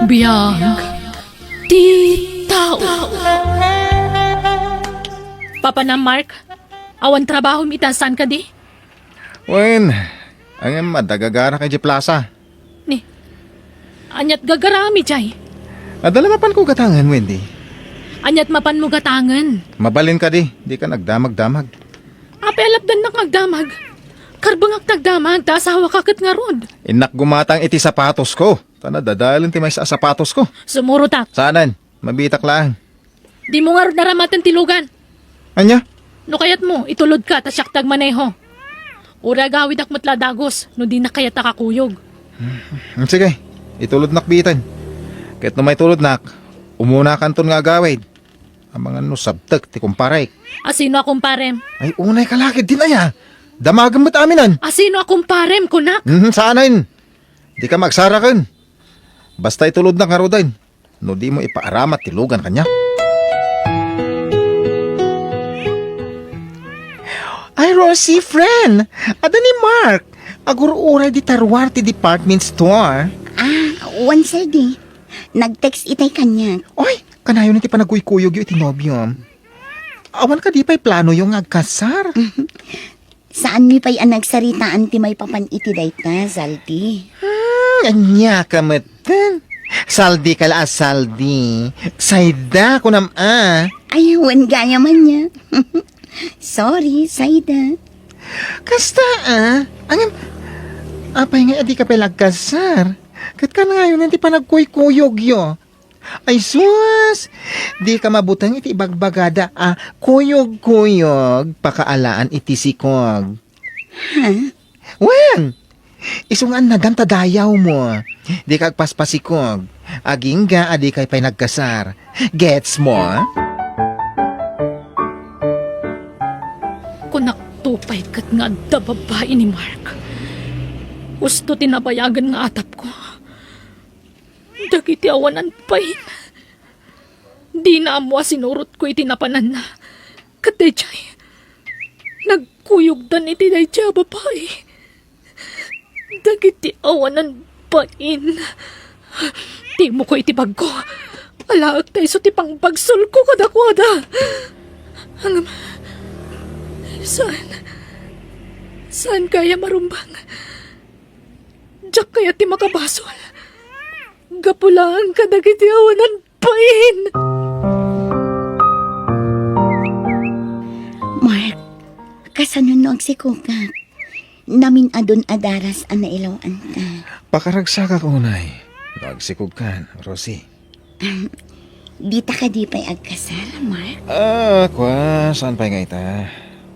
Biyag ti tao. Papa na Mark, awan trabaho mitasan ka di? Wen, ang madagagara kay Plaza. Ni, anyat gagarami jay. Adala mapan ko gatangan, Wendy. Anyat mapan mo gatangan. Mabalin ka di ka nagdamag-damag. Apelap dan nakagdamag. Karbangak nagdamag, tasawa kakit nga rod. Inak gumatang iti sapatos ko. Tana dadalin ti may sa sapatos ko. Sumurutak. Saanan? Mabitak lang. Di mo nga rod naramatan tilugan. Anya? No kayat mo, itulod ka, tasyaktag maneho. Ura gawid akmat ladagos, no di na kayat nakakuyog. Sige, itulod nakbitan. Kahit no may tulod nak, umuna kanton nga gawid. Ang mga no sabtag ti kumparay. Asino akong parem? Ay unay kalakid din aya. Damagan mo't aminan. Asino akong parem, kunak? Saanan? Di ka magsarakan. Basta itulod na karodain. No di mo ipaaramat tilugan kanya. Ay, Rosie, friend. Ada ni Mark. Agur-uray di tarwar ti department store. Once a day. Nag-text itay kanya. Oy, kanayon ti panaguy-kuyog yung itinobyom. Awan ka di pa'y plano yung agkasar. Saan mi pa'y nagsaritaan ti may papan iti dayta, Zalti? Anya ka matan. Saldi ka la saldi. Sayda ko Ay, wan gaya man niya. Sorry, Saida. Kasta apay nga adi ka pa'y lagkasar. Kat ka na ngayon nanti panagkuy-kuyog yo. Ay sus! Di ka mabutang iti bagbagada kuyog-kuyog pakaalaan iti sikog. Wen! Isungan na ganta dayaw mo. Di ka agpaspasikog. Aging ga adi kay pa'y nagkasar. Gets mo? Kunak tupay kat nga da babae ni Mark. Gusto tinabayagan nga atap ko. Dagiti awanan pain. Di na amwa sinurot ko iti napanan na. Katejay. Nagkuyog dan iti dayjay babae. Dagiti awanan pain. Di mo ko iti bag ko. Alaag tayo so ti pang bagsul ko kadakwada. Hangam. Saan kaya marumbang? Diyak kaya ti makabasol. Gapulaan ka dagiti awanan pain. Mark, kasanon no agsikukat. Namin adon adaras ang nailawan ka. Pakaragsak ako, unay. Nagsikog ka, Rosie. Dita ka di pa'y agkasar, Mark? Saan pa'y nga ita?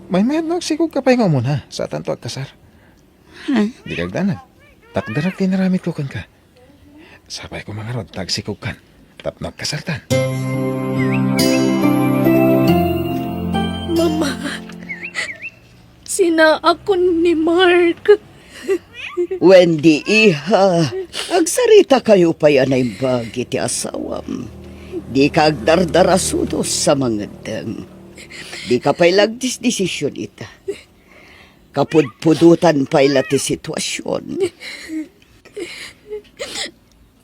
May nagsikog ka pa'y nga muna sa tanto agkasar. Di kagdanan. Takdarak tinaramit ko kan ka. Sabay ko mga rod, tagsikog kan. Tap nagkasartan. Mama, sina ako ni Mark. Wendy, iha, agsarita kayo pa yan ay bagi ti asawam. Di ka agdardarasudos sa mga dang. Di ka pa'y lagdis-desisyon ita. Kapudpudutan pa'y lati sitwasyon.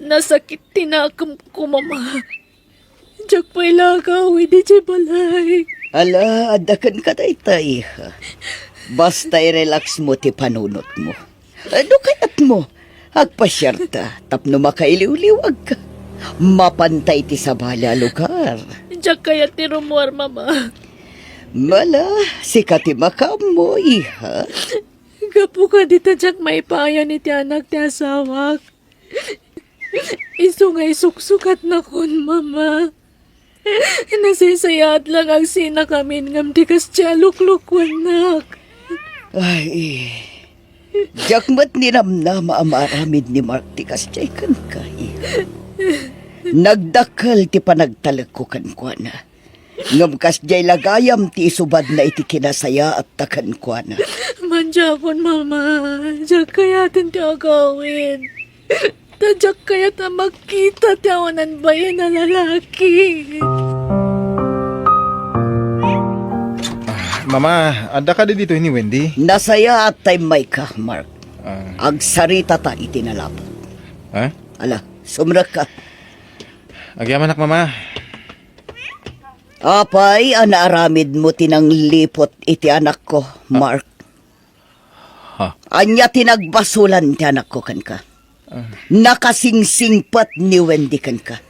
Nasakit tinakam ko, Mama. Diyak pa'y lagaw, hindi siya balay. Ala, adakan ka na iha. Basta i-relax mo ti panunot mo. Ano kayat mo? Agpasyarta, tapno makailiw-liwag ka. Mapantay ti sa bala lugar. Diyak kaya tirumuar, Mama. Mala, sikati makam mo, iha. Gapo ka dito diyak may paya ni ti anak ti asawak. Isungay suksukat na kun, Mama. Nasisayat lang ang sina kami ngam di kas luklukwan nak. Ay, jakmat ni Ramnama amaramid ni Mark ti kasjay kan ka, iha. Nagdakal ti panagtalag ko kan kwa na. Ngam kasjay lagayam ti isubad na iti kinasaya at takan kwa na. Manjakon, Mama. Diyak kaya ti agawin. Tadyak kaya ta magkita ti awanan bayan na lalaki. Mama, anda ka di dito ni Wendy? Nasaya at time may ka, Mark. Agsarita ta iti nalapot. Ha? Ala, Sumra ka. Agyaman nak, mama. Apay, anaaramid mo tinang lipot iti anak ko, Mark. Ha? Anya tinagbasulan ti anak ko kan ka. Nakasingsingpat ni Wendy kan ka.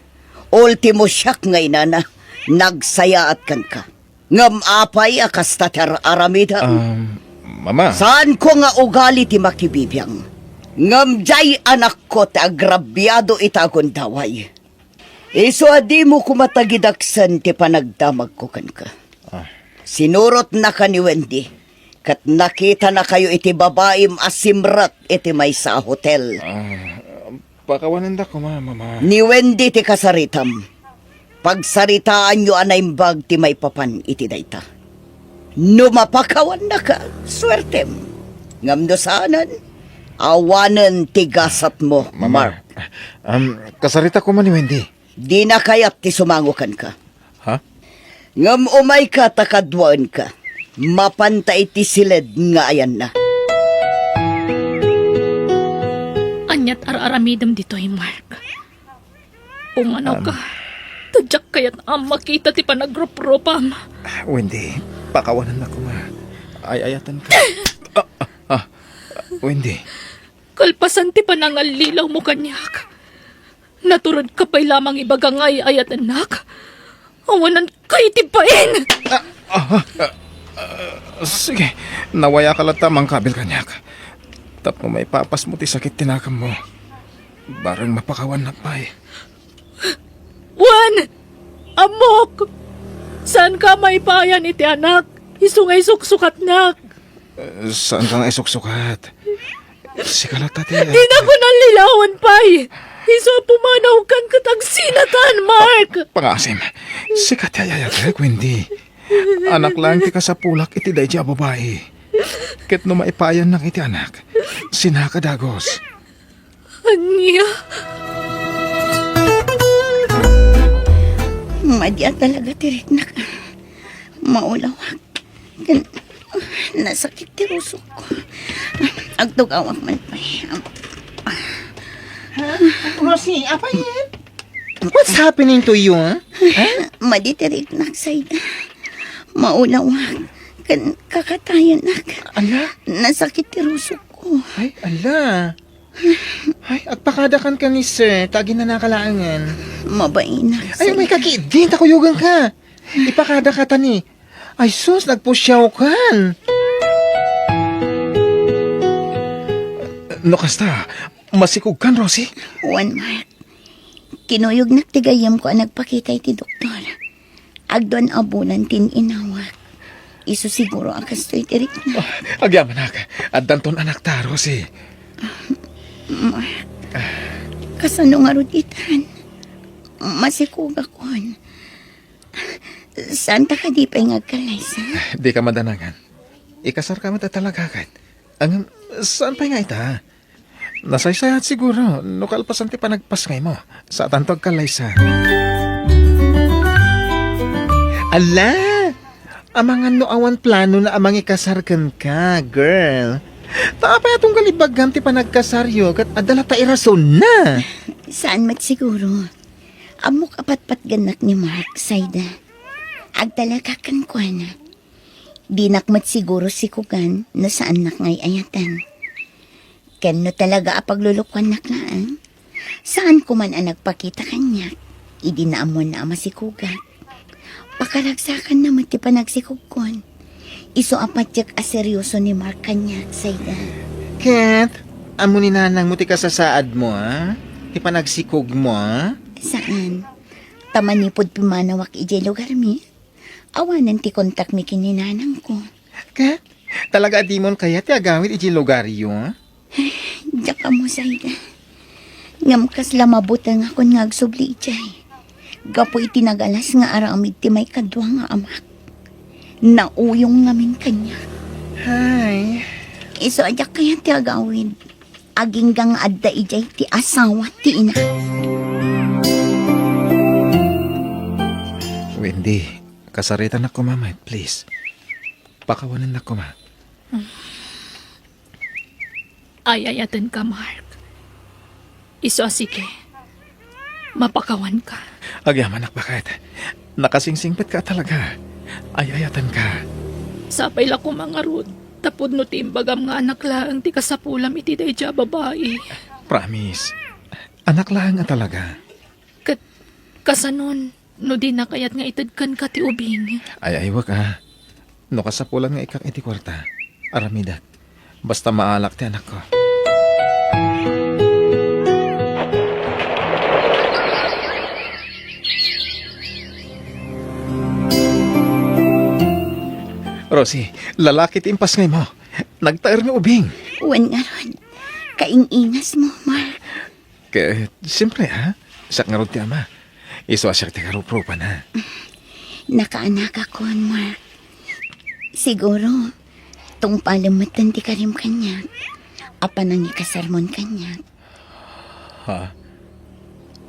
Ultimo siyak nga inana, nagsayaat kan ka. Ngam apay akas tatar aramida. Mama. Saan ko nga ugali ti makibibiyang? Ngam jay anak ko ti agrabyado itagon daway. Iso adi mo kumatagidaksan ti panagdamag ko kan ka. Sinurot na ka ni Wendy. Kat nakita na kayo iti babaim asimrat iti may sa hotel. Pakawanan da ko, mama. Ni Wendy ti kasaritam. Pagsaritaan nyo anaimbag ti may papan iti dayta. No mapakawan na ka, swertem. Ngam no saanan, awanan ti gasat mo, Mark. Kasarita ko man ni Wendy. Di na kayat ti sumangukan ka. Ha? Ngam umay ka takadwaan ka. Mapantay ti silid nga ayan na. Anyat araramidam ditoy, Mark. Umano ka. Tadyak kayat ang makita ti panagrup-rupam. Wendy, pakawanan na ko, ma. Ay-ayatan ka. Wendy. Kalpasan ti panangalilaw mo kanyak. Naturod ka pa'y lamang ibagang ay-ayat anak. Awanan kay tipain! Sige, nawaya ka lang tamang kabil kanyak. Tapos may papas mo ti sakit tinakam mo. Barang mapakawan na pa eh. Juan! Amok! Saan ka may payan iti anak? Isungay suksukat nak. Saan ka nga isuksukat? Sikalata ti. Di na ko nalilawan pa'y. Iso pumanaw kan katagsinatan, Mark! Pangasim, sikat yayayag, Wendy. Anak lang ti kasapulak iti day di babae. Ket no maipayan ng iti anak, sinakadagos. Anya? Madya talaga tirik na ka. Maulawag. Nasakit ti rusok ko. Agtugawak man pa. Rosie, apa yan? What's happening to you, huh? Maditirik na sayda. Maulawag. Kakatayan na ka. Ala? Nasakit ti rusok ko. Ay, ala. Ay, agpakadakan ka ni sir. Tagi na nakalaangan. Mabain na Ay, may kakidin. Takuyugan ka. Ipakada ka tani. Ay, sus, nagpusyaw kan. No kasta, masikog kan, Rosie? Juan Mark. Kinuyog na tigayam ko ang nagpakita iti doktor. Agdon abulan tin inawak. Iso siguro ang kastoy tirik na. Agyaman nak, at danton anak ta, Rosie. Mark. Kasano nga ruditan. Masikog ako. Santa ka di pa ngagkalay sa? Di ka madanangan. Ikasar ka matatalagakat. Ang, saan pa nga ita? Nasaysayat siguro, no kalpasan ti panagpasngay mo, sa tantog kalaysa. Ala! Amangan no awan plano na amang ikasarkan ka, girl. Tapay atong galibagam ti panagkasaryo kat adala ta irason na. Saan mat siguro? Amok apat-pat ganak ni Mark, Sayda. Agdala kakan ko na. Di nakmat siguro si Kugan na saan nak ngay ayatan. Kano talaga apaglulukuan nak laan? Saan ko man ang nagpakita kanya? Idinaamon na ama si Kugan. Pakaragsakan na mati pa nagsikugkon. Iso apatyak aseryoso ni Mark kanya, Sayda. Kat, amo ni nanang mo ti kasasaad mo, ha? Ti panagsikog mo, ha? Saan? Tamanipod pimanawak ijay lugar mi. Awanan ti kontak mi kininanang ko. Kat, talaga di mon kaya ti agawid iti lugaryo, ha? Daka mo, Sayda. Ngam kas lamabutan nga kon ngagsubli ijay. Gapo itinagalas nga aramid ti may kadwa nga amak. Nauyong ngamin kanya. Hay. Iso adyak kaya ti agawid. Aging gang adda ijay ti asawa ti ina. Wendy, kasaritan ako, mama, please. Pakawanan na ko, ma. Ay-ayatan ka, Mark. Iso sige. mapakawan ka. Agyaman, anak, bakit? Nakasingsingpit ka talaga. Ayayatan ka. Sapay la ko mga rod. Tapod no timbagam nga anak lang ti kasapulam iti dayja babae. Promise. Anak lang nga talaga. Kasanon, no di na kayat nga itadkan ka ti ubing. Ay, wag ah. No kasapulan nga ikak iti kwarta. Aramidat. Basta maalak ti anak ko. Rosie, lalaki ti impas ngay mo. Nagtaer nga ubing. Uwan nga ron. Kaingingas mo, Mark. Kaya, siyempre ha. Sak nga ron ti ama. Iswasyak ti karupropan ha. Nakaanak ako, Mark. Siguro, tong palamatan ti karim kanya. Apa nang ikasarmon kanya. Ha?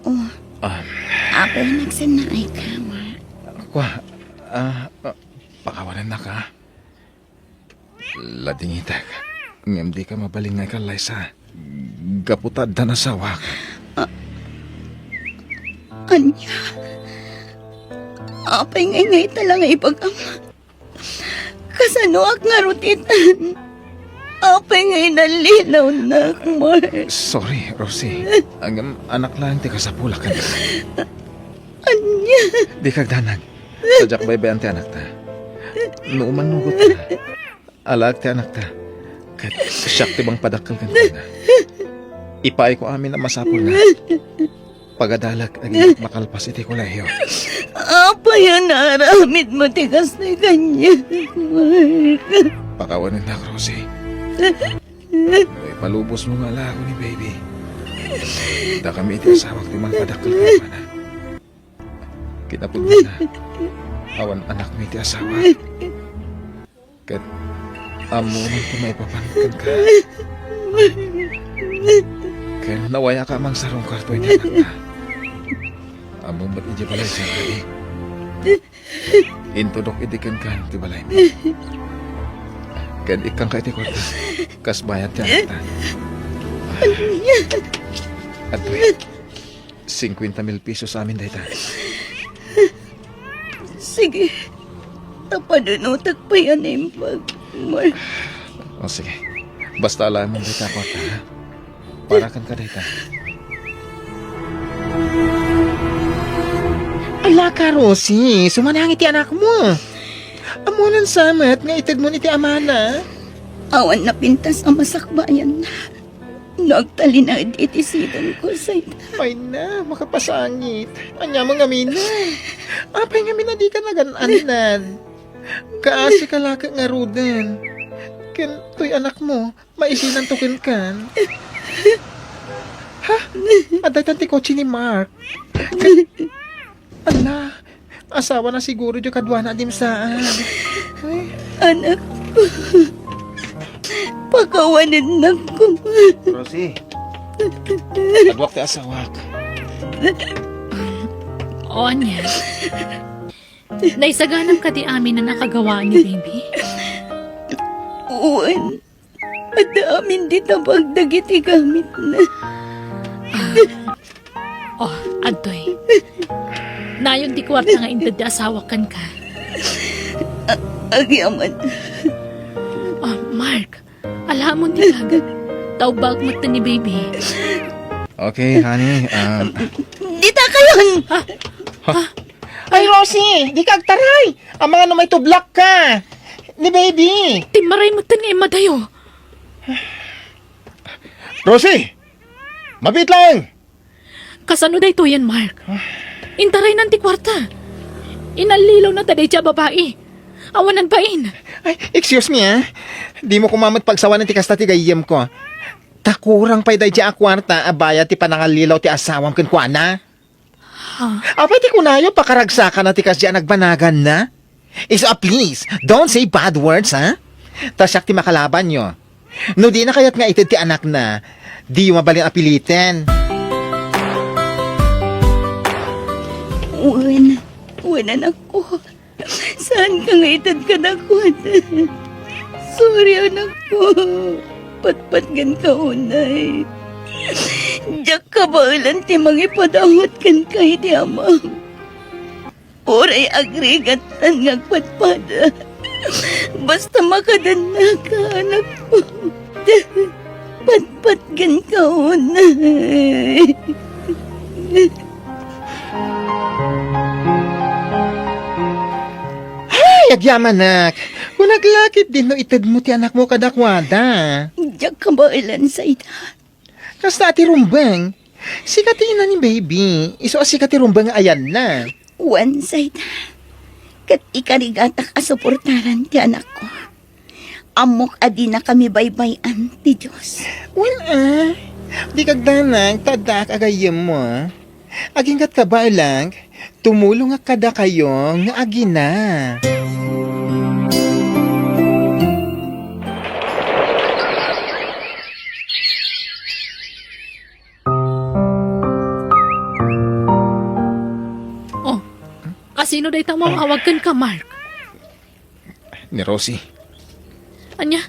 Oh, apa nagsanaay ka, Mark? Kwa, pakawanan na ka. Ladingitak. Ngem di ka mabaling nga kalay sa gaputad na nasawak. Anya? Apay ngay talang ipagam. Kasanuak nga rutitan. Apay ngay nalinaw na, Mark. Sorry, Rosie. Ang anak lang ti kasapula ka na. Anya? Di kagdanag. Sadyak baybayan ti anak ta. Nuuman nugot ta. Alag ti anak ta. Kat siyak ti bang padakal kan na. Ipaay ko amin na masapul na. Pagadalag aging makalpas iti kolehiyo. Apa yan naramit mo tigas na kanya, Mark? Pakawanin na, Rosie. Ay, palubos mo nga lang ako ni baby. Da kami iti asawak ti mga padakal ka na. Kinapod mo na. Awan anak mo iti asawa. Kat amo man ko may papankan ka. Kaya nawaya ka mang sarong kartoy na anak ka. Amo ba't iti balay siya kali? Intudok itikan ka ti balay mo. Kaya ikang ka iti kwarta. Kas bayad ti anak ta. At wait, 50,000 pesos sa amin dahil ta. Sige. Tapanunutak pa yan impag, Mark. O sige, basta alam mo dahil ta kwarta ha. Parakan ka dahil ta. Ala ka, Rosie. Sumanangit ti anak mo. Amunan samat nga itad mo ni ti amana. Awan na pintas ang masakbayan na. Nagtalinaid itisidan ko sa Ay na, makapasangit. Anya mga mina. Apay nga mina di ka nagananan. Kaasi ka laka nga rudan. Ken, to'y anak mo, maisinan tukin kan. Ha? Aday tanti kotse ni Mark. Ala, asawa na siguro yung kadwa na dim saan. Ay, anak ko. Pagawanin na ko. Rosie, nagwak ti asawak. O anya. Naisaganap ka di amin na nakagawa ni baby. Uwan. At amin di tabagdag iti gamit na. Oh, adoy. Nayon di kwarta nga intad di asawakan ka. Agyaman. Oh, Mark. Alam mo di kagad. Taubag mo ni baby. Okay, honey. Di ta kayon! ay Rosie, di ka agtaray. Ang mga numay tublak ka. Ni baby. Timaray mo nga imadayo. Rosie! Mabit lang! Kasano day to yan, Mark? Intaray ng ti kwarta. Inalilaw na taday siya babae. Awanan bain. Ay, excuse me ah. Di mo kumamat pagsawa ng tikas na tigayem ko. Takurang pa'y day a kwarta abaya ti panangalilaw ti asawang kunkwana. Apay ti kunayo pakaragsakan na tikas diyan nagbanagan na. So please, don't say bad words ha. Tasyak ti makalaban nyo. No di na kayat nga itid ti anak na. Di yung mabaling apilitin. Uwan anak ko. Saan ka nga itad ka na ko? Sorry anak ko. Patpat gan ka unay. Diyak Kabailan ti mangipadangot kan kay ti amam. Oray agrigat ang ngagpadpada. Basta makadana ka, anak ko. Patpat gan kaon. Ay, agyaman nak. Kung naglakit din no itad mo ti anak mo kadakwada. Diyak kabailan sa ita. Kasta ati rumbang. Sikati na ni baby. Iso sikati rumbang ayan na. One side. Kat ikarigatak asuportaran ti anak ko. Amok adi na kami baybayan ti Diyos. Well, di kagdanang tadak agayem mo. Aging kat kabay lang, tumulong nga kada kayong nga agina. Oh, kasino day tang mawawagan ka, Mark? Ni Rosie. Anya,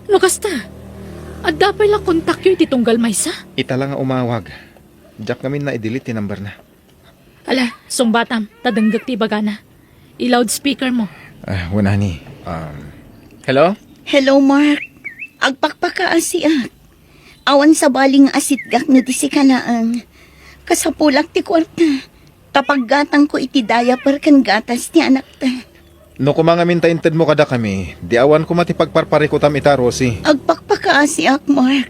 lukas ta. At dapat lang kontak yun ititunggal maysa. Ita lang nga umawag. Jack kami na i-delete yung number na. Ala, sungbatam, tadanggag ti bagana. I-loudspeaker mo. Wala ni. Hello? Hello, Mark. Agpakpakaasiak. Awan sa baling asitgak na di si kalaang. Kasapulak ti kwarta. Kapag gatang ko iti diaper kan gatas ti anak ta. No kumangamintaintad mo kada kami, di awan ko matipagparpari ko tam ita, Rosie. Agpakpakaasiak, Mark.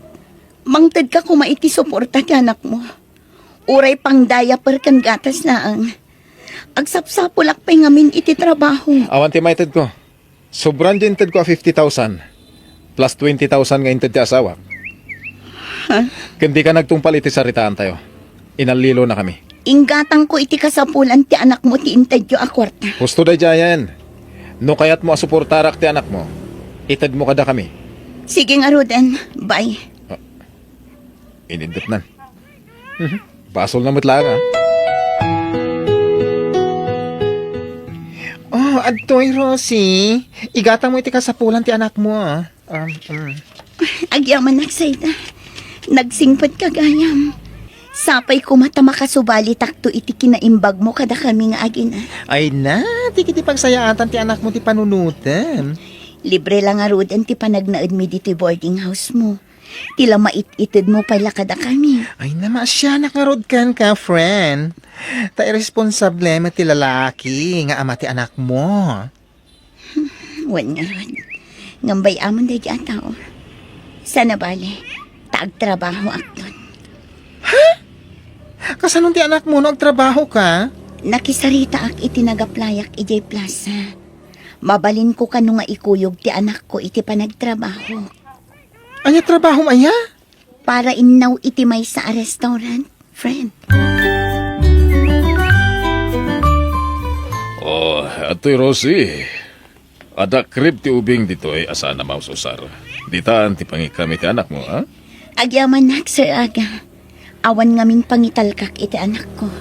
Mangtad ka kumaiti suporta ti anak mo. Uray pang diaper kan gatas laang. Agsapsapulak pa ngamin iti trabaho. Awan ti maitad ko. Sobrang di intad ko 50,000. Plus 20,000 nga intad ti asawa. Kundi ka nagtungpal iti saritaan tayo. Inalilo na kami. Inggatang ko iti kasapulan ti anak mo ti intadyo a kwarta. Husto day jayan. No kayat mo asuportarak ti anak mo, itad mo kada kami. Sige nga, Roden. Bye. Inindot nan. Basol na matlang ha. Oh, adtoy Rosie. Igatang mo iti kasapulan ti anak mo. Agyaman nagsayda. Nagsingpad ka gayam. Sapay ko mata makasubali takto iti kinaimbag mo kada kami nga agina. Ay na, di kiti pagsayaatan ti anak mo ti panunutan. Libre lang nga Roden ti panagnaad mi dito boarding house mo. Tila mait-itid mo pala kada kami. Ay na, masya nakarod kan ka, friend. Ta irresponsable mo ti lalaki nga ama ti anak mo. Wan nga Rod. Ngambay amon day di tao. Sana bale, taagtrabaho akton. Kasanong ti anak mo nagtrabaho ka? Nakisarita ak iti nagaplayak ijay plaza. Mabalin ko kano nga ikuyog ti anak ko iti panagtrabaho. Anya trabaho maya? Para inaw iti may sa restaurant, friend. Oh, ato'y Rosie. Ada krib ti ubing dito ay asa na maususar. Ditaan ti pangikami ti anak mo, ha? Agyaman nak, Sir Aga. Awan ngaming pangitalkak iti anak ko.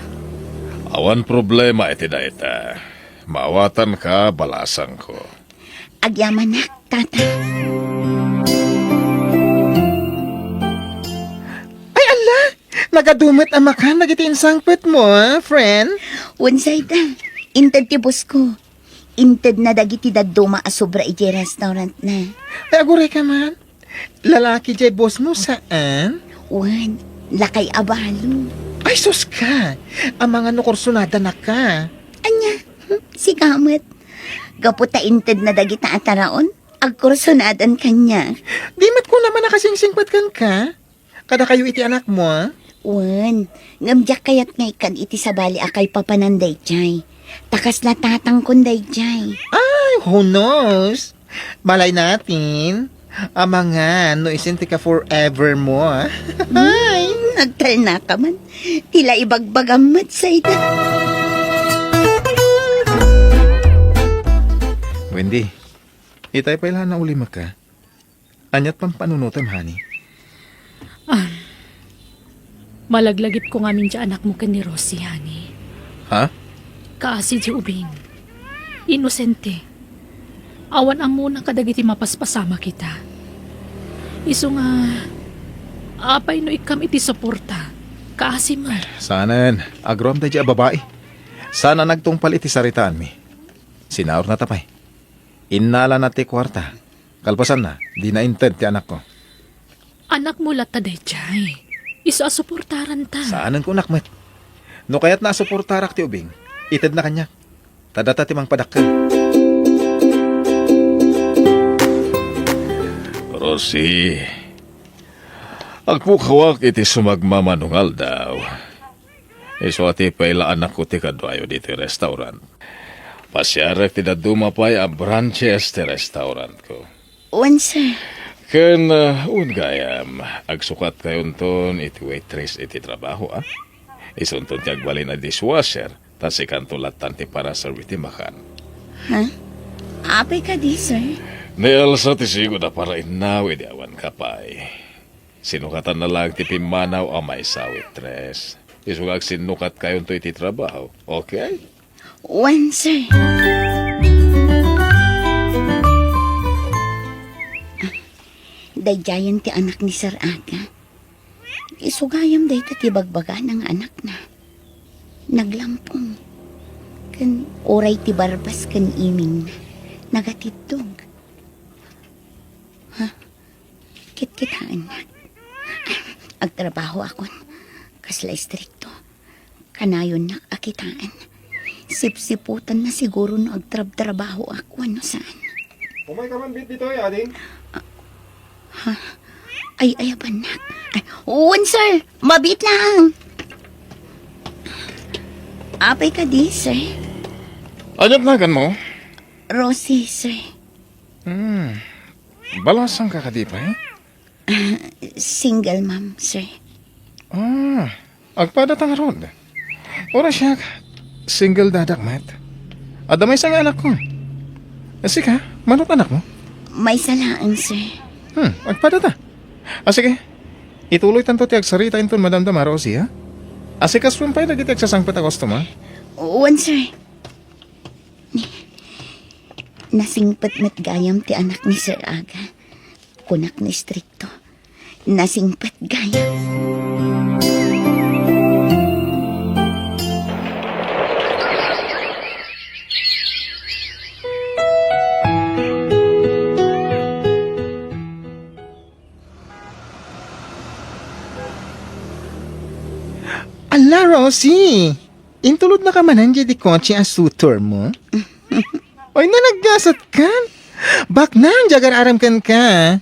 Awan problema iti daita. Maawatan ka, balasang ko. Agyaman nak, tata. Ay ala, nagadumit ama ka, nagitiinsangpet mo, friend. Unsay da, intad ti bus ko. Intad na dagiti daduma asubra iti restaurant na. Ay aguray ka man. Lalaki jay boss mo saan? Wan, lakay abalo. Ay sus ka, ang mga nukursonada na ka. Anya, si Gamet. Gaputa intad na dagita ataraon, agkursonadan kanya. Di mat ko naman nakasingsingpat kan ka. Kada kayo iti anak mo, ah. Wan, ngamjak kayat ngay kan iti sabali akay papananday jay. Takas na tatang kunday jay. Ay, who knows? Malay natin. Ang mga no isinti ka forever mo, ah. Ay, nagtal na ka man. Tila ibagbagamat sa ita. Wendy, itay pa ilan na uli ka. Anyat pang panunutam, honey. Malaglagip ko ngamin dya anak mo kan ni Rosie, honey. Ha? Kaasi di ubing. Inosente. Awan ang muna kadagiti mapaspasama kita. Iso nga, apay no ikam iti suporta. Kaasi man. Sanan, agrom tayo dyan babae. Sana nagtungpal iti saritaan mi. Sinaor na tapay. Inala na ti kwarta. Kalpasan na, di na inted ti anak ko. Anak mo lata dayjay. Isa suportaran ta. Saanan ko nakmet. No kaya't nasuportarak ti ubing, ited na kanya. Tadata ti mang padakkel. Rosie, agpukawak iti sumagmamanungal daw. Iso ati paila anak ko ti kadwayo dito restaurant. Pasyarek ti dadumapay a branches ti restaurant ko. Wan, sir. Ken ungayam, agsukat kayon ton iti waitress iti trabaho, ah? Isunton ti agbalin na dishwasher, tas ikantulatan ti para serve ti makan. Ha? Apay ka di, sir. Ni Elsa ti sigo na para inaw, iti awan kapay. Sinukatan na lang ti pimanaw amay sa waitress. Isugag sinukat kayon to iti trabaho, okay? Wan, sir. Dayjayan ti anak ni Sir Aga. Isugayam day ti bagbaga ng anak na. Naglampong. Kan oray ti barbas kan iming na. Nagatitog. Ha? Kit-kitaan na. Agtrabaho akon. Kasla istrikto. Kanayon na akitaan. Sip-siputan na siguro no agtrab-trabaho ako ano saan. Umay ka man bit dito, ading. Ay, abanak. Ay, uwan, sir. Mabit lang. Apay ka di, sir. Anyat nagan mo? Rosie, sir. Balasang ka kadipay? Single mom, sir. Agpadatang rod. Ora siya, single dadak mat. Adamay sa anak ko. Asika, manot anak mo? May salaan, sir. Agpadata. Sige, ituloy tanto ti agsarita inton Madam Damarosi, ha? Asikas rumpay na diti agsasangpat a customer. Uwan, sir. Nasingpat met gayam ti anak ni Sir Aga. Kunak ni strikto. Nasingpat gayam. Ala, Rosie! Intulod na ka manan di kotse ang sutor mo? Oy, nanaggasat kan? Bak nang jagar aram kan ka.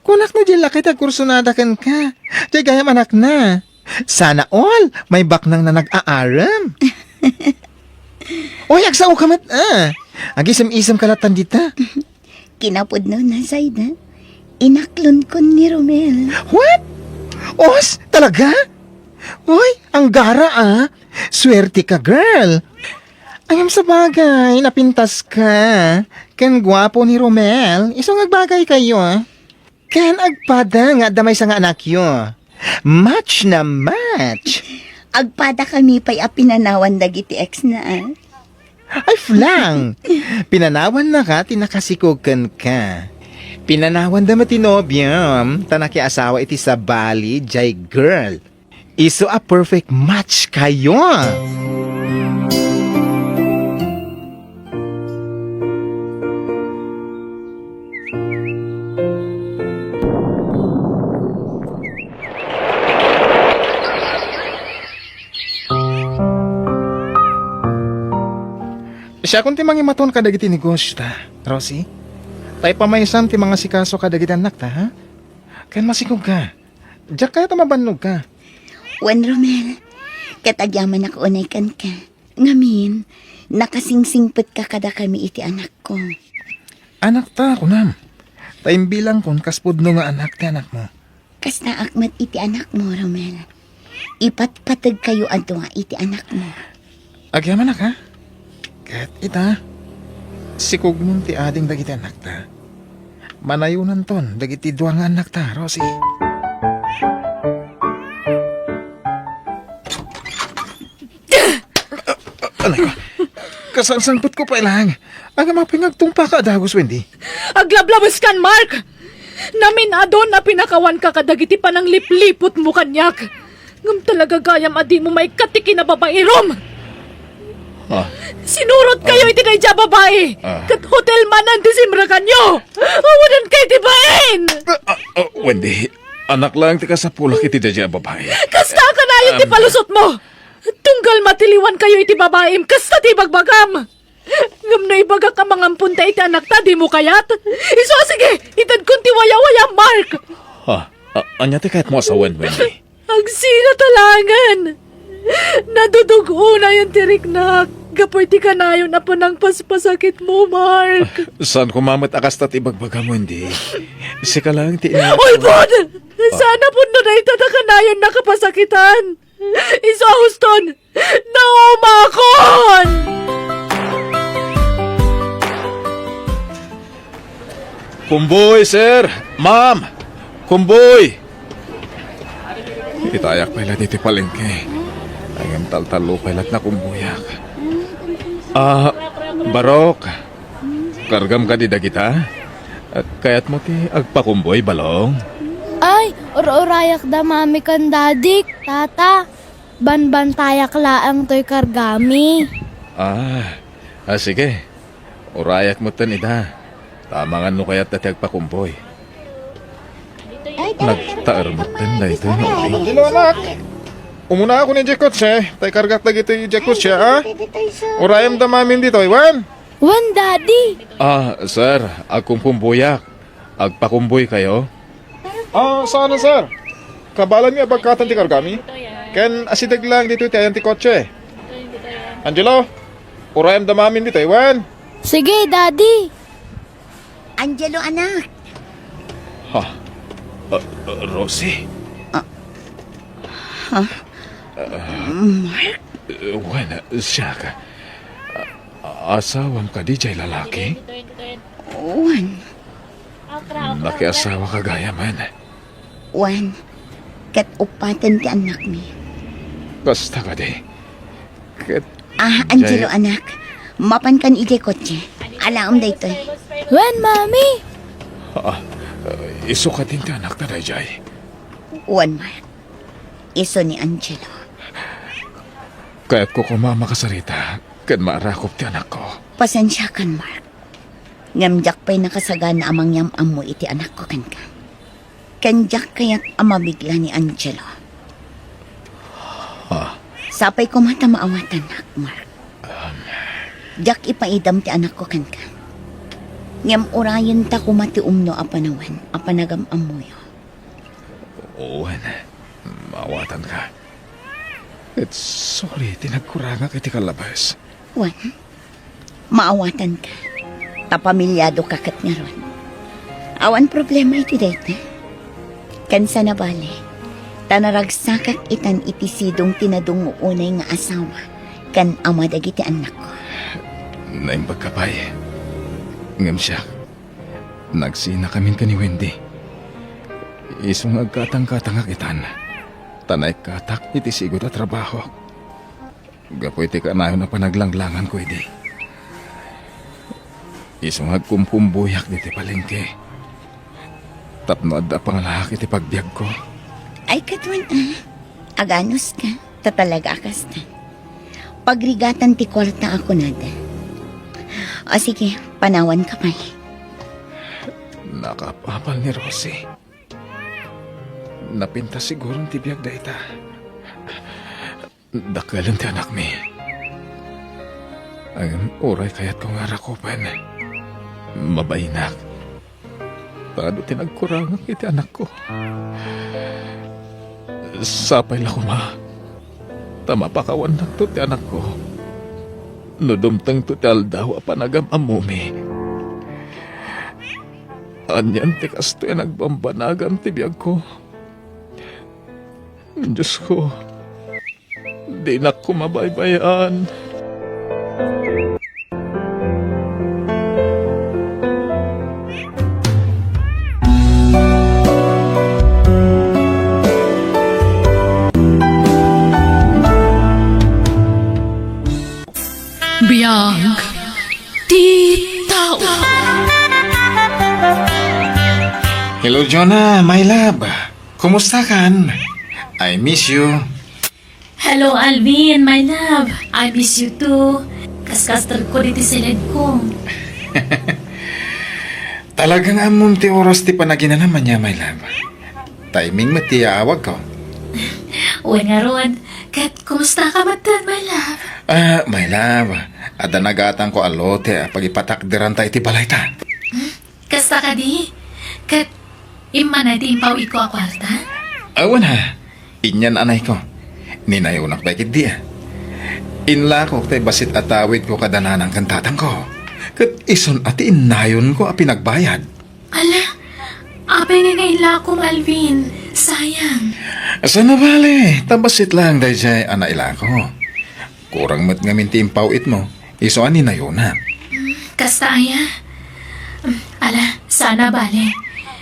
Kunak no dyan lakit ang kursunada kan ka. Jagayam anak na. Sana all, may bak nang na nag-aaram. Oy, agsaw ka mat Agisam-isam kalatan dita. Kinapod no na, Zayda. Inaklon ko ni Romel. What? Os, talaga? Uy, ang gara Swerte ka, girl. Ayam sa bagay, napintas ka. Ken gwapo ni Romel, isong agbagay kayo. Ken agpada nga damay sa nga anak yo. Match na match. Agpada kami pa'y apinanawan dagiti ex na. Ay, flang. Pinanawan na ka, tinakasikogan ka. Pinanawan da matinobyam, tanaki asawa iti sa Bali, jay girl. Iso a perfect match kayo. Siya kung ti mangimaton ka dagiti negosyo ta, Rosie. Tay pamaysan ti mga sikaso ka dagiti anak ta, ha? Kan masikog ka. Diyak kaya tamabannog ka. Wan Romel, katagyaman ako unay kan ka. Ngamin, nakasingsingpet ka kada kami iti anak ko. Anak ta, kunam. Taim bilang kon kaspudno nga anak ti anak mo. Kas naakmat iti anak mo, Romel. Ipatpatag kayo ato nga iti anak mo. Agyaman na ka. Kat ita, sikog nun ti ading dagiti anak ta. Manayunan ton, dagiti duwa nga anak ta, Rosie. Alay ko, kasansangpot ko pa ilang. Ang mapingagtungpa ka, Dagos Wendy. Aglablabas kan, Mark! Namin adon na pinakawan ka kadagiti panang liplipot mo kanyak. Ngam talaga gayam adi mo may katiki na babae rom. Ah, Sinurot kayo iti na babae. Kat hotel man ang disimra kanyo. Awanan kayo tibain. Wendy, anak lang ti ka sa pulak iti dadya babae. Kasta ka na yung ti palusot mo. Tunggal matiliwan kayo iti babae. Kasta ti bagbagam. Ngam na ibaga ka mga punta iti anak ta, di mo kayat. Iso sige, itad kong ti waya-waya, Mark. Anya ti kahit mo asawan, Wendy. Agsina talangan. Nadudugo na yung tirik na. Gapoy ti kanayon na panang paspasakit mo, Mark. Saan kumamat akas tat ibagbagam, Wendy? Si ka lang ti Oy, Bod! Sana po na itata kanayon na kapasakitan. Iso, Houston, naumakon! Kumboy, sir! Ma'am! Kumboy! Itayak pala dito palengke. Ayam taltalo pala na kumbuyak. Barok. Kargam ka di dagita? At kaya't mo ti agpakumboy balong? Ay, urayak da mami kan dadik, tata. Banbantayak laang to'y kargami. Sige. Urayak mo tan ida. Tamangan no kaya't dati agpakumboy. Nagtaar mo tan na ito yung uli. Angelo, anak. Umuna ako ni Jekotse. Tay kargat lagi ito yung Jekotse, ha? Urayam da mamin dito, Iwan. Wan, daddy. Sir, akong pumbuyak. Agpakumboy kayo? Sana, sir. Kabalan niya bagkatan ti kargami. Ken asidag lang dito ti ayan ti kotse. Angelo, urayam da mamin dito, Iwan. Sige, daddy. Angelo, anak. Rosie? Mark? Wala, siya ka. Asawam ka di jay lalaki? Juan. Nakiasawa ka gaya man. Juan. Kat upatan ti anak mi. Basta ka di. Angelo, anak. Mapan kan ije kotse. Alaam da ito. Wan, mami. Iso ka din ti anak na dayjay. Juan, Mark. Iso ni Angelo. Kaya't ko kumama kasarita, kan maarakop ti anak ko. Pasensya kan, Mark. Ngamjak pa'y nakasaga na amang yamam mo iti anak ko kan ka. Kanjak kaya't amabigla ni Angelo. Sapay ko mata maawatan, Mark. Jak ipaidam ti anak ko kan ka. Ngam urayan ta kumati umno apanawan, apanagam amuyo. Owen, maawatan ka. It's sorry, tinagkuranga kiti kalabas. Juan, maawatan ka. Tapamilyado kakat nga ron. Awan problema iti dayta. Kansa na bale, tanaragsakak itan itisidong tinadong unay nga asawa, kan amadag iti anak ko. Naimbag ka pa'y. Ngam siya, nagsina kami ka ni Wendy. Isong agkatang-katang akitan. Tanay katak iti sigod at trabaho. Gapoy ti kanayon na panaglanglangan ko iti. Isong agkumpumbuyak diti palengke. Tapno adda pangalahak iti pagbiag ko. Ay katwan aganos ka, tatalaga akas na. Pagrigatan ti kwarta ako nada. O sige, panawan ka pa. Nakapapal ni Rosie. Napinta siguro ti biag da ita. Dakalan ti anak mi. Ang oray kaya't kong arakupan. Mabainak. Tado tinagkurang iti anak ko. Sapay la kuma. Tama pa kawan na to ti anak ko. Nudumtang to ti aldaw apanagam amumi. Anyan ti kasto nagbambanagam ti biag ko. Diyos ko, di na ko mabaybayan. Biyag, ti tao. Hello, Jonah, my love. Kumusta kan? I miss you. Hello, Alvin, my love. I miss you too. Kaskastal ko dito sa led ko. Talagang amon ti oras ti panagina naman niya, my love. Timing mo ti awag ko. Uy nga ron. Kat, kumusta ka matan, my love? My love, ada nagatang ko alote pag ipatakdiran tayo ti balay ta. Kasta ka di? Kat, imana di impaw iko a kwarta? Awan ha, inyan anay ko. Ninayunak bakit di Inlakok tay basit atawid ko kadananang kantatang ko. Kat ison ati inayon ko a pinagbayad. Ala, apay nga ngaila ko, Alvin. Sayang. Sana bale, tabasit lang day jay anaila ko. Kurang mat ngamin ti impawit mo, iso ani nayunak. Kasta aya? Ala, sana bale.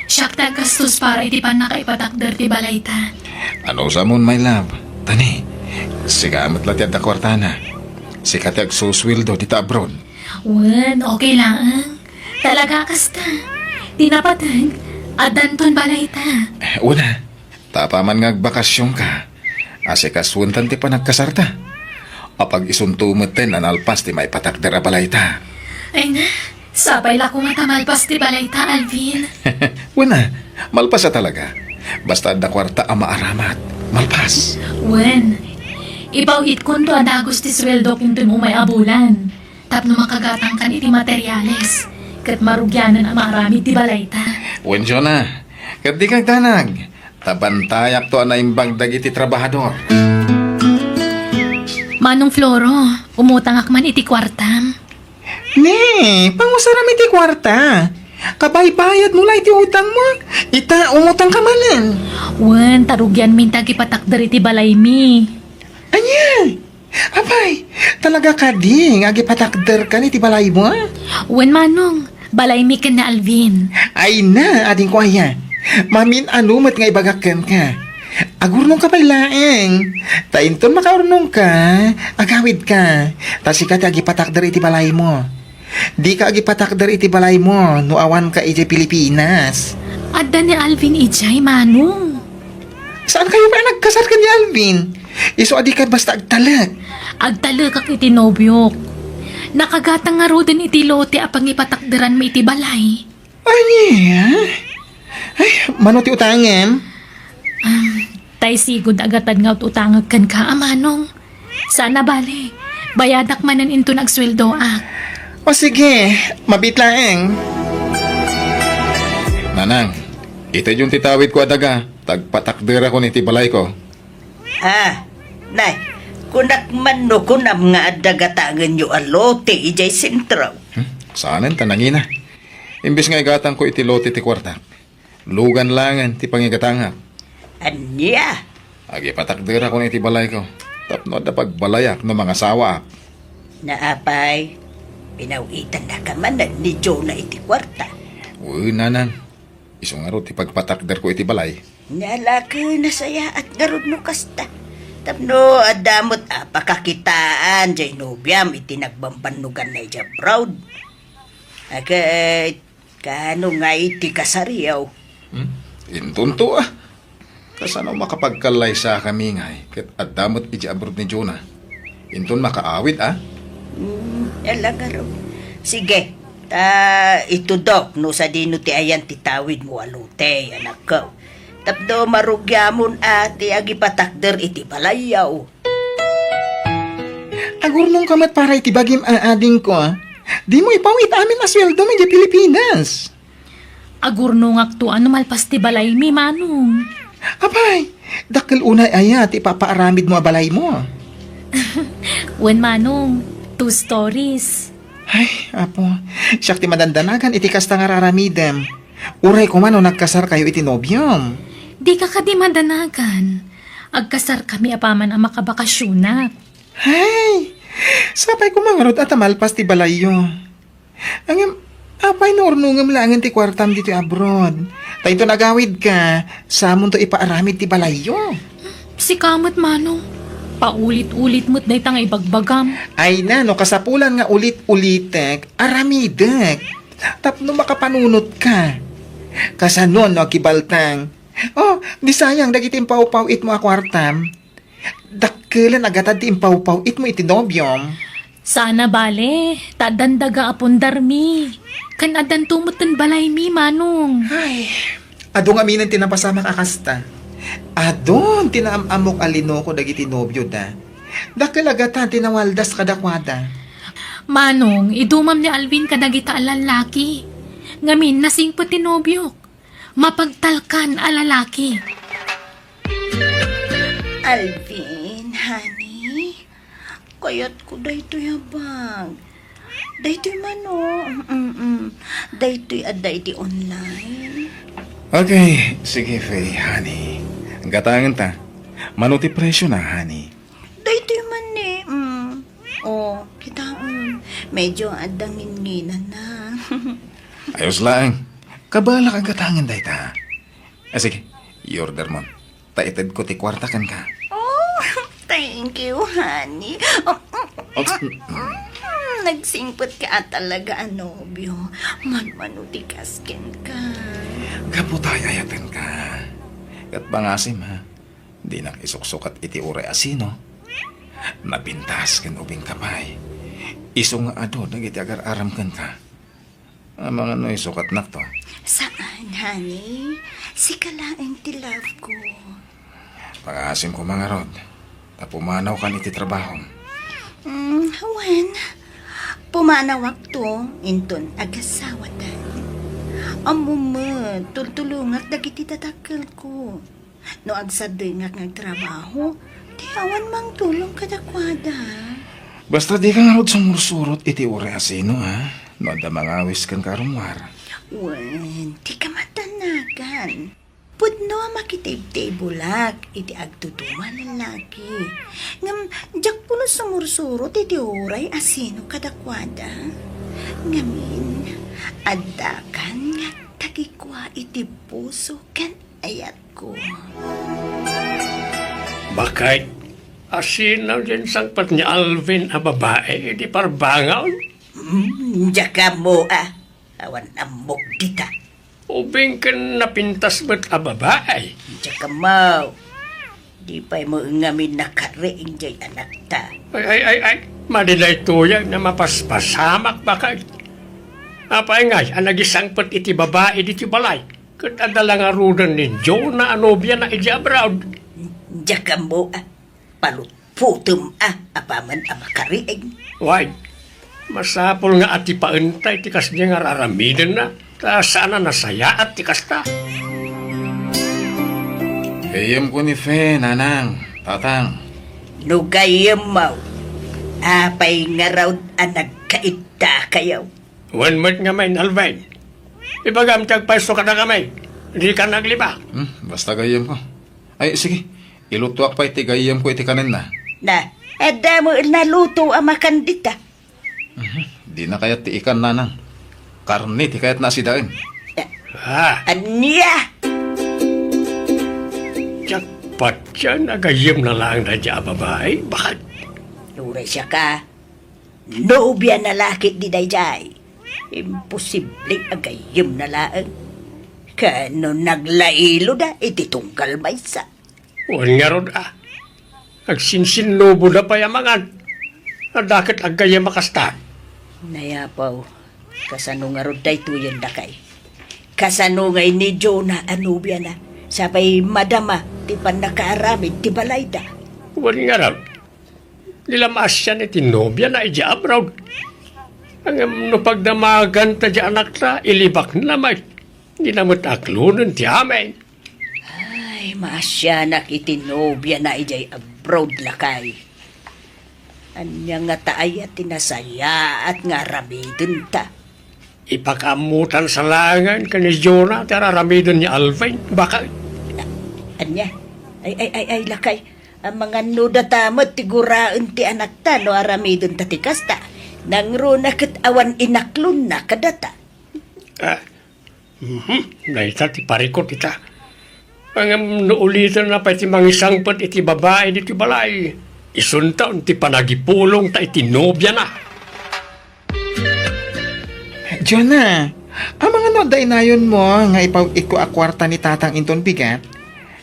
Siyak ta gastos para iti pan nakaipatakder ti balayta. Ano sa mon, my love? Tani, sigamat latid na kwartana. Sikat ag suswildo dita abroad. Wen, okay lang. Talaga kasta. Tinapatag, adanton balayta. Una, tapaman nga bakasyon ka. Asikaswuntan ti pa nagkasarta. Apag isuntumeten analpas ti may patakdera balayta. Ay na, sapay la ko matamalpas ti balayta, Alvin. Una, malpas talaga. Basta da kwarta ang maaramat. Malpas. Wen, ibawit kun to adagos ti sweldo kung mo may abulan. Tapno makagatang kan iti materyales. Kat marugyanan ang marami ti balayta. Wen na, kat di kang tanag. Tabantayak to na imbag dagiti trabahador. Manong Floro, umutangak man iti kwartam. Ne, pangusaram iti kwarta. Kabay-bayad mo lang iti utang mo. Ita, umutang ka manan. Wen, tarugyan mintag ipatakder iti balay mi. Anya? Abay, talaga ka ding, agipatakder ka ni ti balay mo. Wen manong, balay mi ken na Alvin. Ay na, ading ko aya. Mamin anumat nga ibagakan ka. Agurnong ka pa'y laeng. Tainton makaurnong ka, agawid ka. Tasikat agipatakder iti balay mo. Di ka agipatakder iti balay mo, no awan ka iti Pilipinas. Adda ni Alvin ijay, manong. Saan kayo ba nagkasar ka ni Alvin? Iso adi ka basta agtalag. Agtalagak iti nobyok. Nakagatang nga ro din iti lote apang ipatakderan mi iti balay. Anya? Ay, mano ti utangem? Tay sigod agatan nga utangag kan ka, manong. Sana bale, bayadak manan into nagsweldo ak. O sige, mabitlaeng. Nanang, ito yung titawid ko adaga. Tagpatakdera ko ni tibalay ko. Nay, kunak man no kunam nga adagatangan nyo alote ijay sentraw. Saanan tanangina. Imbis nga igatang ko iti lote ti kwarta. Lugan langan ti pangigatanga. Anya? Agi patakdera ko ni tibalay ko. Tapno da pagbalayak no mga sawa. Naapay, pinawitan na ka man ni Jonah iti kwarta. Uy, nanang. Iso nga ro ti pagpatakder ko iti balay. Nalaki na saya at garod no kasta. Tapno adamot pakakitaan jay nobyam iti nagbambanugan na ija proud. Agay, kano nga iti kasariyaw. Intunto ah. Kasano makapagkalay sa kami ngay. Kat adamot iti abroad ni Jonah. Intun makaawit ah. Alagaro. Sige, ito dok, no sa dino ti ayan titawid mo alute, anak ko. Tapdo marugyamon ati agipatakder iti balayaw. Agurnong kamat para itibagim aading ko. Di mo ipawit amin asweldo man di Pilipinas. Agurno nga to ano malpas ti balay mi, manong. Abay, dakil unay ayat ipapaaramid mo abalay mo. Wen manong, 2 stories. Ay, apo, siyak ti madandanagan iti kasta nga raramidem. Uray ko man o nagkasar kayo iti nobyom. Di ka kadi madanagan. Agkasar kami apaman ang makabakasyonak. Ay, sapay ko mangarot at amalpas ti balayo. Ang apay na ornungam langan ti kwartam dito abroad. Tayo to nagawid ka, samon to ipaaramid ti balayo. Si kamot, manong. Paulit-ulit mo't day tanga ibagbagam. Ay na, no kasapulan nga ulit-ulitek, aramidek. Tapno makapanunot ka. Kasanon no kibaltang. Oh, di sayang dagitin pau-pau it mo akwartam. Kailan agad ti impaw-paw it mo itinobyom? Sana bale, tadandaga apon darmi. Kan adan tumutan balay mi, manong. Ay, adong aminan tinapasama kakasta. Adon, tinaamamok alino ko dagiti nobyo da. Dakalagatan tinawaldas kadakwada. Manong, idumam ni Alvin kadagita alalaki. Ngamin, nasing pati nobyok. Mapagtalkan alalaki. Alvin, honey, kayat ko daytoy habag. Daytoy mano. Daytoy daytoy online. Okay, sige, Faye, honey. Ang gatangan ta. Manuti presyo na, honey. Daytoy man eh. Oh, kita medyo adangin-nginan na. Ayos lang. Kabalak ang gatangan, day ta. Sige, i-order mo. Taited ko ti kwarta kan ka. Oh, thank you, honey. Nagsingpot ka talaga, nobyo. Manmanutikas-ken ka. Kaputay ayatan ka. Kat bangasim, ha? Di nang isuksukat iti ure asino. Napintas kan ubing kapay. Iso nga ado, nagiti agar aram kan ka. Ang mga no isukat nak to. Saan, honey? Si kalaeng ti love ko. Pangasim ko mga rod. Tapumanaw ka iti trabaho. Hawan. Pumanawak to, inton agasawa tayo. Amuma, tultulungak dagiti tatakal ko. No agsadingak ng trabaho, di awan mang tulong kadakwada. Basta di ka nga rod sumursurot iti ure asino, ha? No da mangawis kan karumwar. Wen, di ka matanagan. Pudno makitib-tibulak, iti agtutuwa lalaki. Ngam, jak puno sumursurot iti uray asino kadakwada. Ngamin, adakan nga tagikwa iti puso kan ayat ko. Bakit? Asinaw din sangpat ni Alvin a babae, di parbangaw. Jaka mo awan amok kita. Ubing ka napintas ba't a babae? Jaka mo. Di pa'y mo ngamin nakariing jay anak ta. Ay, madilay tuyag na mapaspasamak bakit? Apay ngay, ang nagisangpat iti babae diti balay. Kat adala nga rudan ni Joe na anobya na iti abroad. Jaka mo palutputum apaman makariing. Why? Masapol nga ati paentay tikas niya nga raramidin na. Ta sana nasaya at tikas ta. Kayam ko ni Fe, nanang, tatang. Nugayam mo. Apay nga raw nagkaita kayo. One month nga may Alvin. Ibagam tagpaisto ka na kamay. Hindi ka nagliba. Basta gayam ko. Ay, sige. Ilutuak pa iti gayam ko iti kanin na. Na, damo naluto ang makandita. Di na kayat ti ikan, nanang. Karne, ti kayat nasidain. Anya! Jackpot siya, nagayim na lang na dya babae. Bakit? Luray siya ka. Nobya na lakit di dayjay. Imposible agayim na laang. Kano naglailo da, iti tungkal maysa. Huwag nga ron Agsinsinubo na payamangan. Nadakit agayim makasta. Nayapaw, kasano nga ron day tuyan da kay. Kasano nga ni Jonah anubya na. Sabay madama, ti pan nakaaramid, ti balay da. Huwag nga ron. Nilamas siya ni tinobya na ija abroad. Ang no pagdamagan ta dya anak ta, ilibak na may. Hindi naman taklunan ti amin. Ay, maasyanak itinobya na ijay abroad lakay. Anya nga taay at tinasaya at nga ramidin ta. Ipakamutan sa langan ka ni Jonah at raramidon ni Alvin. Baka Anya, ay, lakay. Ang mga nuda tamat tiguraan ti anak ta no aramidin ta tikasta. Nang runa kat awan inaklon na kadata. Naita ti parikot ita. Ang naulitan na pa iti mangisangpat iti babae iti balay. Isuntaon ti panagipulong ta iti nobya na. Jonah, ang mga noday na yun mo nga ipawit ko akwarta ni tatang inton bigat,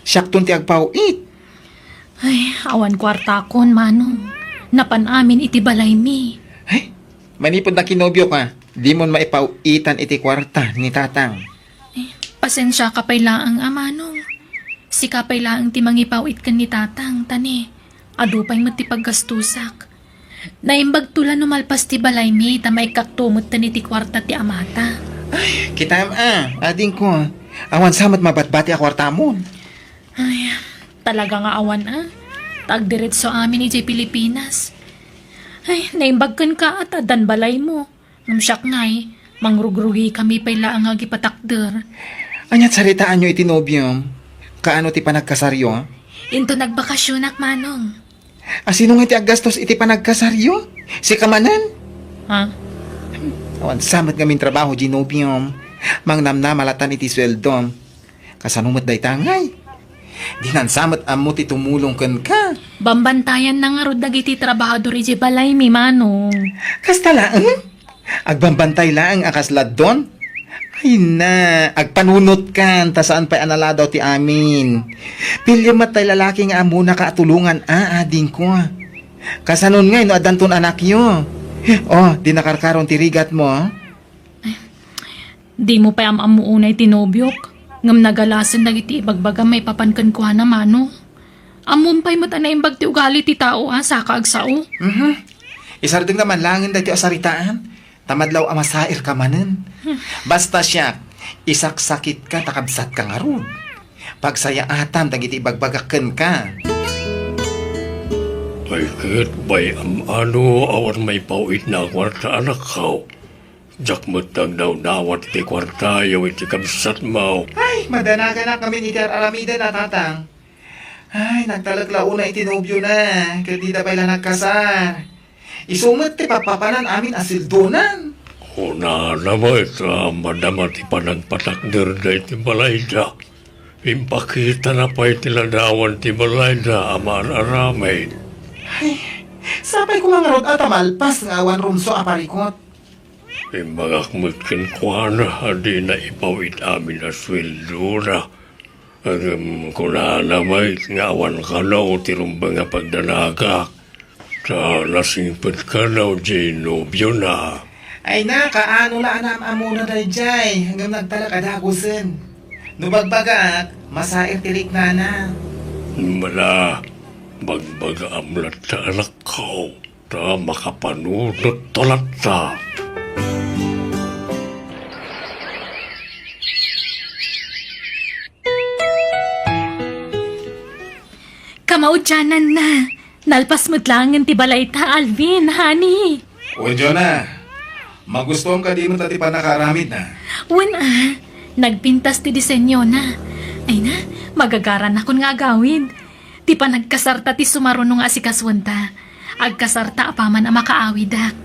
siyaktun ti agpawit. Ay, awan kwarta kon, manong. Napan amin iti balay mi. Ay, manipod na kinobyo ka. Di mo maipawitan iti kwarta ni tatang. Pasensya ka pa'y laang, manong. Si kapay laang ti mangipawit kan ni tatang, tani. Adu pa'y mati paggastusak. Naimbag tula numalpas ti balay mi, tamay kaktumot tani ti kwarta ti amata. Ay, kitam ading ko. Awan samat mabatbati a kwarta mo. Ay, talaga nga awan Tagdiretso amin iti Pilipinas. Ay, naimbag kan ka at adan balay mo. Namsyak ngay, mangrugrugi kami pa'y laang agipatakder. Anyat saritaan nyo iti nobyom. Kaano ti panagkasaryo? Into nagbakasyonak, manong. Sino nga iti aggastos iti panagkasaryo? Si Kamanan? Ha? Awan samat ngamin trabaho, Ginobium. Mangnamna malatan iti sweldo. Kasanumot day tangay. Di nan samat amo ti tumulong ken ka. Bambantayan na nga rod dagiti trabahador iti balay mi, manong. Kasta laang? Agbambantay laang akaslad doon? Ay na, agpanunot kan, ta saan pa'y analadaw ti amin. Pilya matay lalaki nga amo na kaatulungan, ading ko. Kasanon nga, no adanton anak yo. Oh, di nakarkaron ti rigat mo. Di mo pa amuunay tinobyok. Ngam nagalasan dagiti ibagbaga may papankan ko na, mano. Amon pa'y mata na imbag ti ugali ti tao, saka agsao. Isardeng naman langin dati asaritaan. Tamadlaw amasair ka manen. Basta siya, isaksakit ka, takabsat ka nga ron. Pagsaya atam, dagiti ibagbagaken ka. Ay, kahit bay ano, awan may pawit na kwarta anak kao. Jak matag daw dawat iti kwarta, yaw iti kabsat mo. Ay, madanaga na kami iti aramida na tatang. Ay, nagtalaglaw na itinobyo na. Kaya pa'y lang nagkasar. Isumat ti papapanan amin asildonan. O na naman ita, madama ti panagpatakder da iti balay da. Impakita na pa iti ladawan ti balay da, amar aramay. Ay, sapay ko mga rod at amalpas nga awan rumso aparikot. Imbagakmut ken kuana, adi na ipawit amin na sweldo na. Kung na naman, nga awan ka na o tirumbang nga pagdalagak. Sa nasingpit ka na o Ginobio na. Ay na, kaano laan amuna na jay, hanggang nagtalakadagusin. Nubagbagak, masair tirik na na. Mala, bagbaga amlat ta anak ko, ta makapanunot talat ta. Kamaudyanan na. Nalpas mo't langan ti balay ta, Alvin, honey. O, Jonah, magustuhan ka di mo tati pa nakaramid na. Wen nagpintas ti disenyo na. Ay na, magagaran akon nga agawid. Ti pa nagkasarta ti sumarunong asikaswanta. Agkasarta apaman ang makaawid ak.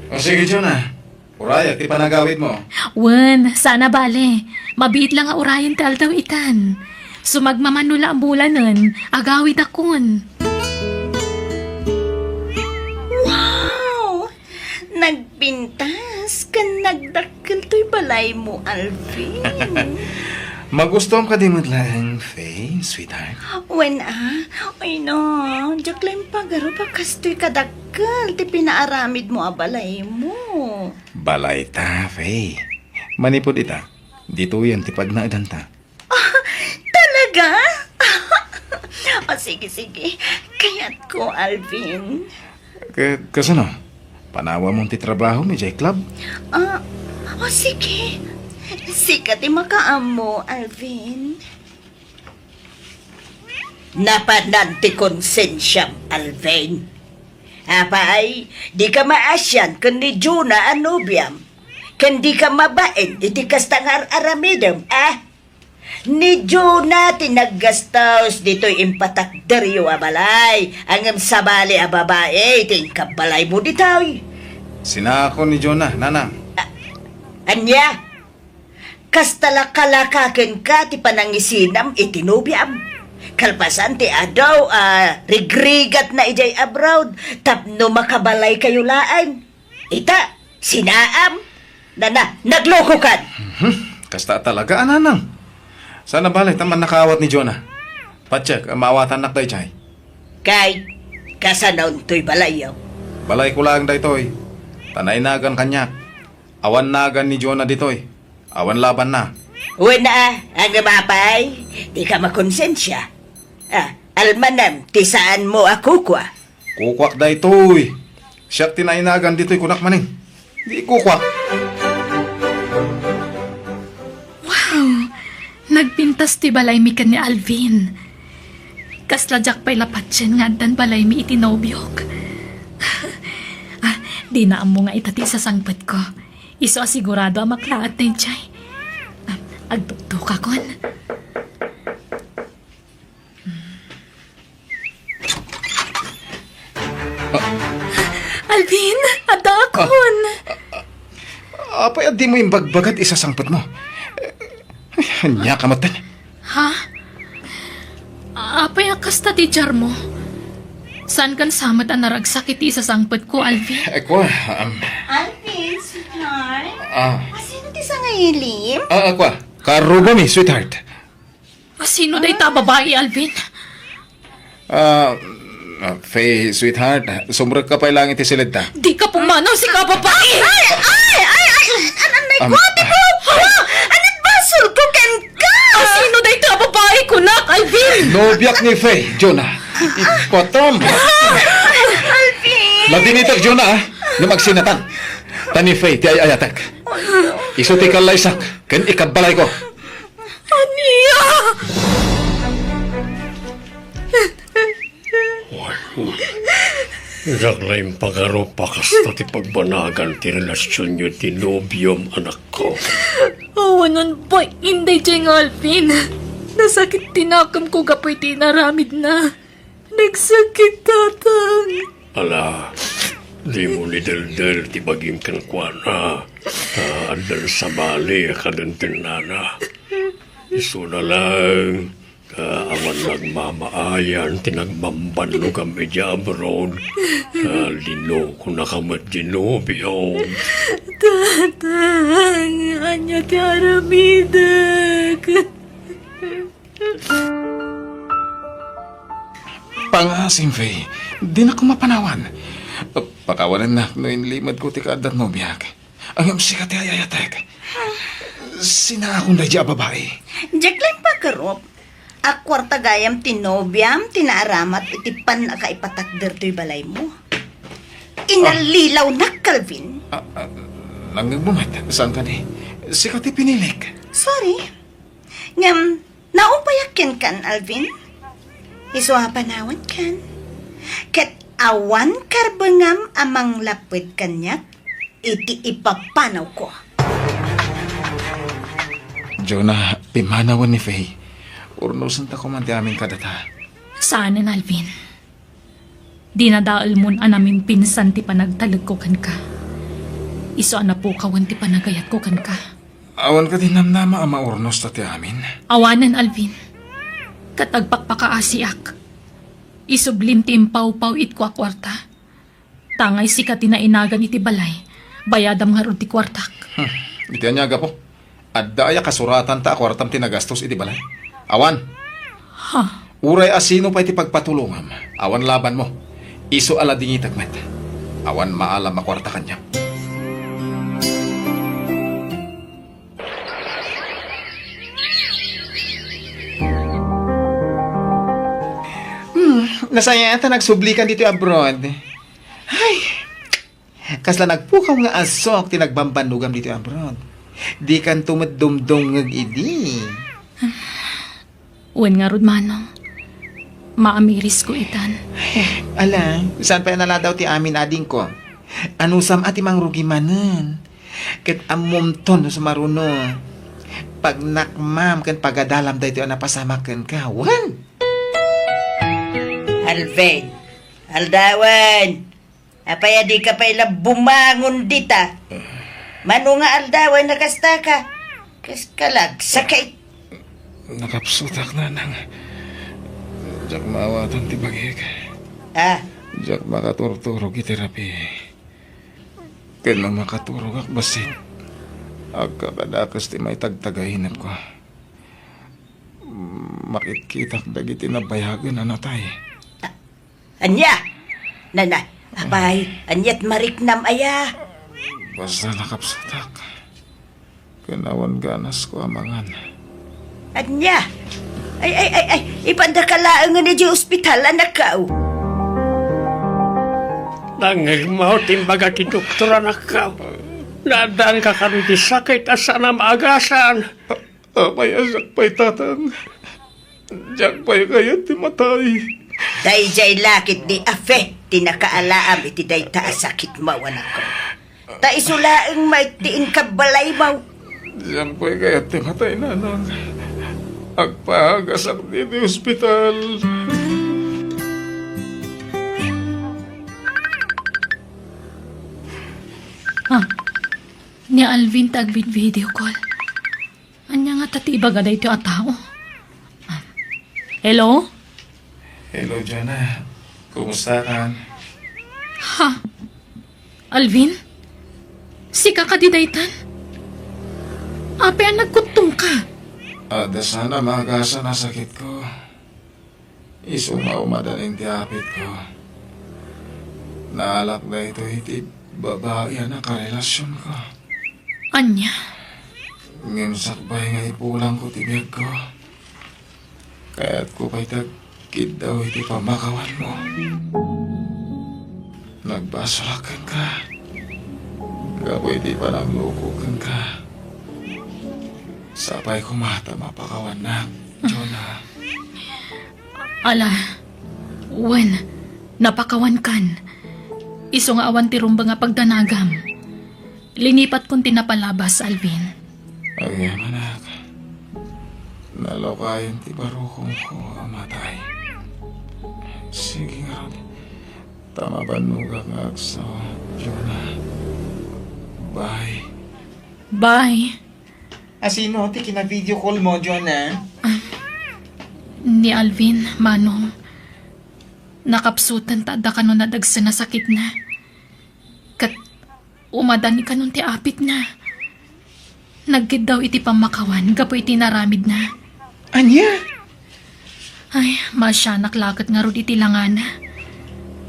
O sige, Jonah, uraya ti panagawid mo. Wen, sana bale. Mabiit lang nga urayan ti aldaw itan. Sumagmamanula ang bulanan, agawid akon. Wow! Nagpintas ka, nagdakil to'y balay mo, Alvin. Magustuhan ka di mo lang, Faye, sweetheart. When ay no, Jacqueline pagaro pa kastoy kadakkel, ti pinaaramid mo a balay mo. Balay ta, Faye. Manipod ita, dito yan tipag na idanta. Talaga? O sige, kayat ko, Alvin. Kasano? Panawa mong ti trabaho mi J Club? O sige. Sikat ti makaamo, Alvin. Napanan ti konsensyam, Alvin. Apay, di ka maasyan kun ni Juna anubiam. Kun di ka mabain, iti kastangar aramidam, Ni Juna tinaggastaws dito'y impatakderyo abalay. Ang sabali a babae, tingkabalay mo dito'y. Sinako ni Jonah, nanang. Anya? Kastalak-kalakakin ka ti panangisinam itinubiam. Kalpasan ti adaw, rigrigat na ijay abroad, tapno makabalay kayo laan. Ita, sinaam, nagloko kan. Kasta talaga, nanang. Sana balay taman nakawat ni Jonah. Pacheck, maawatan nak day chay. Kay, kasanaon to'y balayaw. Balay ko lang daytoy. Tanay nagan kanyak. Awan nagan ni Jonah ditoy. Awan laban na. Uy na, ang namapay, di ka makonsensya. Almanam, tisaan mo ako kwa. Kukwak daytoy. Siyak tinay nagan ditoy kunak maning. Di kukwak. Nagpintas ti balay mi kan ni Alvin. Kasladyak pa'y lapatsin nga dan balay mi itinobyok. Di na amo nga itati sa sangpet ko. Iso asigurado ang maklaat na yung chay. Agtukto ka kon. Alvin, ada akon. Apay di mo yung bagbagat isasangpot mo. Hanya kamatan. Ha? Apay akas ta ti jar mo? Saan kan samat ang naragsakit sa sangpet ko, Alvin? Ako, Alvin, sweetheart. Sino ti sa ngayilim? ako, karuga mi, sweetheart. Sino day ta babae, Alvin? Faye, sweetheart, sumrag ka pa lang iti silid ta. Di ka pumanaw si ka babae! Anay ko, ate ko! Anit basol ko ken ka! Sino day ta babae ko, nak, Alvin? Nobiyak ni Faye, Jonah. Ipatom. Alvin! Ladinitag, Jonah, na magsinatan. Tani Faye, ti ayatag. Iso ti kalaysak, ken ikabalay ko. Ania! Naglaing pagaro pa kasta ti pagbanagan ti relasyon nyo ti nobyom anak ko. Awanan pa, hindi dyan, Alvin. Nasakit tinakam ko kapoy tinaramid na. Nagsakit, tatang. Ala, di mo ni Del ti baging kankwana. Andal sa bali kadantin nana. Iso na lang, awan nagmamaayan, tinagmambanlo kami di abroad. Lino ko nakamat dinobyo. Tatang, anya ti aramidag. Pangasim, Faye. Di na ko mapanawan. Pakawanan na, no inlimad ko ti kaadat no biyak. Ang sikat ti ayayatek. Sina akong dadya babae. Jacqueline Pagarop, akwarta gayam tinobyam, tinaaramat, itipan na kaipatakder to'y balay mo. Inalilaw na, Calvin. Nangagbumat, saan ka ni? Sikat ti pinilik. Sorry. Ngam, naupayakin kan, Alvin? Iswa panawan kan. Ket awan karbengam amang lapwid kanyak, iti ipapanaw ko. Jonah, pimanawan ni Faye. Urnosan ta ko man ti aming kadata. Saanan, Alvin? Di na daal mo anamin pinsan ti panagtalag ko kan ka. Iso na po kawan ti panagayat ko kan ka. Awan ka din namnama ang maurnos ta ti amin. Awanan, Alvin. Katagpakpakaasiak. Isublim ti impaw-paw it kwa kwarta. Tangay si katinainagan iti balay. Bayadam nga ron ti kwartak. Iti anyaga po. At daya kasuratan ta kwartam tinagastos iti balay. Awan. Ha? Uray asino pa iti pagpatulungam. Awan laban mo. Iso ala dingitag met. Awan maalam makwarta kanya. Nasaya ta nagsublikan dito abroad. Ay, kasla nagpukaw nga asok tinagbambanugam dito abroad. Di kan tumaddumdum ngag idi. Uwan nga rod manong. Maamiris ko itan. Ala, saan pa naladaw ti amin ading ko? Anusam ati mang rugi manen. Ket amom ton sa maruno. Pag nakmam kan pagadalam dito napasamakan ka. Wan! Alvin, aldawan. Apaya di ka pala bumangon dita. Mano nga aldawan nakasta ka. Kaskalag, sakay. Nakapsutak na nang. Diyak maawatan ti bagik. Diyak makaturturog iti terapi. Kaya makaturog ak basit. Agkakadakas ti may tagtagahinap ko. Makitkitak dagiti na bayagan na natay. Anya! Nanay, abay, anyat mariknam aya. Basta nakapsatak. Kanawan ganas ko amangan. Anya! Ay, ipandakalaan nga na di ospital, anak ka. Nangigmaw timbaga ti doktor anak ka. Nadaan ka kan ti sakit asa na maagasan. Amay asak pa'y tatang. Diyak pa'y kaya ti matay. Dayjay lakit ni Afe, tinakaalaam iti day taasakit mo, anak ko. Ta isulaang may tiin kabalay mo. Diyan pa'y kaya ti matay nanang. Agpagasak din di ospital. Ni Alvin tagbit video call. Anya nga tatiba gada ito a tao. Hello? Hello, Jonah. Kumusta ka? Ha? Alvin? Si kakadidaytan? Ape ang nagkutong ka. Ada sana magasa na sakit ko. Isuma-umadan ang tiapit ko. Naalak na ito iti babae na karelasyon ko. Anya? Ngimsak ba'y nga ipulang ko tibig ko. Kaya't ko pa'y tagkid daw iti pamakawan mo. Nagbasulakan ka. Gapoy di pa naglukukan ka. Sapay ko mata mapakawan na, Jonah. Ala, wen, napakawan kan. Iso nga awan ti rumba nga pagdanagam. Linipat kong tinapalabas, Alvin. Agyan, anak. Nalokayan ti barukong ko amatay. Sige nga ron. Tama ba nuga nga agso, Jonah? Bye. Bye. Asino, ti kina-video call mo, Jonah? Ni Alvin, Manong. Nakapsutan ta da kanon na dagsa na sakit na. Kat umadan ni kanon ti apit na. Nagkid daw iti pamakawan, gapo iti naramid na. Anya? Ay, masya naklakat nga ro iti langana.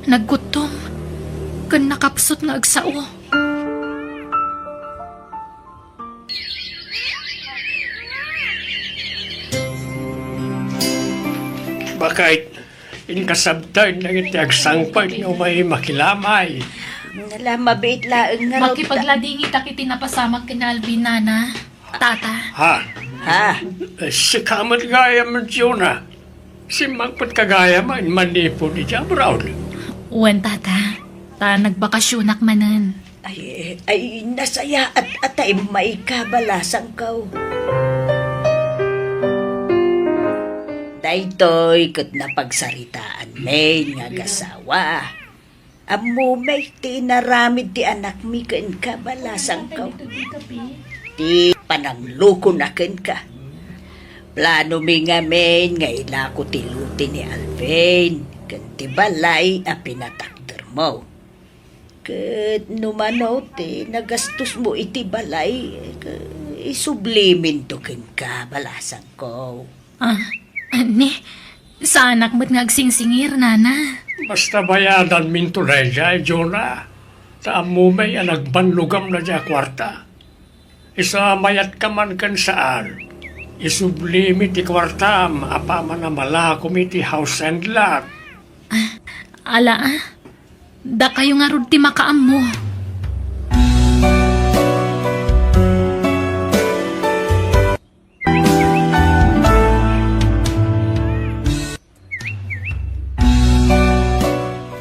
Naggutom. Kan nakapsut nga agsao. Bakit inkasabtan na iti agsangpad nga may makilamay. Nalamabit laang nga raw. Makipagladingi takiti napasamak kina Alvin, nana. Tata. Ha? Ha? Si kamat gaya man Jonah. Si magpat kagaya man manipo ni Jabraul. Uwan, tata. Ta nagbakasyonak manan. Ay, nasaya at atay may kabalasang kau. Daytoy kat napagsaritaan may nga gasawa. Amo may tinaramid ti anak mi ken kabalasang kau. Ti panangluko na ken ka. Plano mi nga men nga ilako ti luti ni Alvin. Ken ti balay a pinatakder mo. Ket numanaw ti nagastos mo iti balay. Isublimin to ken kabalasang ko. Ani, sa anak mo't ngagsingsingir, nana. Basta bayadan minto na dyan, Jonah. Saan mo may nagbanlugam na dyan kwarta. Isa mayat ka man kan saan. Isublimi ti kwarta, maapaman na malakom iti house and lot. Ala, da kayo nga rod ti makaam mo.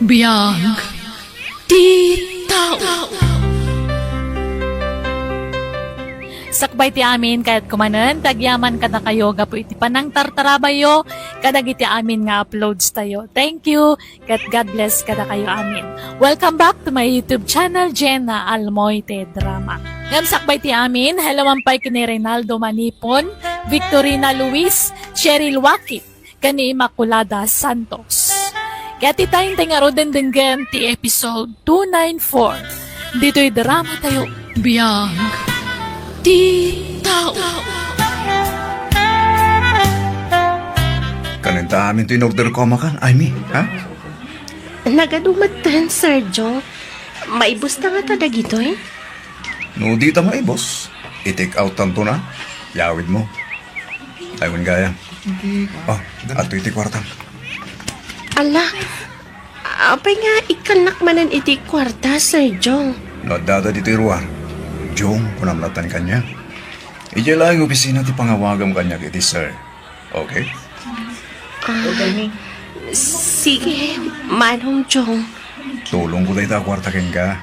Biyag ti tao. Sakbay ti amin kahit kumanan, tagyaman kada kayo, gapo iti panang tartarabayo, kadag iti amin nga uploads tayo. Thank you, kat God bless kada kayo amin. Welcome back to my YouTube channel, Jenna Almoite Drama. Ngam sakbay ti amin, halawampay kini Reynaldo Manipon, Victorina Luis, Cheryl Wakit, kani Immaculada Santos. Kaya ti tayong tengaro dendenggan ti episode 294. Dito'y drama tayo, biyag ti tao. Kaninta amin to in-order ko makan, Amy, ha? Nagadumatan, Sir Jong. Maibos na nga tada gito eh. No, di ta maibos. I-take out tanto na. Yawid mo. Ayun gaya. Oh, ato iti kwartang. Ala, apay nga ikanak manan iti kwarta, Sir Jong. Nadada dito iruar. Jong, kunamlatan kanya. Ija lang yung opisina ti pangawagam kanya kiti sir. Okay? Sige, Manong Jong. Tulong ko tayo ta kwarta ken ka.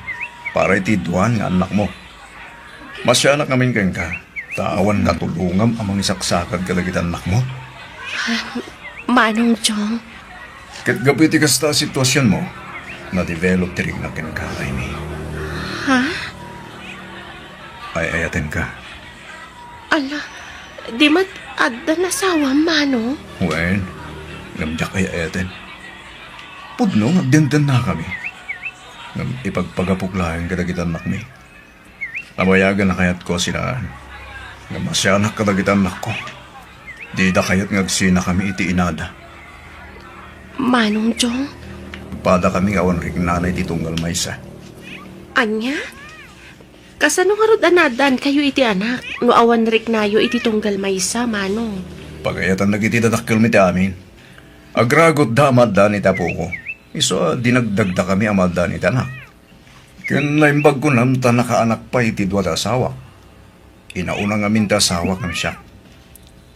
Para iti duwan nga anak mo. Masyanak namin ken ka. Tawan na tulungam amang isaksakad kalagitan anak mo. Manong Jong. Kat gapiti kasta sitwasyon mo, na-develop tirig na ken ka, Amy. Ha? Ay ayaten ka. Ala, di mat adda nasawa, Manong. Wen, ngamjak ay ayaten. Pudno, ngagdandan na kami. Ngam ipagpagapuklahan kadagitan nak mi. Nabayagan na kayat ko sila. Ngam masyanak kadagitan nak ko. Di da kayat ngagsina kami iti inada. Manong Jong, Pada kami awan rik nanay ti tunggal maysa. anya? Kasano nga rod anadan kayo iti anak? No awan rik nayo iti tunggal maysa, Manong. Pagayatan na iti dadakkel mi ti amin. Agragot da amaddan ita po ko. Iso dinagdagda kami amaddan ita anak. Ken naimbag ko nam ta nakaanak pa iti dua da asawa. Inauna nga min ta asawa kam siya.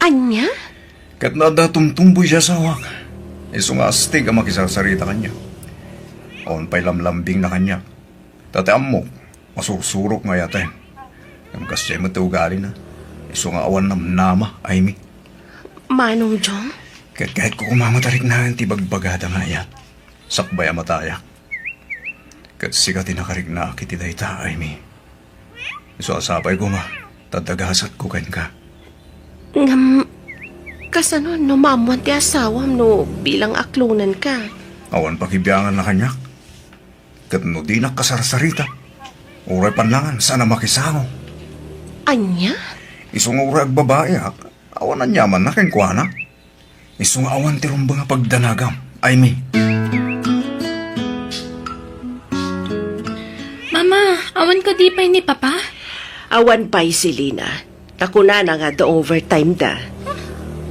Anya? Kat nadatumtumboy siya asawa. Iso nga astig ang makisasarita kanya. Awan pa'y lamlambing na kanya. Tateam mo, masusurok nga yata. Ang kasya mo ugali na. Iso nga awan namnama, Amy. Manong Jong? Kahit ko kumamatarik na ang tibagbagada nga yan. Sakbay amataya. Kat sikat tinakarik na kiti dayta, Amy. Iso asapay ko ma, tadagasat ko ken ka. Ngam, kasano no mamuan ti asawam no bilang aklunan ka? Awan pakibiyangan na kanya. Kat no di nakasarsarita. Uray panlangan, sana makisango. Anya? Isong urag babae, awan ang yaman na ken kuana. Isong awan ti rumba nga pagdanagam, Amy. Mama, awan ka di pa ni Papa? Awan pa'y si Lina. Takuna na nga the overtime da.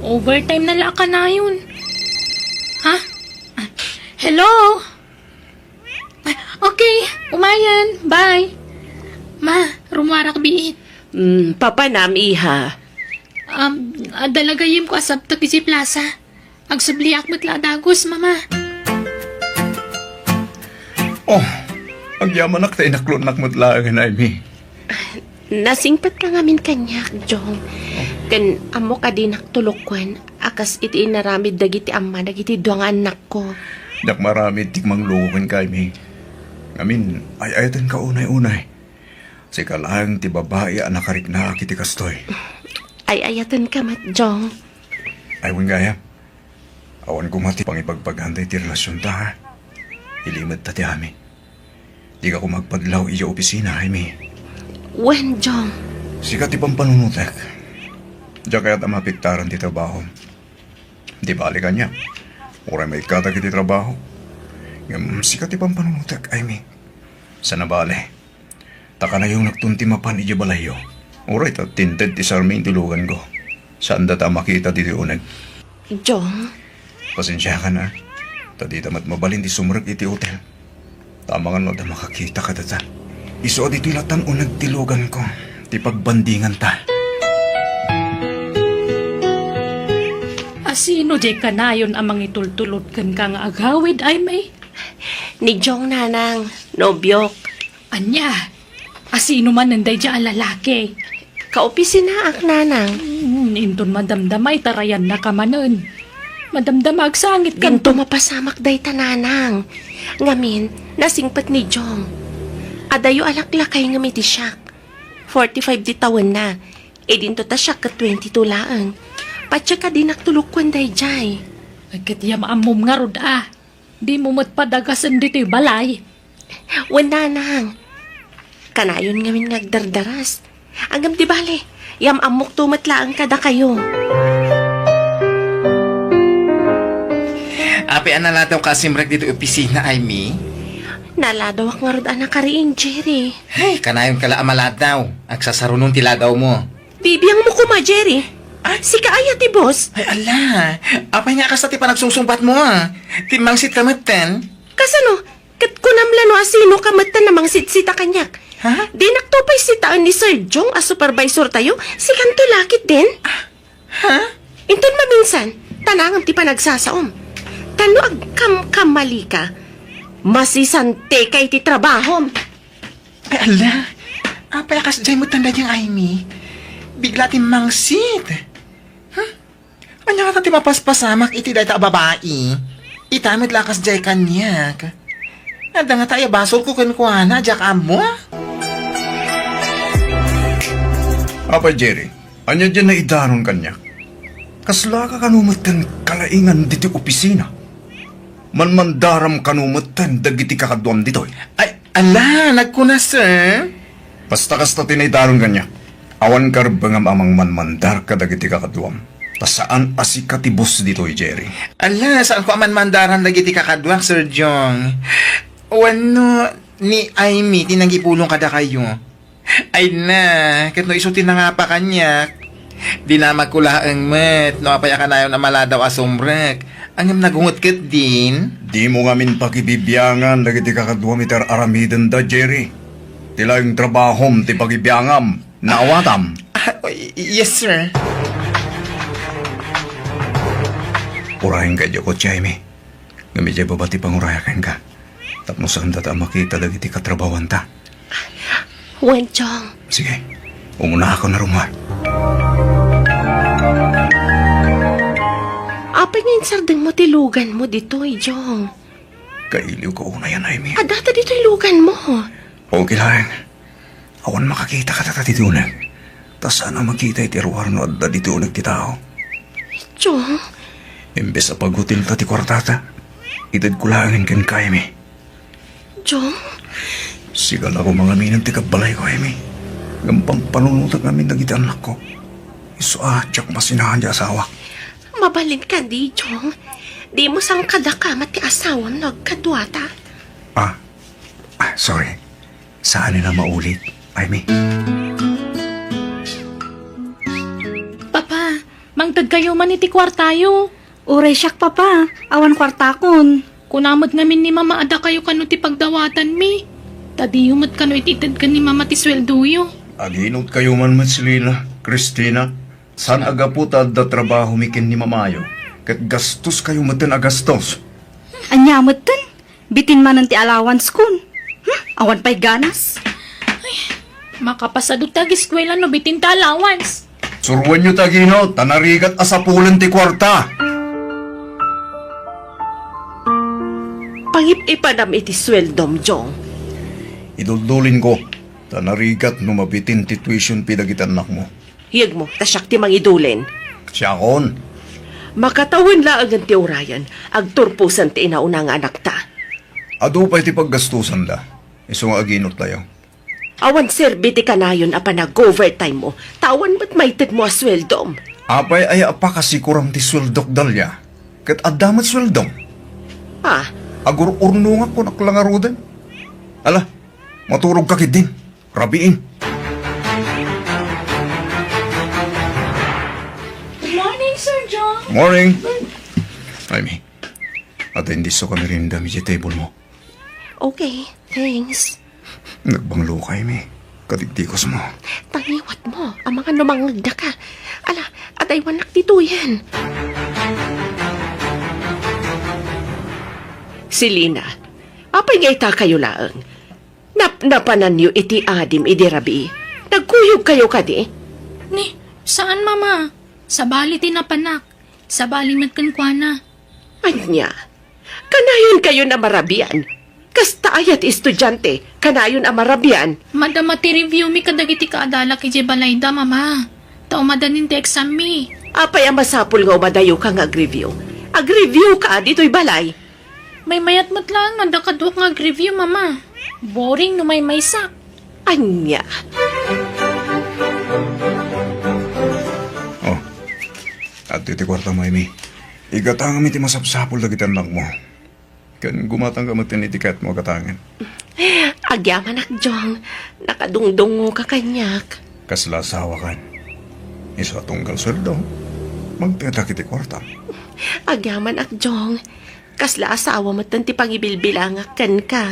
Overtime na lang ka na yun. Ha? Hello? Okay, umayan. Bye. Ma, rumarak biit. Papa nam iha. Dalagayim ko asab to si plaza. Agsubliak mo't ladagos, mama. Oh, ang yaman nak tayo naklon nakmutlaan, Amy. Nasingpat ka ngamin kanyak, Jong. Kan amo ka din naktulokwan. Akas iti inaramid dagiti amma dagiti duang anak ko. Dak marami tikmang lukukin ka, Amy. Ngamin, ay ayatan ka unay-unay. Si kalang ti babae anak karik na kiti kastoy. Ay ayatan ka mat, Jong. Ay gaya. Awan ko mati pang ipagpaghanday ti relasyon ta, ha? Ilimad ta ti amin. Di ka ko magpadlaw iya opisina, Amy. Wen, Jong? Sikat ti pampanunutek. Diya kaya tamapiktaran ti trabaho. Di bali ka niya. Uray may katag iti trabaho. Sikat ti pampanunutek, Amy. Sa nabali. Taka na yung nagtuntimapan iti balayo. Uray ta tinted ti sarming tulugan ko. Saan data makita ti unag? Jong? Pasensya ka na. Tadi tamat mabalin ti sumrag iti hotel. Tama nga no da makakita ka data. Iso dito ilatan unag tilugan ko. Ti pagbandingan ta. Asino di ka na yun amang itultulot kan ka nga agawid, ay may? Ni Jong nanang, nobyok. Anya, asino man nanday dyan lalaki? Kaopisina ak nanang. Inton madamdamay tarayan na ka manon. Madamdamag sangit ka. Ganto mapasamak day tananang. Ngamin, nasingpat ni Jong. Adayo alaklakay nga may di siyak. 45 di taon na. E dinto ta siyak ka 22 laang. Patsa ka din naktulukwan day jay. Agkat yam amom nga rod Di mo matpadagasan dito'y balay. Wala nang. Kanayon ngamin ngagdardaras. Agam di bale, yam amok tumatlaang kada kayo. Apian na lang daw kasimrek dito opisina, Amy. Naladawak nga rin anak ka rin, Jerry. Hey, kanayon kala amalad daw. Agsasarunong tiladaw mo. Bibiyang mo ko ma, Jerry. Si kaaya ti boss. Ay, ala. Apay nga kas ti pa nagsungsumbat mo, Timangsit ka matan. Kasano? Kat kunamlano asino ka mata namang sitsita kanyak. Ha? Di naktupay sitaan ni Sir Jong as supervisor tayo. Si kanto lakit din. Ha? Inton maminsan, tanangan ti pa nagsasaom. Tano ag kamali ka. Masisante kay ti trabahom. Ay, ala. Apay kas jay mo tanda diyang Amy. Bigla ti mangsit. Anya ka ti mapaspasamak iti dahi ta babae. Itamit lakas jay kanyak. Ada nga tayo basol ko kunkuana, jak amo. Apa, Jerry? Anya dyan na idaron kanya? Kasla ka kanumatan kalaingan diti opisina. Manmandaram kanumatan dagiti kakadwam dito. Ay, ala, nagkuna, sir. Basta-kasta tinaidaron kanya. Awan karbangam amang manmandar ka dagiti kakadwam. Ta saan asikatibos dito, Jerry? Ala, saan ko aman mandaran lagi ti kakadwak, Sir Jong? Wano, ni Amy, tinangipulong kada kayo. Ay na, kat no isutin na nga pa kanyak. Di na magkulaang met, no apaya ka na yun na maladaw asumrek. Ang nagungot kat din. Di mo ngamin pakibibiyangan dagiti kakadwam itar aramidan da, Jerry. Tila yung trabahom ti pagibiyangam. Naawatam. Yes, sir. Urahin ka dyan ko, Jaime. Gamit dyan babati pangurayakan ka. Tapos saan data makita dagiti katrabawan ta. Wen Jong. Sige, umuna ako na rumah. Apay nga yung sardeng mo tilugan mo dito, Jong. Kailiw ko una yan, Amy. Adata dito ilugan mo. Okay lang. Awan makakita ka tata dito unang. Tas sana makita itiruar no adda dito unang ti tao. Jong. Imbes sa pagutin ta ti kwartata, itad kulangin kan kaya mi. Jong. Sigal ako mga minang ti kabalay ko, Amy. Gampang panunutan kami nagiti anak ko. Iso tsak masinahan di asawa. Mabalin ka di, Jong. Di mo sang kadakamat ti asawang nagkadwata. Sorry. Saan nila maulit, Amy? Papa, mangtag kayo man iti kwartayo. Uray siyak, papa. Awan kwartakon. Kunamot ngamin ni mama ada kayo kano ti pagdawatan mi. Tadi yumat kano ititad ka ni mama ti sweldoyo. Aginot kayo man Marcelina, Christina. San aga po da trabaho mikin ni mamayo? Kat gastos kayo matan agastos. Anyamot tan. Bitin man ti allowance kun. Awan pa'y ganas. Makapasado tag eskwela no bitin ta allowance. Surwan nyo tagino, tanarigat asapulan ti kwarta. Pangip-ipadam iti sweldom, Jong. Iduldulin ko, tanarigat no mabitin ti tuition pidagitan anak mo. Hiyag mo, tasyak ti mangidulin. Siyakon, Makatawan laang ang ti urayan, agturpusan ti inauna nga anak ta. ado pa iti paggastusan da. Iso nga aginot tayo. Awan serbi ti kanayon apa nag-overtime mo, tawan ba't maited mo asweldom? Apay ay apa kasi kurang ti sweldok dalya. Kat adamat sweldom. Agur urno nga po naklangarudan. Ala, maturog kakit din. Rabiin. Good morning, Sir John. Morning. Amy, attendis so kami rin dami sa table mo. Okay, thanks. Nagbanglo ka, Amy. Katigtikos mo. Tangiwat mo, ang mga numangag na ka. Ala, at ay wanak dito yan. Silina, apay nga ita kayo laang. Napanan niyo iti adim idirabi. Nagkuyog kayo ka di? Ni, saan mama? Sa bali tinapanak. Sa bali matkankwana. Anya, kanayon kayo na marabian. Kasta ayat estudyante, kanayon ang marabian. Madama ti review mi kadagiti kaadala ki Jebalayda, mama. Tao madanin ti exam mi. Apay ang masapul nga umadayo ka nga ag-review. Ag-review ka dito'y balay. May mayat mat lang, madakadwak nga ag-review, mama. Boring no may maysak. Anya. At iti kwarta mo, Amy. Igatang kami ti masapsapol dagiti anak mo. Kan gumatang ka magtinitikat mo gatangan. Agyaman akjong, nakadungdungo ka kanyak. Kasla asawa kan. Isa tunggal sweldo. Magtita kiti kwarta. Agyaman akjong, kasla asawa mo ti pangibilbilangak kan ka.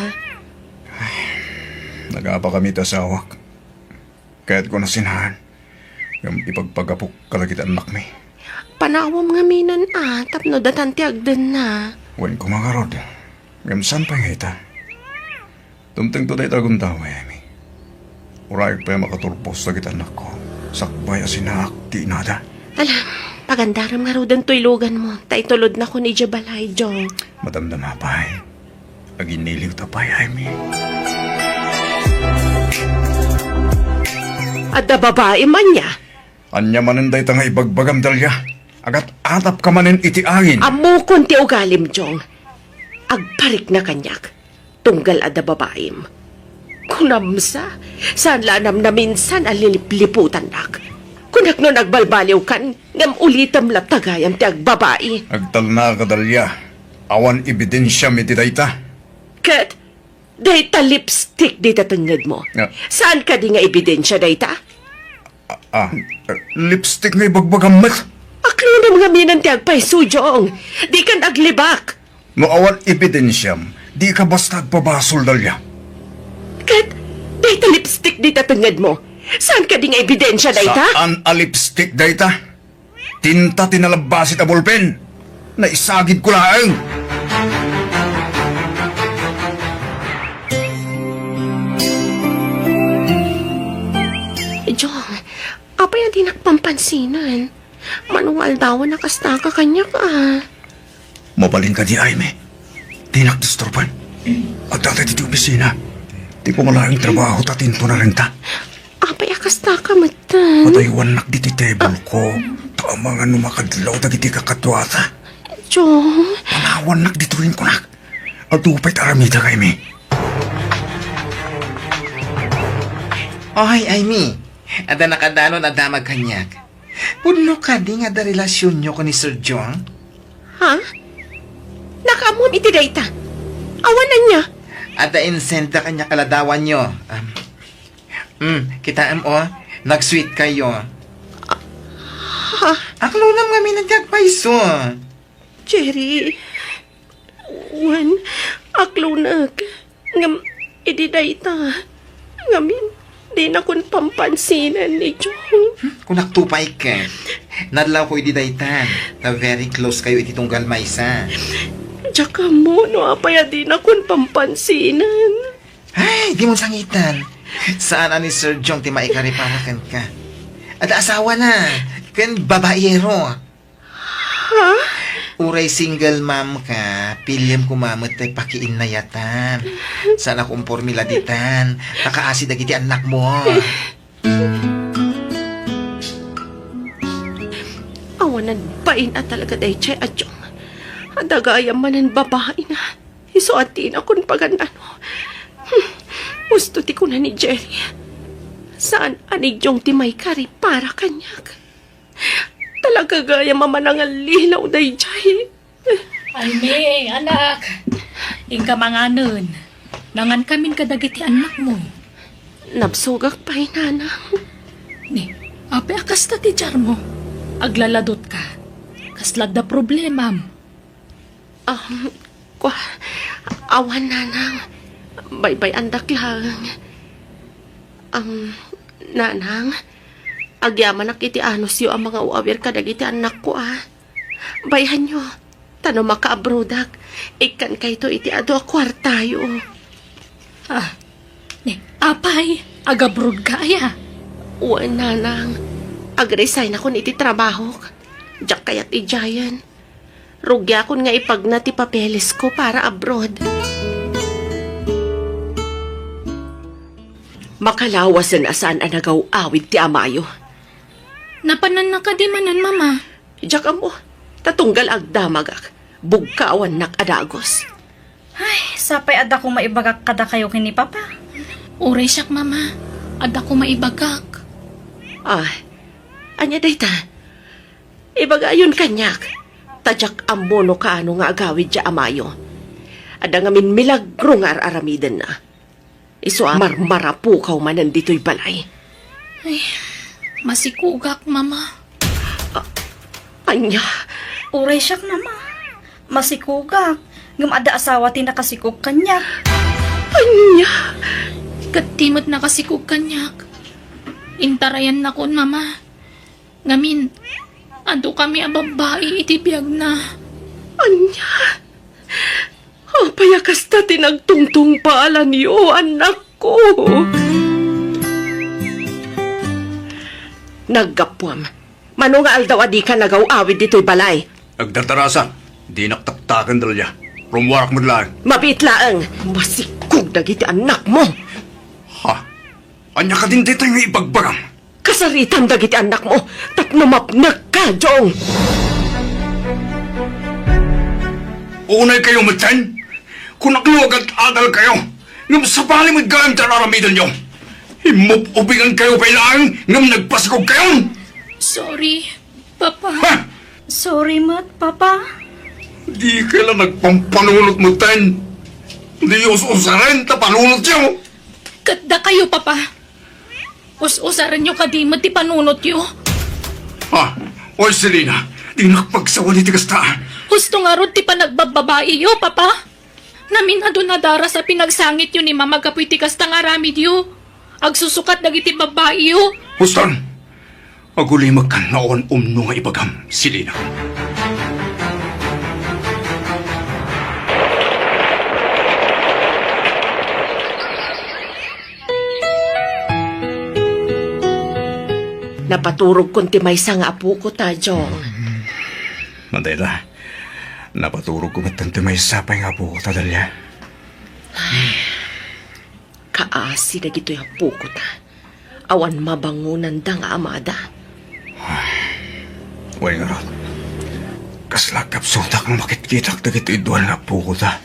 Nag-aapa kami ti asawak. Kaya't ko nasinahan. Yung ipagpagapok kalagit anak mi. Panawam nga minan tapno datan ti agdan na. Wen ko makarod. Yung saan pa nga ita? Tumting to dahi tagong taway mi. Urayag pa yung makaturpos lagit anak ko. Sakbay asinaak ti inada. Alam, pagandaram nga rodan to ilugan mo. Taitulod na ko ni Jabalay, Jong. Madamdama pa eh. Aginiliw tapay ay mi. At da babae man niya. Anya manen day nga ibagbagam dalya. Agat atap ka manen iti angin. Amo kon ti ugalim, Jong. Agparik na kanyak. Tunggal ada babaim. Kunamsa, saan lanam na minsan alilipliputan nak. Kunak no nagbalbaliw kan, ngam ulitam laptagayam ti agbabae. Agtal na ka dalya. Awan ebidensya mi ti dayta. Kat, dayta lipstick di tatangad mo. Yeah. Saan ka di nga ebidensya dayta? Lipstick nga ibagbagam mat. Aklo na mga minan ti agpaiso, Jong. Di kan aglibak. No awan ebidensyam, di ka basta agpabasol dalya. Kat, dayta lipstick di tatangad mo. Saan ka di nga ebidensya dayta? Saan a lipstick dayta? Tinta tinalabasit a ballpen. Naisagid ko laang. Jong, apa yan di nakpampansinan? Manual daw nakasta ka kanya ka. Mabalin ka di Aime. Di nakdisturban. At dati dito opisina. Di ko malaking trabaho tatinto na rin ta. Apa yakasta ka matan? Pataywan nak diti table ko. Tama nga numakadlaw dagiti kakatwata. Jong, Panawan nak dituin ko nak. At upay taramita kay mi. Ohay, Amy. Ada nakadano na damag kanyak. Puno ka di nga da relasyon nyo ko ni Sir Jong? ha? Nakamon iti dayta. Awanan niya. Ada insenta kanya kaladawan nyo. Kita nag-sweet kayo. Ha? Aklo lang kami nagkagpaiso. Jerry. Wan, aklunag. Ngam, iti dayta. Ngamin, di na kun pampansinan ni Jong. Kung naktupay ka, nadlaw ko ididaytan na very close kayo iti tunggal maysa. Tsaka mo, no, apaya di na kun pampansinan. Ay, di mo sangitan. Saan ani Sir Jong ti maikariparakan ka? At asawa na, kan babaero. Ha? Uray single mom ka, pilyam kumamot tay pakiin na yatan. Sana kung formula ditan, nakaasi dagiti anak mo. Awanan bain at talaga day chay adjong. Adagayam manan babae na. Isuatin akong pagandano. Gusto ti ko na ni Jerry. Saan anigyong ti may kari para kanyak. Talaga gaya mamanangal lilaw day chay. Ay, may, anak. Ingka mga nun. Nangan kamin kadagiti anak mo. Nabsugak pa'y nanang. Ni, ape akas na ti jar mo. Aglaladot ka. Kaslad da problema. Awan nanang. Baybay andak lang. Nanang. Agyaman nak iti anos yu ang mga uawir kadagiti anak ko Bayhan nyo. Tano makaabrodak. Ikan kay to iti ado kwartayo. Ni, apay. Agabrod ka ya. Uwan nanang. Agresign ako iti trabaho. Diyak kayat ijayan. Rugya kon nga ipagna ti papeles ko para abroad. Makalawasan asaan anagaw awid ti amayo. Napanan na ka di manan, mama. Diyak mo, tatunggal agdamagak. Bugkawan nak adagos. Ay, sapay ada ko maibagak kada kayo kini papa. Uray siyak, mama. Ada ko maibagak. Anya dayta. Ibagayon kanyak. Tadyak ammo no kaano nga agawid dya amayo. Ada ngamin milagro nga aramidan na. Iso marmara po kaw manan dito'y balay. Masikugak, mama. Anya, Uray siyak na ma. Masikugak. Ngam ada asawa ti nakasikog kanyak. anya. Katimot na kasikog kanyak. Intarayan na kon, mama. Ngamin, ando kami ang babae itibiyag na. Anya. Payakas na tinagtungtong paala niyo, anak ko. Naggapwam. Mano nga aldaw adi ka nagaw-awid dito'y balay. Agdatarasa, di naktaktakan dalya. Rumwarak mo lang. Mabitlaang, masikog dagiti anak mo. Ha? Anya ka din dito yung ibagbagam. Kasaritan dagiti anak mo, tapno mapnag ka, Jong. Unay kayo matan. Kung nakluwag at adal kayo, ngam sa bali mo gaan tararamidan nyo. Himup-ubingan kayo pailaan, ngam nagpasikog kayo. Sorry, Papa. Ha? Sorry, Mat, Papa. Di kailan nagpampanunot mo tan. Di us-usarin ta panunot nyo. Kadda kayo, Papa. Us-usaran nyo kadimot ti panunot yo. Ha? Oy, Selena, di nakpagsawa ni Tigasta. Husto nga ron ti panagbababae yo, Papa. Naminado na dara sa pinagsangit yun ni Mama kapoy ti kasta nga ramid yo. Agsusukat dagiti babae yo. Huston, agulimag ka naon umno nga ibagam, Selena. Napaturog kon ti maysa nga apo ko ta, Jong. Madela, napaturog ko matante may sapay nga po ko tadalya. Kaasi na gito'y apo ko ta. Awan mabangunan da nga amada. Way nga ron. Kaslagap sutak ng makitkitak na gito idwan nga po ko ta.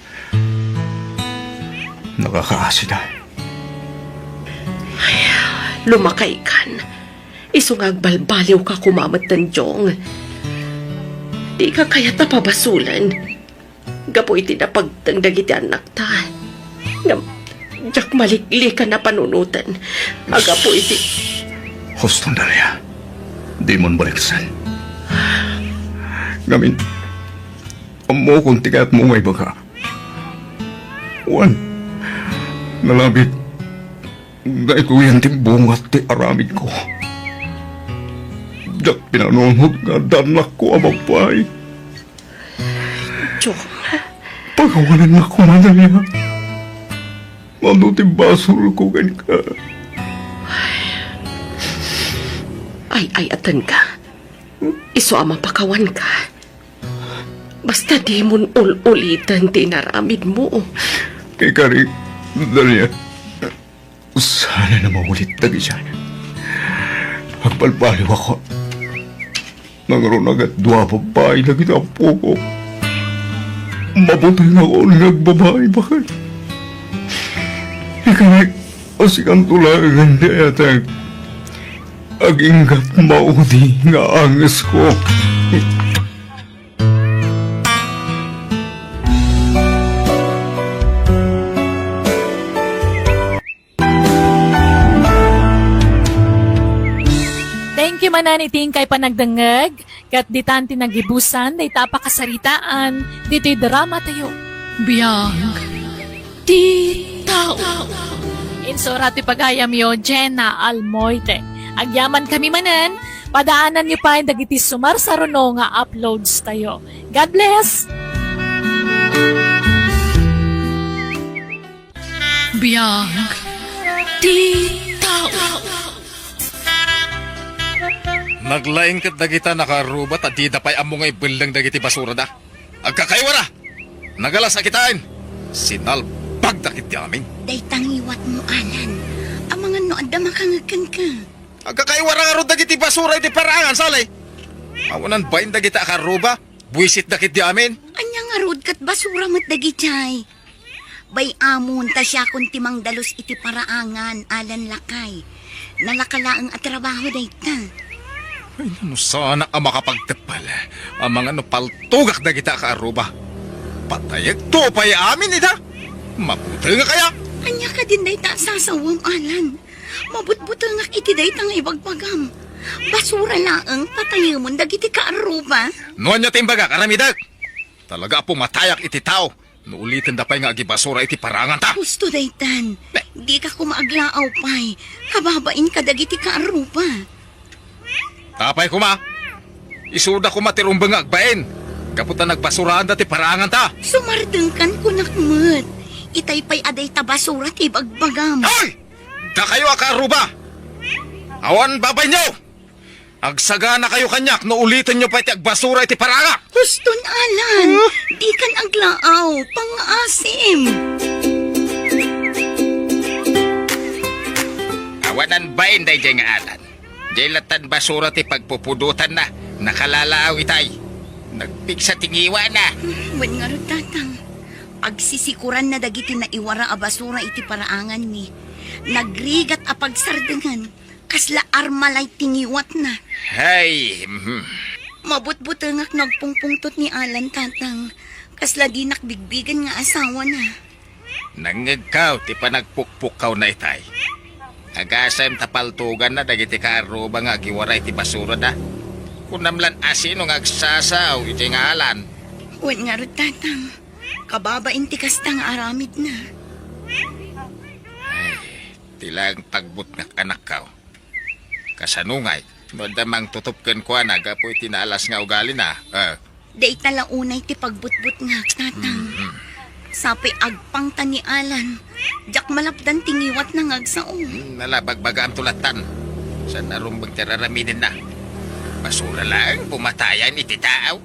Nakakaasi na. Lumakay kan. Isungag balbaliw ka kumamatan, Jong. Di ka kaya tapabasulan. Gapo iti na pagtangdagiti anak ta. Diyak malikli ka na panunutan. Agapo iti... Huston dalya. Di mon baliksan. Gamin. Amo kung tigat mo may baga. Wan. Nalabit. Dahil ko yan timbungat ti aramid ko. Diyak pinanunod nga danak ko amapay. Jong. Pagawalan na ko madalya. Manuti basol ko gan ka. Ay, atan ka. Iso ama pakawan ka. Basta di mon ul-ulitan tinaramid mo. Kay Kari, Dalia, sana na maulit tagi siya. Magpalpaliw ako. Nangaroon agad dua babae na ginapo ko. Mabuti na ako nagbabae bakit? Ikaway, asikan tulagan di atang aginggat maudi nga angas ko. Thank you mananiting kay panagdangag, kat ditan tinagibusan, day tapakasaritaan, dito'y drama tayo. Biyag. Di tao. Insorati pagayam yo, Jenna Almoite. Agyaman kami manan, padaanan niyo pa yung dagiti sumar sa runo nga uploads tayo. God bless! Biyag. Di tao. Naglaing kat dagita nakarubat at di dapay amo ngay bilang dagiti basura da. Agkakaiwara! Nagala sa kitain! Sinalpag dakit di amin. Day tangiwat mo, Alan. Ang mga noon da makangagan ka. Agkakaiwara nga ro dagiti basura iti parangan salay. Awanan ba yung dagita akaruba? Buisit dakit di amin. Anya nga rod kat basura mat dagitay. Bay amon ta siya kung timang dalos iti paraangan, Alan lakay. Nalakalaang at trabaho day ta. Ay, ano sana ang makapagtapal. Ang mga paltugak na kita ka aruba. Patayag to pa amin ita. Mabuti nga kaya. Anya ka din day ta sasawam, Alan. Mabutbutang nga iti day tang ibagbagam. Basura laang patayamon dagiti kaaruba. Noon niya timbaga, karamidag. Talaga po matayak iti tao. Nuulitin da pa'y nga agibasura iti parangan ta. Gusto daytan. Di ka kumaaglaaw pa'y. Kababain ka dagiti kaaruba. Tapay kuma. Isuda ko matirumbang agbain. Kaputan nagbasurahan dati parangan ta. Sumardengkan ko nakmat. Itay pa'y aday ta basura ti bagbagam. Ay! Da kayo akaruba. Awan babay nyo. Agsagana kayo kanyak no ulitin nyo pa iti agbasura iti paranga. Huston, Alan. Di kan aglaaw. Pang-asim. Awanan bain day jay nga alan. Jay latan basura ti pagpupudutan na. Nakalalaaw itay. Nagpigsa tingiwa na. Wan nga rin, tatang. Agsisikuran na dagiti na iwara a basura iti paraangan ni. Nagrigat a pagsardengan. Kasla armalay tingiwat na. Hay. Mabut-butangak nagpungpungtot ni Alan, tatang. Kasla di nakbigbigan nga asawa na. Nangagkaw ti panagpukpukaw na itay. Agasam tapaltugan na dagiti kaaruba nga giwara iti basura na. Kunamlan asino nga agsasaw iti nga alan. Wan nga rin, tatang. Kababain ti kasta nga aramid na. Ay, tilang pagbut nga anak kaw. Kasanungay, no damang tutupken ko na gapoy tinalas nga ugali na. Day talaunay ti pagbutbut nga, tatang. Sapay agpang ta ni Alan. Jak malapdan tingiwat na ngagsao. Nalabagbaga ang tulatan. Sa narumbang tiraramidin na. Basura lang, pumatayan iti tao.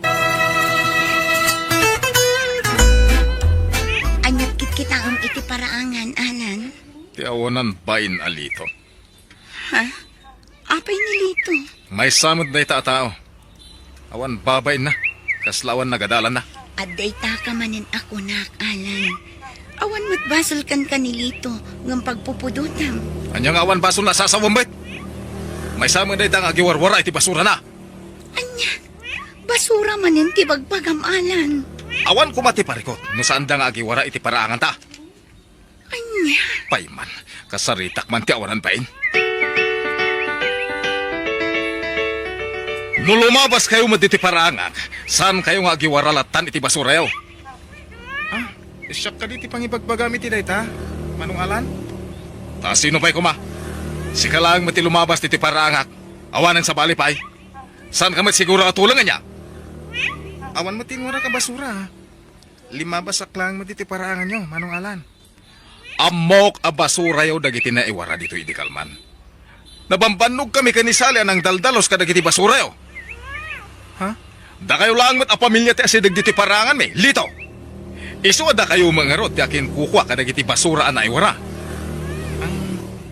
Anyat kita ang iti paraangan, Alan. Ti awanan bain alito. Ha? Apay nilito. May samod na ita tao. Awan babain na. Kaslawan nagadalan na. Aday ka manin ako nak, Alan. Awan matbasol kan kanilito ng pagpupudutam. Anyang awan baso na sasawambit. May samod na itang agiwarwara iti basura na. Anya, basura manin ti bagbagam, Alan. Awan kumati parikot. No saan da nga agiwara iti paraangan ta. Anya. Payman, kasaritak man ti awanan pain. No lumabas kayo mo diti paraangak, saan kayo nga agiwaralatan iti basura yaw? Siyak ka diti pangibagbagamit ti dayta, manong alan? Ta sino pa'y kuma? Si ka lang mati lumabas diti paraangak, awanan sa bali pa'y. Saan ka siguro atulangan niya? Awan mo tingura ka basura. Limabasak lang mo diti paraangan nyo, manong alan. Amok a basura yaw dagiti na iwara dito idikalman. Nabambanog kami kanisali anang daldalos kadagiti basura yaw. Ha? Da kayo lang mat a pamilya ti asidag diti parangan me, lito. Iso da kayo mangarot ti akin kukwa kadagiti basura na iwara.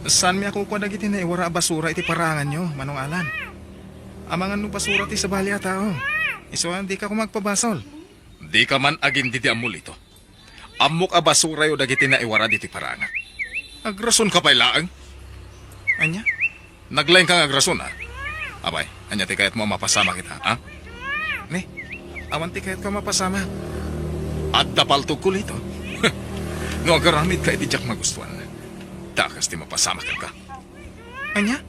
Saan mi ako kuha dagiti na iwara basura iti parangan nyo, manong alan? Amangan no basura ti sa balya tao. Iso di ka ko magpabasol. Di ka man agin diti ammo lito. Amok a basura yo dagiti na iwara diti parangan. Agrason ka pa'y laang. Anya? Naglaing kang agrason ha? Abay, anya ti kayat mo mapasama kita, ha? Ne, awan ti kayat ka mapasama. At napaltog ko lito. No agaramid ka iti jak magustuhan. Takas ti mapasama ka. Anya?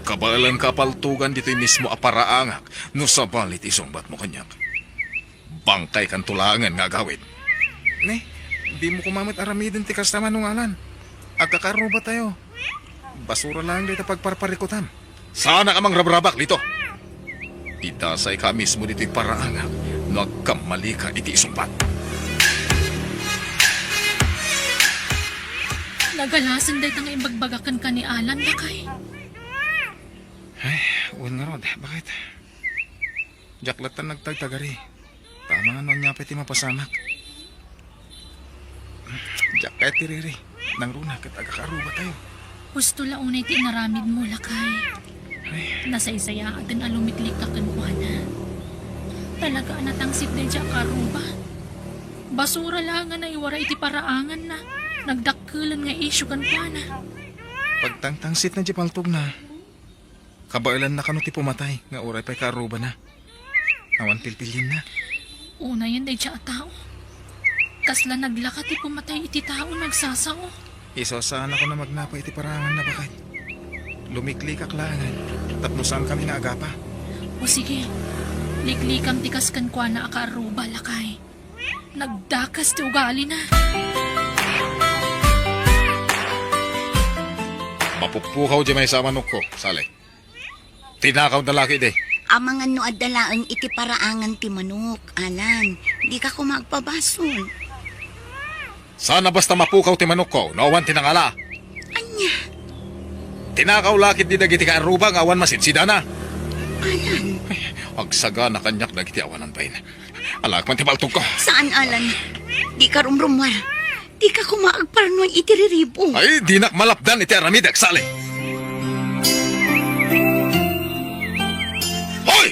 Kabalang kapaltugan dito'y mismo aparaangak no sabalit isungbat mo kanyak. Bangkay kan tulangan nga gawin. Ne, di mo kumamit aramidin ti kasta manungalan. Agkakaruba tayo. Basura lang dito pagparparikutan. Sana ka mang rabrabak dito. Itasay ka mismo dito'y paraangak. Nagkamali ka iti isumbat. Nagalasan day tang imbagbagakan ka ni Alan na kay. Ay, uwan nga rod. Bakit? Jaklatan nagtagtagari. Tama nga nun niya pati mapasamak. Jaket tiriri. Nang runa kat agakaruba tayo. Gusto launay ti naramid mo lakay. Nasaysaya atin alumiklik ka kanwana. Talaga anatangsit na dya karuba. Basura lang nga na iwara iti paraangan na. Nagdakkulan nga isyo kanwana. Pagtangtangsit na di paltog na. Kabailan na kano ti pumatay, nga oray pa'y kaaruba na. Awan pilpilin na. Una yan day siya tao. Kasla naglakat ti pumatay iti tao nagsasao. Isasaan ako na magnapa iti parangan na bakit. Lumikli kaklangan, tapno saan kami na agapa. O sige, liklikam ti kaskan kwa na akaaruba lakay. Nagdakas ti ugali na. Mapupukaw di may sa manok ko, sali. Tinakaw na laki de. Ang mga no adalaang iti paraangan ti manok, Alan. Di ka ko magpabasol. Sana basta mapukaw ti manok ko, nawan tinangala. Anya, Tinakaw lakit di dagiti ka arubang awan masinsida na. Alan. Agsaga na kanyak dagiti awanan pain. Alak man ti baltog ko. Saan, Alan? Di ka rumrumwar. Di ka kumaagparnoy itiriribo. Ay, di nak malapdan iti aramidak sali. Hoy!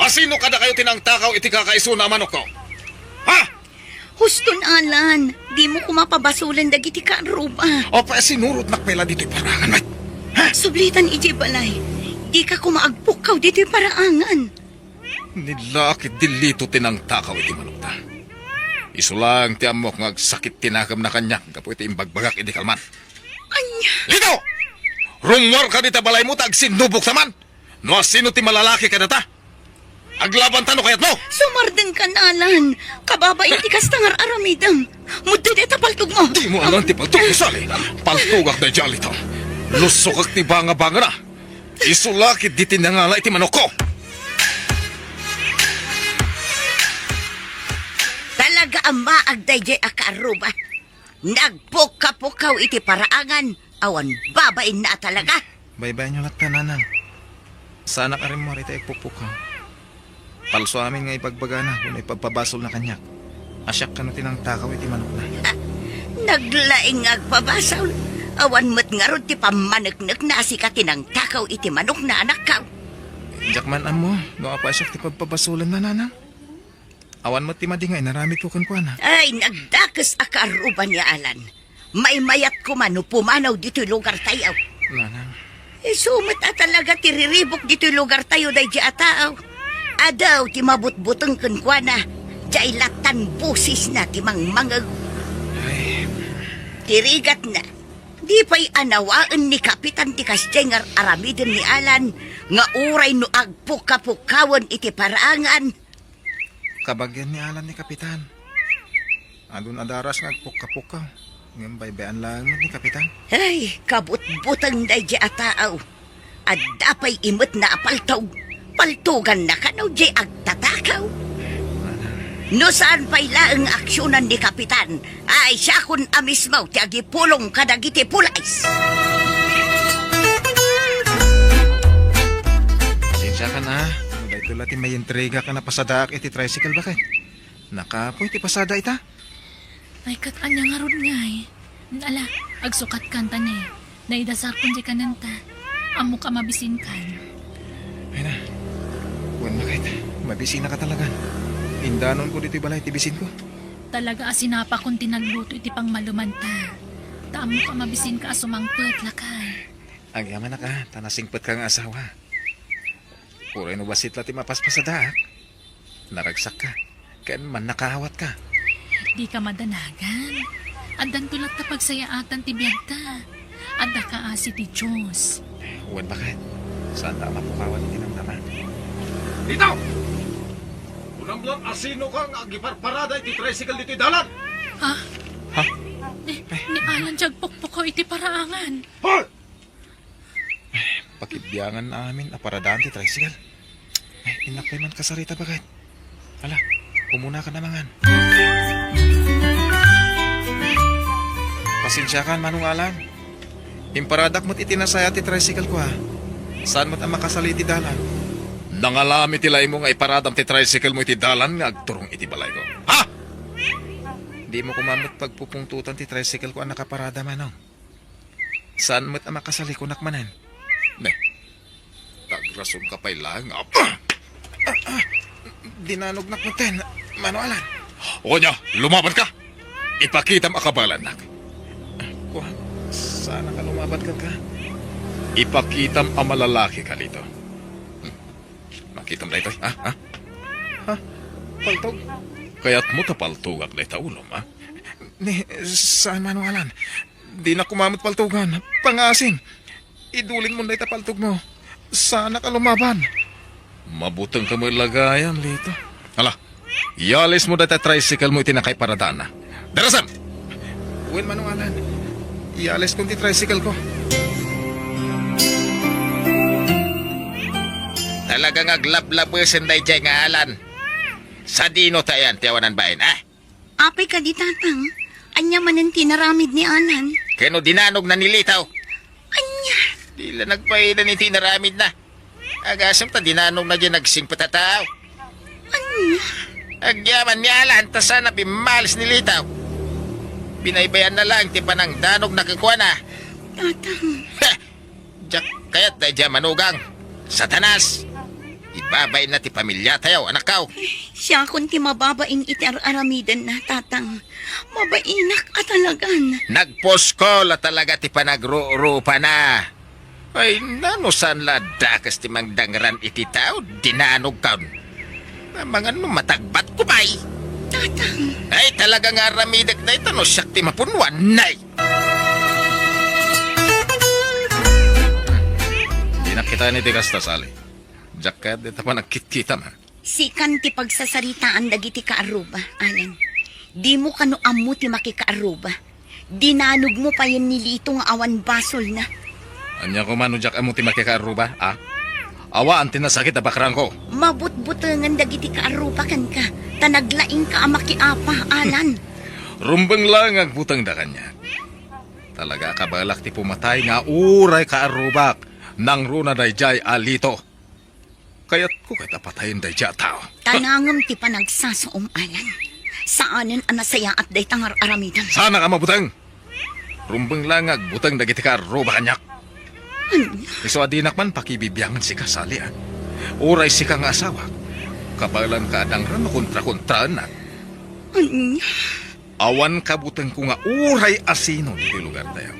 Asino kada kayo tinangtakaw iti kakaiso na manok ko? Ha? Huston, Alan. Di mo kumapabasulan dagiti ka aruba. O pa sinurot nakpela dito'y parangan, mate. Sublitan iti balay. Di ka kumaagpukaw dito'y paraangan. Nilakit dilito tinangtakaw iti manok ta. Isulang ti amok nga sakit tinakam na kanyak kapo iti imbagbagak iti kalman. Anya. Lito! Rumor ka dita balay mo tag sinubok saman. No sino ti malalaki ka data? Aglaban tano kayat mo? Sumardeng ka na, Alan. Kababa iti kastangar aramidam. Mudde deta paltog mo. Di mo alam ti paltog ko sali. Paltugak na dyan ito. Lusok ak ti banga-banga na. Isulakit di tinangala iti manok ko. Talaga ang maagday jay akaruba. Nagpukapukaw iti paraangan. Awan babain na talaga. Baybay nyo lakta, nanang. Sana ka rin mo rita ipupukang. Palso amin nga ipagbaga na kung ipagpabasol na kanyak. Asyak ka no tinangtakaw iti manok na. Naglaing agpabasaw. Awan mo't nga ron ti pamanagnak na si katinang takaw iti manok na anak ka. Jakman mo, no apasyak ti pagpabasulan na, nanang. Awan mo ti madingay, naramit ko kun na. Ay, nagdakas akaruban ni Alan. May mayat ko man no pumanaw dito lugar tayo. Nanang. Sumat talaga ti riribok dito lugar tayo day di ataaw. Adaw ti mabutbutang kunkwana. Jay latan busis na ti mangmangag. Ay, Tirigat na. Di pa'y anawaan ni Kapitan ti Kasjengar aramidin ni Alan nga uray no agpukapukawan iti parangan. kabagyan ni Alan ni Kapitan. Adun adaras nga puka-puka. Ngayon baybayan lang mo ni Kapitan. Ay, kabut-butang day di ataaw. At dapay imot na apaltaw. Paltugan na kanaw di agtatakaw. No saan pa'y laang aksyonan ni Kapitan, ay siya kun amismaw ti agipulong kadagiti pulays. Pasensya ka na. Mabay tula ti may intriga ka na pasadaak iti tricycle bakit? Nakapoy ti pasada ita. Ay kat anya nga ron nga eh. Ala, agsukat kanta niya eh. Naidasar kung di kananta. Amo ka mabisin kan. Ay na. Buwan bakit? Mabisina ka talaga. Indanon ko dito balay tibisin ko. Talaga asinapa kung tinagluto iti pang malumanta. Tamo ka mabisin ka asumangpet lakay. Agyaman na ka. Tanasingpet ka nga asawa. Puray no basit lati mapaspasadaak. Naragsak ka. Ken man nakahawat ka. Di ka madanagan. Adan tulad ta pagsayaatan ti biyagta. Adda ka asi ti Diyos. Buwan bakit? Saan ta mapukawan iti ng naman? Dito! Unang lang asino kang agiparparada iti tricycle dito dalan. Ha? Ha? Ni Alan jag pukpukaw iti paraangan. Hoy! Pakibyangan namin aparadaan ti tricycle. Ay, inakay man kasarita bakit? Ala, kumuna ka namangan. Pasensya kan manungalan. Imparadak mo't itinasaya ti tricycle ko ha. Saan mo't ang makasali ti dalan? Nangalami tilay mo nga iparadam ti tricycle mo iti dalan nga agturong iti balay ko. Ha? Di mo kumamot pagpupungtutan ti tricycle ko ang nakaparada man oh. Saan mo't ang makasali ko nakmanan? Ne, tagrason ka pa'y lang. Dinanognak mo ten, manualan. O niya, lumaban ka. Ipakita mo akabalan nak. Kuha, sana ka lumabat ka ka. Ipakitam ang malalaki ka dito. Makitam na ito, ha? Ha? Paltog? Kaya't mo tapaltugak na ito ulom, ha? Ni, saan man alan? Di na kumamot paltugan. Pangasin. Idulin mo na itapaltog mo. Sana ka lumaban. Mabutang ka mo ilagayan, Lito. Hala, ialis mo na ito tricycle mo itinakay para daan na. Darasam! Uwin man alan. Iales kong ti tricycle ko. Talagang aglab-labusin day dyan nga alan. Sa dino tayan, tiyawanan bain, ha? Apay ka di tatang. Anya manan tinaramid ni Alan. Kano dinanog na nilitaw? Anya. Dila nagpaida ni tinaramid na. Agasam ta dinanog na dyan nagsing patataw. Anya. Agyaman ni alan, ta sana bimalis nilitaw. Binaybayan na lang, ti panang danog na kikuha na. Tatang. Diyak kayat day dyan manugang. Satanas! Ibabay na ti pamilya tayo, anak kaw. Siya kun ti mababain iti aramidan na tatang. Mabainak at talagan. Nagposko la talaga ti panagrurupa na. Ay, nanusan la dakas ti mangdangran iti tao, dinanog kaun. Mga no matagbat ko bay. Tatang. Ay, talaga nga ramidak na ito, no siyak ti mapunwan, nay. Di nakita ni Tigas Tasali. Jacket, ito pa nagkit-kita ma. Sikan ti pagsasaritaan dagiti kaaruba, Alan. Di mo kano ammo ti makikaaruba. Dinanog mo pa yan nilito nga awan basol na. Anya ko mano jak amo ti makikaaruba, ha? Awa ang tinasakit na bakrang ko. Mabut-butangan dagiti kaaruba kan ka. Tanaglaing ka amakiapa, Alan. Rumbang lang ang butang da kanya. Talaga kabalak ti pumatay nga uray kaarubak nang runa dayjay alito. Kaya't ko kita patayin dayjay tao. Tanangam ti panagsasaom, Alan. Saanin anasaya at day tangar aramidan. Sana ka mabutang. Rumbang lang ang butang dagiti kaarubak kanyak. Iso adinak man pakibibiyangan si kasali, ha? Uray si kang asawa. Kabalan ka adang rano kontra-kontraan na. Awan kabutang ko nga uray asino di lugar tayo.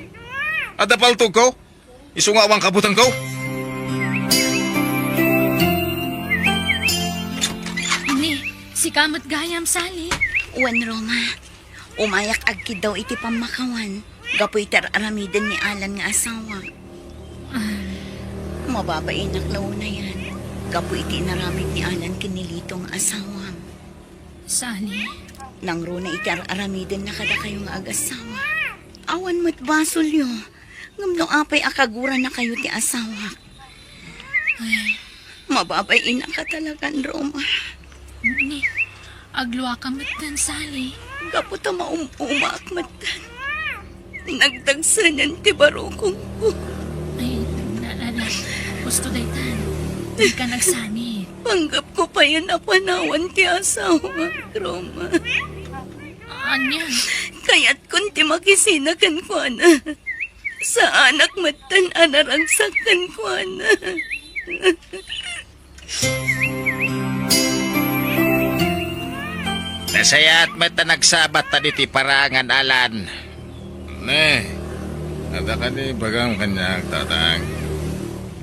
Adapaltog ko? Iso nga awang kabutang ko? Ni, si kamot gayam sali. Uwan, Roma. Umayak agkid daw iti pamakawan. Gapoy aramidan ni Alan nga asawa. Mababainak law na yan. Gapoy iti naramid ni Alan kinilitong asawa. Sali. Nang runa iti aramidan na kada kayo nga ag-asawa. Awan mo't basol yo. Ngamno apay akagura na kayo ti asawa. Ay, Mababainak ka talagan, Roma. ni, agluwa ka matan sali. Gapo ta maumak matan. Nagdagsanan ti barukong ko. Ay, naalala. Gusto daytan. Di ka nagsani. Panggap ko pa yan na panawan ti asawa, Roma. Anya? Kaya't kung ti makisinakan ko na. Sa anak matan anaragsakan ko na. Nasaya at mata nagsabat ta diti parangan alan. Ne, ada ka ni bagang kanyang tatang.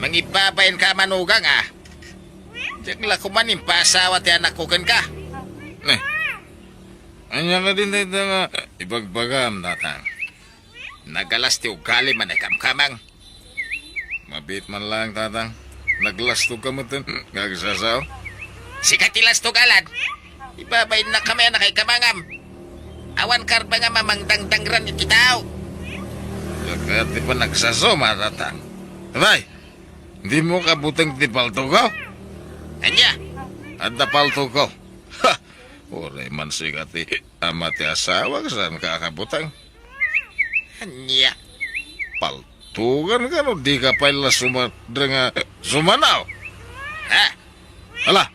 Mangibabayin ka manugang, ah. Diyak la kumanin pa asawa ti anak ko kan ka. Ne, anya ka din dito nga ibagbagam tatang. Nagalas ti ugali man ay kamkamang. Mabit man lang tatang. Naglasto ka mo tin, gagsasaw. Sikatilas to galad. Ibabayin na kami na kay kamangam. Awan karba nga mamangdangdangran iti tao. Kaya di pa nagsasaw matatang. Abay, di mo kabutang ti palto ko? Anya? Ada palto ko. Ha! Oray man sigati ama ti asawa saan kakabutang. Anya? Paltugan ka no, di ka pala sumanaw. Ha? Ala,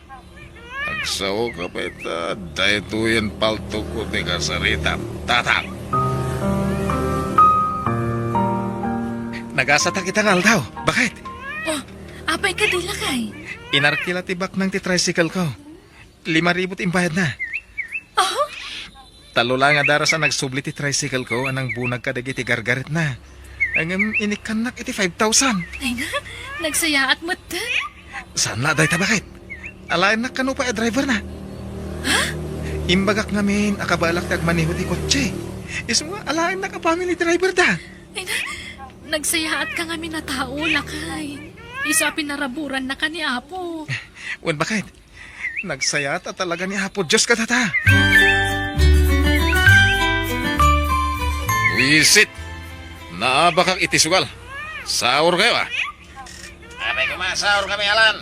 agsaw ka pa ita, dahil tuyan palto ko di ka sarita. Tatang! Nagasata kita ngal daw. Bakit? Oh, apay ka di lakay. Inarkila tibak ng ti tricycle ko. 5,000 imbayad na. Oh? Talo lang nga darasan nagsubli ti tricycle ko anang bunag ka dagiti gargarit na. Ang inikanak iti 5,000. Ay na, nagsayaat mo't. Saan na day tabakit? Alain na kano pa driver na. Ha? Imbagak ngamin akabalak tagmaniho ti kotse. Isu nga alain na ka family driver da. Ay na, nagsayaat ka nga na tao lakay. Isa pinaraburan na ka ni Apo. Wan bakit? Nagsayat at talaga ni Apo Diyos ka tata. Wisit! Naabakak itisugal. Sahur kayo Abay kumasaur kami, Alan.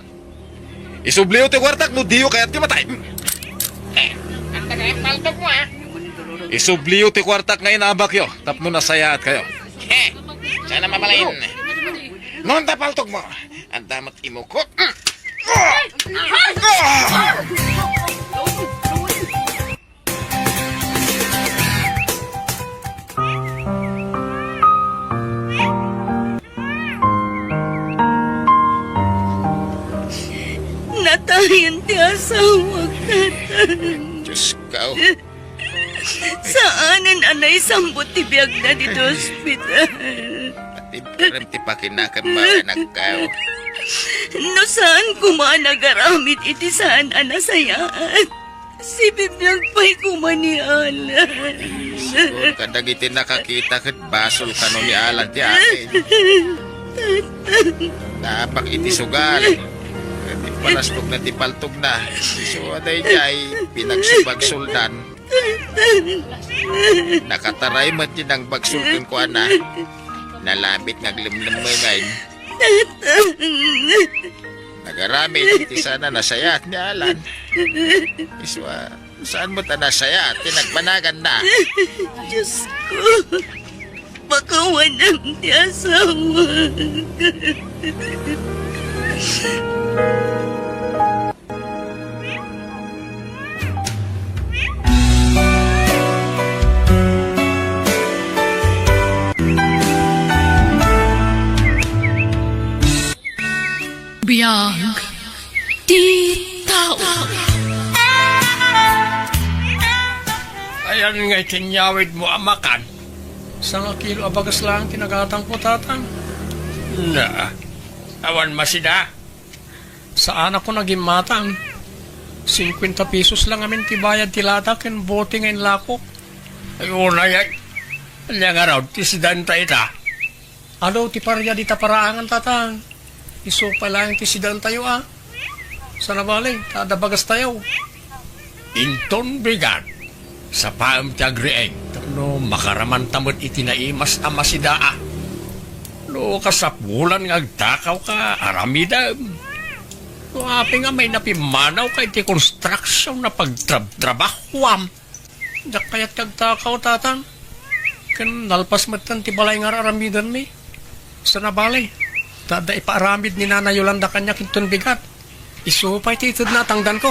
Isubliyo ti kwartak no diyo kaya't ti matay. Ang tagay paltok mo, Isubliyo ti kwartak ngayon abakyo. Tapno nasayaat kayo. Sana mabalain. Noon ta paltok mo. Ang damat imuko. Natayin ti asawa tatan. Diyos ka, Saanan anay sambot ti biyag na dito ospital. Tibaram ti pakinakan mga anak ka. No saan kumanagaramit iti saan anasayaan. Si bibiyag pa'y kumanialan. Siguro kadagiti nakakita kat basol ka no ni Alan ti akin. Napak iti sugal. Ti palastog na ti paltog na. So aday jay pinagsubagsuldan. Nakataray mat yun ang bagsulkan ko ana. Nalabit ngaglimlim mo ngayon. Nagaramit ti sana nasayat ni Alan. Iswa, saan mo ta nasayat? Tinagbanagan na. Diyos ko, pakawanan ti asawa. Biyag, di tao. Ayan nga itinyawid mo amakan. Sa nga kilo abagas lang tinagatang po tatang. Na, awan masida. Saan ako naging matang? 50 pesos lang amin tibayad tilatak and bote ngayon lako. Ay unay ay. Alya nga raw, tisidan ta ita. Alo, ti parya di ta paraangan tatang. Iso pa lang tisidan tayo Sa nabali, kada bagas tayo. Inton bigan. Sa paam ti agrieng. Tapno makaraman tamod itinaimas amasidaa. No, kasapulan nga agtakaw ka, aramidam. No, api nga may napimanaw ka iti construction na pagtrabahuam. Dak kaya't kagtakaw tatang. Kan nalpas matan ti balay nga aramidan mi. Sa nabali. Tada ipaaramid ni Nana Yolanda kanya kinton bigat. Isupay ti itod na tangdan ko.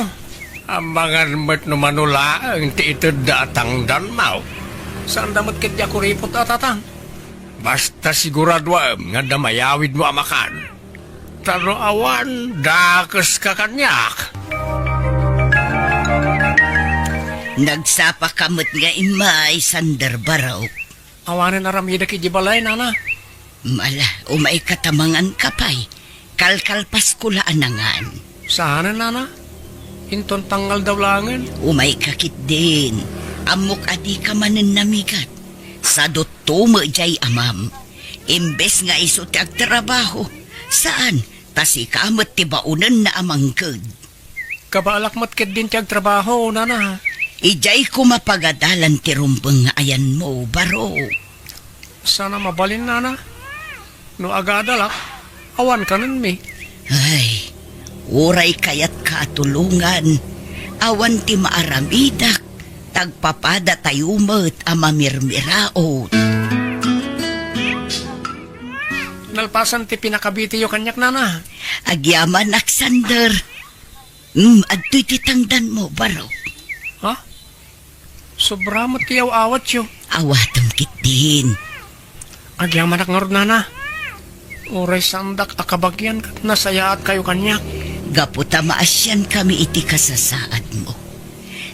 Ambangan mat no manula ang ti itod na tangdan mau. Saan damot kit ako ripot atatang? Basta siguraduam nga damayawid mo amakan. Taro awan, dakas ka kanyak. Nagsapa kamot nga imay sandar baraw. Awanan aramida ki di balay, Nana. Mala, umay katamangan kapay. Kalkalpas kulaan nangan. Saan, Nana? Hinton tanggal daw langan. Umay kakit din. Amok adi ka manen namigat. Sa dotumo jay amam. Imbes nga iso ti agtrabaho. Saan? Tasi kamot ti baunan na amangkod. Kabalak matkid din ti agtrabaho, Nana. Ijay kumapagadalan ti rumbeng nga ayan mo, baro. Sana mabalin, Nana. No agadalak, awan ka nun mi. Ay, uray kayat katulungan. Awan ti maaramidak. Tagpapada tayo mo't amamirmiraot. Nalpasan ti pinakabiti yo kanyak, Nana. Agyaman Alexander. Adto'y titangdan mo, baro. Ha? Sobra mo tiyaw awat yo. Awatom kit din. Agyaman ak ngarod, Nana. Uray sandak akabagyan kat nasayaat kayo kanyak. Gaputa maasyan kami iti kasasaad mo.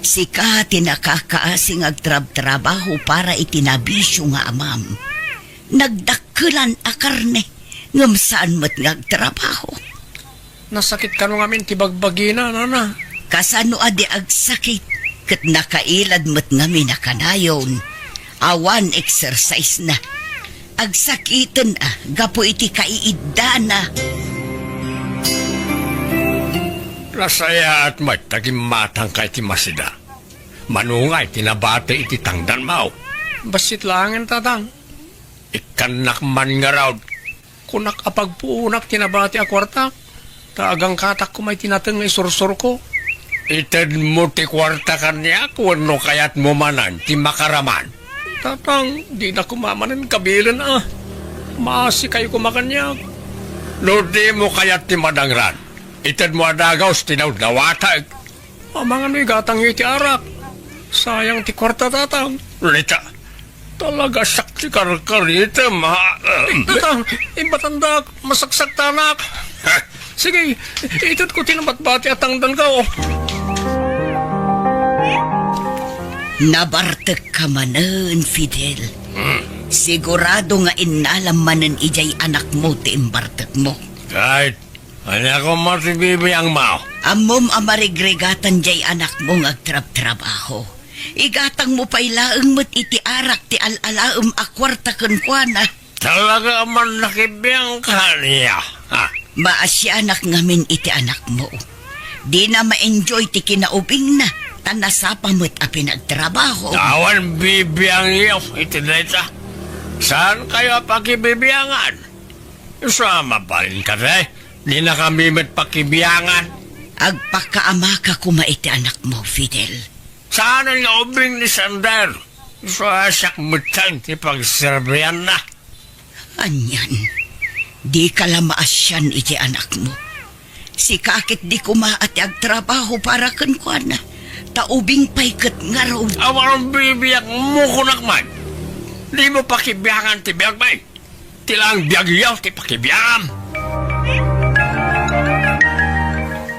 Sika tinakakaasing agtrab-trabaho para itinabisyo nga amam. Nagdak dakkelan a karne. Ngam saan mo't ngagtrabaho. Nasakit ka nung amin tibagbagina, nana. Kasano adi ag sakit. Kat nakailad mo't ngami na kanayon. Awan exercise na. Ag sakitan gapo iti kaiidana. Lasaya at matagim matang kay ti masida. Manungay tinabate iti tangdan mau. Basit langin tatang. Ikanak man nga raw. Kunak apagpuunak tinabate a kwartak. Taagang katak ko may tinatang nga isursur ko. Ited mo ti kwarta kanya kung no kayat mo manan ti makaraman. Tatang, di na kumamanan kabilan Maasi kayo kumakanya. No di mo kayat ti madangran. Ited mo adagaw tinaw dawatag. Mga no'y gatang iti arak. Sayang ti kwarta tatang. Lita, talaga sakti karkarita Tatang, imbatanda masaksak tanak. Sige, itud ko tinabatbati at tangdan ka Nabartek ka manan, Fidel. Sigurado nga inalam manan ijay anak mo ti imbartek mo. Kahit, anak ko matibibi ang mao. Amom amarigregatan jay anak mo ngagtrab-trabaho. Igatang mo pa ilaang mo't iti arak ti alalaam akwarta kenkwana. Talaga man nakibiyang ka niya. Maasya anak ngamin iti anak mo. Di na ma-enjoy ti kinaubing na. Tanasapa mo't a pinagtrabaho. Awan bibiyang iyo, itinita. Saan kayo pakibibiyangan? Isama pa rin ka rin. Di na kami met pakibiyangan. Agpakaama ka kumaiti anak mo, Fidel. Saan ang ubing ni Sander? Isasak mutang ti pagserbiyan na. Anyan, di ka lamaasyan iti anak mo. Si kakit di kumaati agtrabaho para kenkwana. Taubing paikat nga raw. Awan bibiyak mo kunak man. Di mo pakibiyangan ti biyag may. Tilang biyag ti pakibiyangan.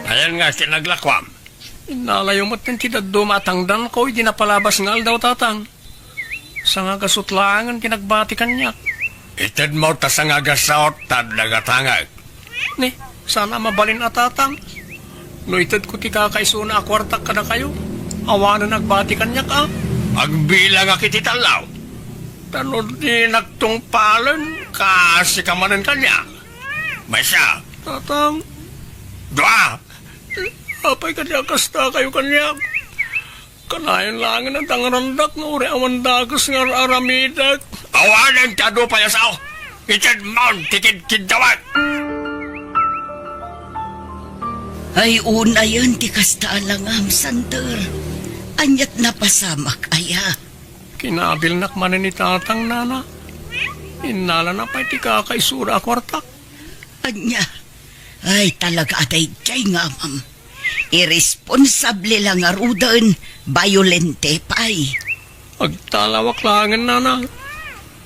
Ayan nga sinaglakwam. Inalayo mo't ng tidaddo matangdan ko, di napalabas ngal daw tatang. Sa nga gasutlangan kinagbati kanya. Ited mo ta sa nga gasaot tad nagatangag. Ni, sana mabalin atatang. No ited ko ti kakaisuna akwartak ka na kayo. Awanan nagbati kanya ka. Agbilang akiti talaw. Tanod di nagtungpalan kasi kamanan kanya. May siya, tatang. Dua! Apay kanya kasta kayo kanya. Kanayan langin ang tangarandak nga uri awan dagos nga aramidak. Awanan tado payasaw. Ited mount tikid kidawat. Ay una yan ti kasta alangam, Sander. Anyat napasamak aya. Kinabilnak man ni tatang nana. Inala na pa ti kakaisura akwartak. Anya, ay talaga atay jay nga mam. Irresponsable lang nga rudan, violente pa'y. Agtalawak langan nana.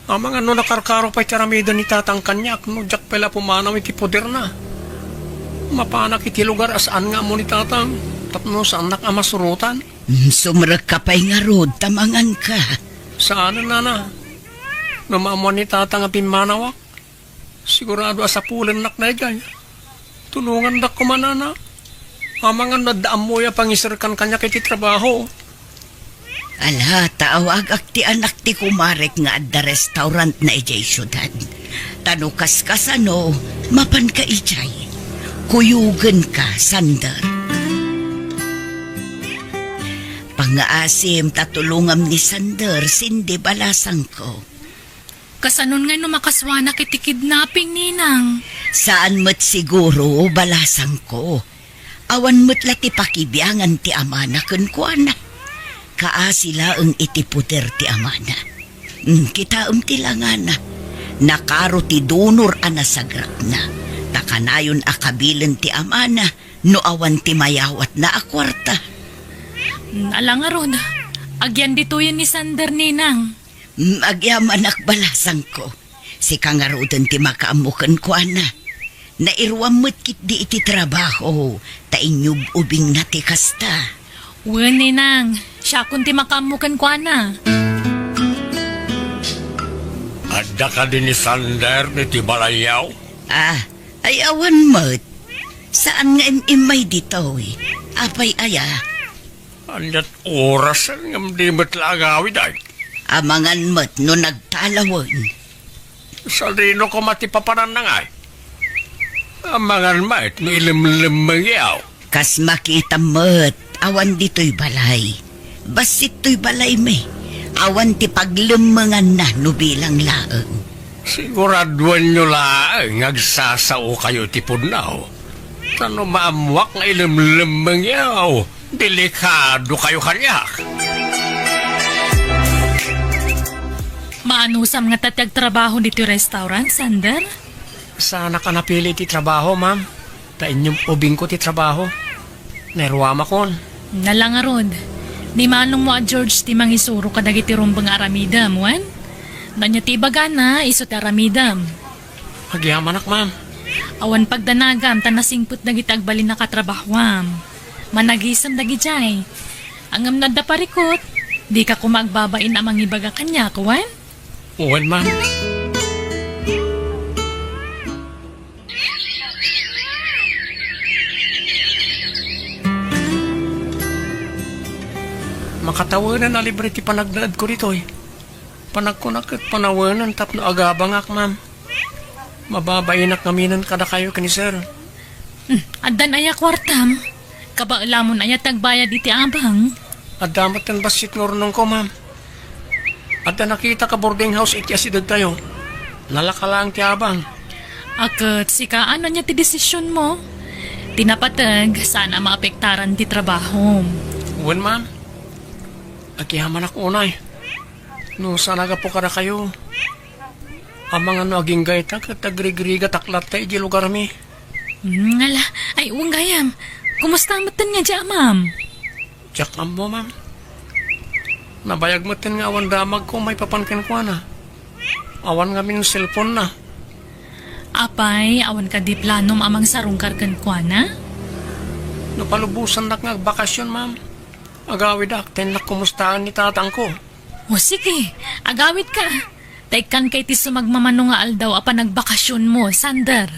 Amang ano nakarkaro pa'y tiramida ni tatang kanyak. No, jak pala pumanaw iti poder na. Mapanak iti lugar asaan nga mo ni tatang. Tapno saan nak amasurutan. Sumrag ka pa'y nga rod, tamangan ka. Saan nana? Namamuan ni tatang ang pimanawak. Sigurado asapulan nak na igay. Tulungan dak kumanana. Amangan nadaam mo ya pangisirkan kanya kiti trabaho. Ala, taawag ak ti anak ti kumarek nga adda restaurant na ijay syudad. Tanukas ka sano, mapan ka ijay. Kuyugan ka, Sander. Pangaasim tatulungam ni Sander, sindi balasang ko. Kasanon nga no makaswana kiti kidnapping, ninang. Saan mo't siguro balasang ko? Awan mo't lati pakibiyangan ti amana kenkwana. Kaasila ang itiputer ti amana. Kita ti langana. Nakaro ti donor anasagrak na. Takanayon akabilin ti amana. No awan ti mayawat na akwarta. Alang aron, agyan dituyan ni Sander, ninang. Agyaman akbalasang ko. Si kangarudan ti makaamukan ko na. Nairwam mo't kit di iti trabaho. Tainyub ubing na ti kasta. Uwan, ninang. Siya kunti makamukan kwa na. At Da ka din ni Sander ni Tibalayaw? Ay awan mat. Saan nga imay dito eh? Apay aya. Anyat oras ang di matlagawid ay. Amangan mat no nagtalawon. Sa rino ko matipapanan na nga ay. Amangan mait no ilim-limangyaw. Kas makita mat, awan dito'y balay. Basit to'y balay me. Awan ti paglumangan na no bilang laeng. Siguraduan nyo laang agsasao kayo ti Pudnaw. Tano maamwak nga ilim-limangyaw. Delikado kayo kanyak. Maanusam nga tatag trabaho dito restaurant, Sander? Sana ka napili ti trabaho, ma'am. Ta inyong ubing ko ti trabaho. Nerwama kon. Nalangarod. Ni manong mo a George ti mangisuro kadagiti rumbang aramidam, wan? Nanya ti bagana, iso ti aramidam. Magyamanak, ma'am. Awan pagdanagam, tanasingput dagiti agbalin na katrabahwam. Managisam dagi jay. Angam na da parikot, di ka kumagbabain amang ibaga kanya, kuwan? Uwan, ma'am. Makatawanan na libre ti panagdaad ko rito eh. Panagkunak at panawanan tapno agabangak, ma'am. Mababainak ngaminan kada kayo kani sir. Addan aya kwartam. Kabailamon aya tagbayad iti abang. Adamat kan basit ngornong ko, ma'am. Adda nakita ka boarding house iti asidad tayo. Nalakalang ti abang. Akat sika ano niya ti desisyon mo? Tinapatag sana maapektaran ti trabaho. Uwan, ma'am. Akihaman ako unay. No, sanaga po kada kayo. Amang ano aging gaita kat agrigriga taklat tayo di lugar mi. Ngala, ay uwang gayam. Kumusta matan nga dya, ma'am? Tsak mo, ma'am. Nabayag matan nga awan damag ko may papankin ko na. Awan nga min cellphone na. Apay, awan ka di planom amang sarungkar kan kwa na? Napalubusan na nga bakasyon, ma'am. Agawid akten na kumustahan ni tatang ko. O sige, agawit ka. Taikan kay ti sumagmamano nga aldaw apan nagbakasyon mo, Sander.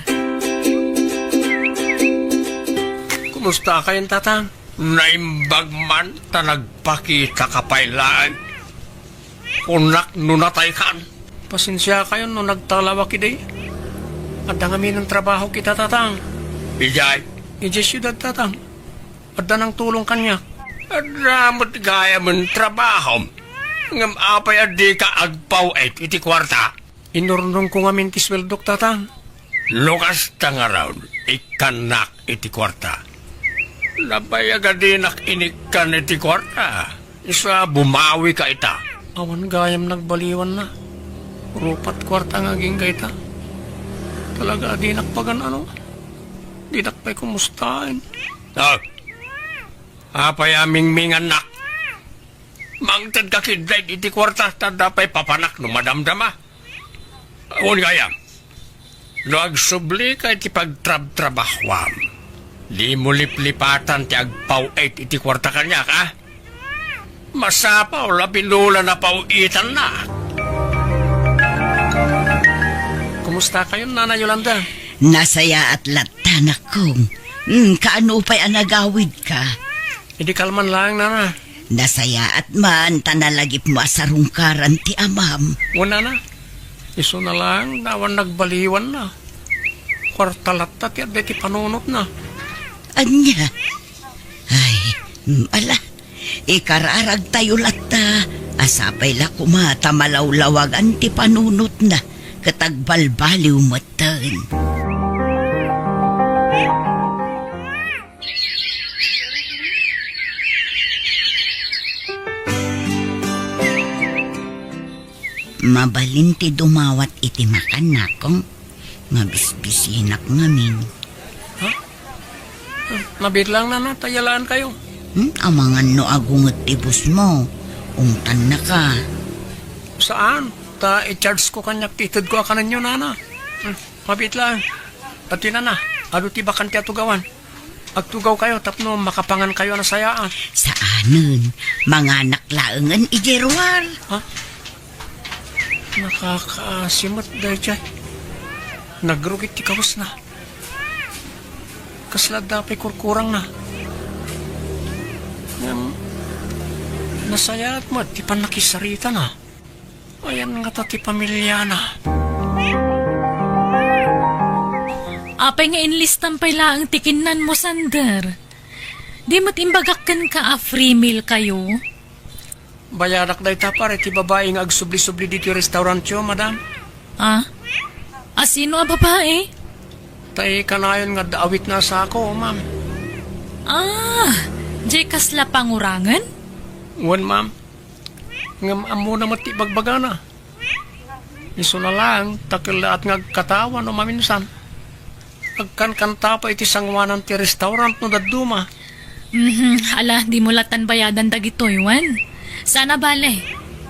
Kumusta kayong tatang? Naimbag man ta nagpakita kapailaan. Kunak nunatay kan. Pasensya kayo no nagtalawa kiday. Adda nga ng trabaho kita tatang. Ijay syudad tatang. Adda ng tulong kanya. Adda mo't gaya mong trabaho. Ngam apay adi ka agpaw iti kwarta. Inurnong ko nga minti sweldok tatang. Lukas tang araw, ikanak iti kwarta. Nabayag adinak inikan iti kwarta. Isa bumawi ka ita. Awan gayam nagbaliwan na. Rupat kwarta nga ginggay ta. Talaga adinak pagan ano. Dinak pa'y kumustahin. Apay aming mingan nak. Mangtad ka kiday iti kwarta. Tada pa'y papanak no madamdama. Awan gayam. No agsubli ka iti pagtrab-trabahwam. Di mo liplipatan ti agpaw-8 iti kwarta kanya ka. Masapaw labinula na pauitan na. Kumusta kayo, Nana Yolanda? Nasaya at latanak kong. Kaano pa'y anagawid ka? Hindi kalman lang, Nana. Nasaya at man tanalagip mo asarungkaran ti amam. Wala na. Iso na lang, nawan nagbaliwan na. Kwartalata ti adde ti panunot na. Anya? Ay, ala. Ikararag tayo lata. Asapay la kumata malawlawag ang ti panunot na. Katagbalbaliw matan. Mabalinti dumawat iti makan nakong. Mabisbisinak ngamin. Nabit lang, Nana. Tayalaan kayo. Amangan no agungot tibus mo. Ungtan na ka. Saan? Ta i-charge ko kanyak titid ko akanan nyo, Nana. Mabit lang. Pati na. Ado ti bakan ti atugawan. Agtugaw kayo, tapno makapangan kayo na sayaan. Saanun? Mga naklaangan ijerwal. Ha? Nakakaasimot dahil dyan. Nagrugit ti kawas na. Kasla dapay kurkurang na. Nasayat mo at ti panakisarita na. Ayan nga ta ti pamilya na. Apay nga inlistan pa lang tikinan mo, Sander. Di mo't imbagakkan ka free meal kayo. Bayarak dahi ta pare ti babae nga agsubli-subli dito yung restaurant yo, madam. Ah? Sino a babae? Tay kanayon nga daawit na sa ako, ma'am. Di kasla pangurangan? Wan, ma'am. Ngam amo na mati bagbaga na. Iso na lang, takila at ngagkatawan o maminsan. Agkan-kanta pa iti sangwanan ti restaurant no daduma. Ala, di mo latan bayadan dagitoy, Wan. Sana bale,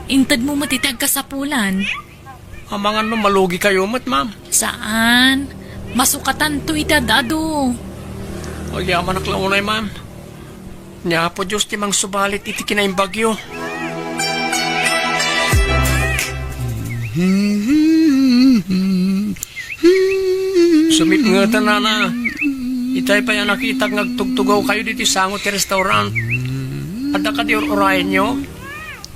intad mo matitag ka sa pulan. Amangan no malugi kayo mat, ma'am. Saan? Masukatan to itadado. O yaman naklaunay, ma'am. Nya po Diyos ti mang subalit iti kinaing bagyo. Sumit nga tanana. Itay pa yan nakita nagtugtugaw kayo dito sangot ti restaurant. Ada ka di orayan nyo?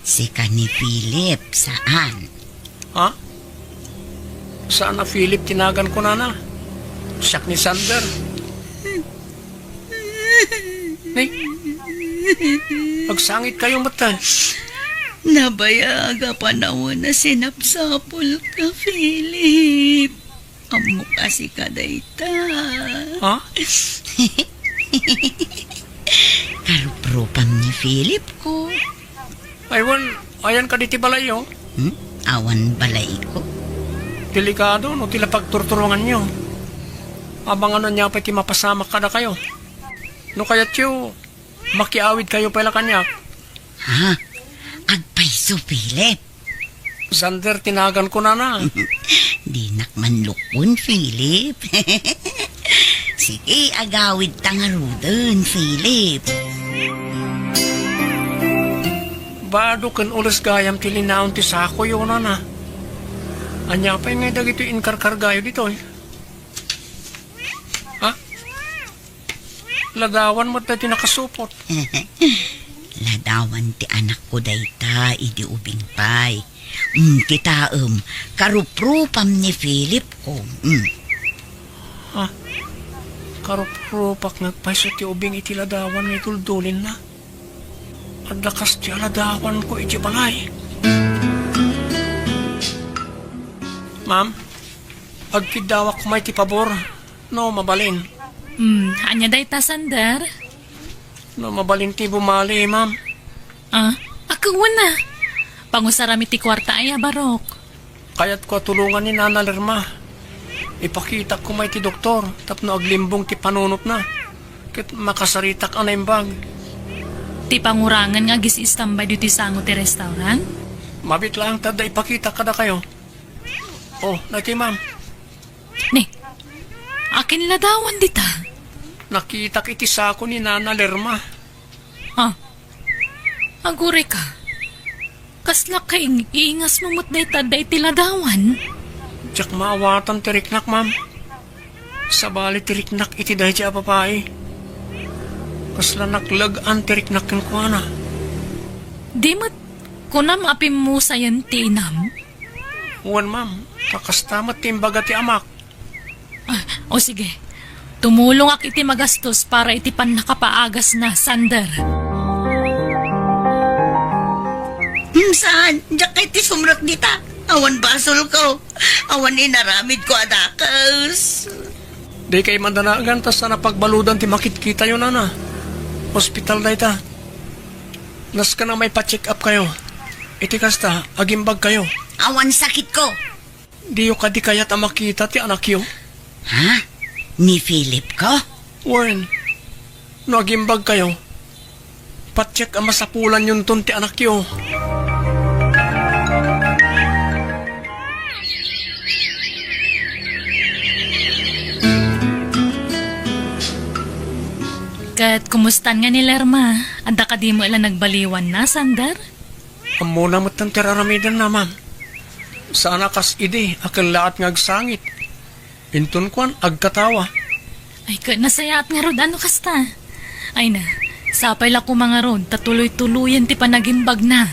Si ka ni Philip, saan? Ha? Saan na Philip tinagan ko na? Siyak ni Sander. Nay, pagsangit kayo mata. Nabayaga panahon na sinapsapol ka, Philip. Amo kasi ka dayta. Ha? Karupropam ni Philip ko. Aywan, ayan ka diti balayo. Awan balay ko. Delikado, no tila pagturturungan nyo. Abangan niya pa ti mapasama ka na kayo. No kaya't yung makiawid kayo pala kanyak. Ha? Agpaiso, Philip. Sander, tinagan ko na. Di nakmanlukon, Philip. Sige, agawid tangarudon, Philip. Bado kan ulas gayam tilinaon ti sako yun na. Anya pa yung nga dagito inkarkargayo dito eh. Ha? Ladawan mo't na tinakasupot. Ladawan ti anak ko dayta, idi ubing pay. Titaem, karuprupam ni Philip ko. Ha? Karupropak nagpaiso ti ubing iti ladawan nga ituldulin na. At lakas ti ladawan ko iti balay. Ma'am, agkidawak ko may ti pabor. No, mabalin. Anya day ta, Sander? No, mabalin ti bumali, ma'am. Akawan na. Pangusarami ti kwarta ay barok. Kaya't ko tulungan ni Nana Lerma. Ipakita ko may ti doktor, tapno aglimbong ti panunot na. Kit makasaritak anay bag. Ti pangurangan nga gis-istambay dito sango ti restaurant? Mabit lang tada ipakita kada kayo. Oh, naki ma'am. Ni, akin ladawan dita. Nakita iti sako ni Nana Lerma. Agure ka. Kasla kaing iingas mo mo't day ti ladawan. Diyak maawatan tiriknak, ma'am. Sabali tiriknak iti dahi ti babae. Kasla naklag-an tiriknak ken kuana. Di mo't kunam apim mo sayan ti inam? Uwan, ma'am. Kakastamat ti imbaga ti amak. O sige, tumulong ak iti magastos para iti pan nakapaagas na, Sander. Saan? Diyak kay ti sumrak dita. Awan basol ko. Awan inaramid ko adakas. Di kay mandanagan tas na napagbaludan ti makit-kita yun, Nana. Hospital na ita. Nas ka na may pa-check up kayo. Iti kasta, agimbag kayo. Awan sakit ko. Di yung kadi kayat ang makita ti anak yo. Ha? Ni Philip ko? Warren, no agimbag kayo. Pa-check ang masapulan yun ton ti anak yo. Kat kumustan nga ni Lerma? Anda ka di mo ilan nagbaliwan na, Sander? Amo na matang tiraramidan na, ma'am. Sana kas ide, akal lahat ngagsangit. Inton kwan, agkatawa. Ay, nasayaat nga rod, ano kasta? Ay na, sapay la ko mga rod, tatuloy-tuluyan ti panagimbag na.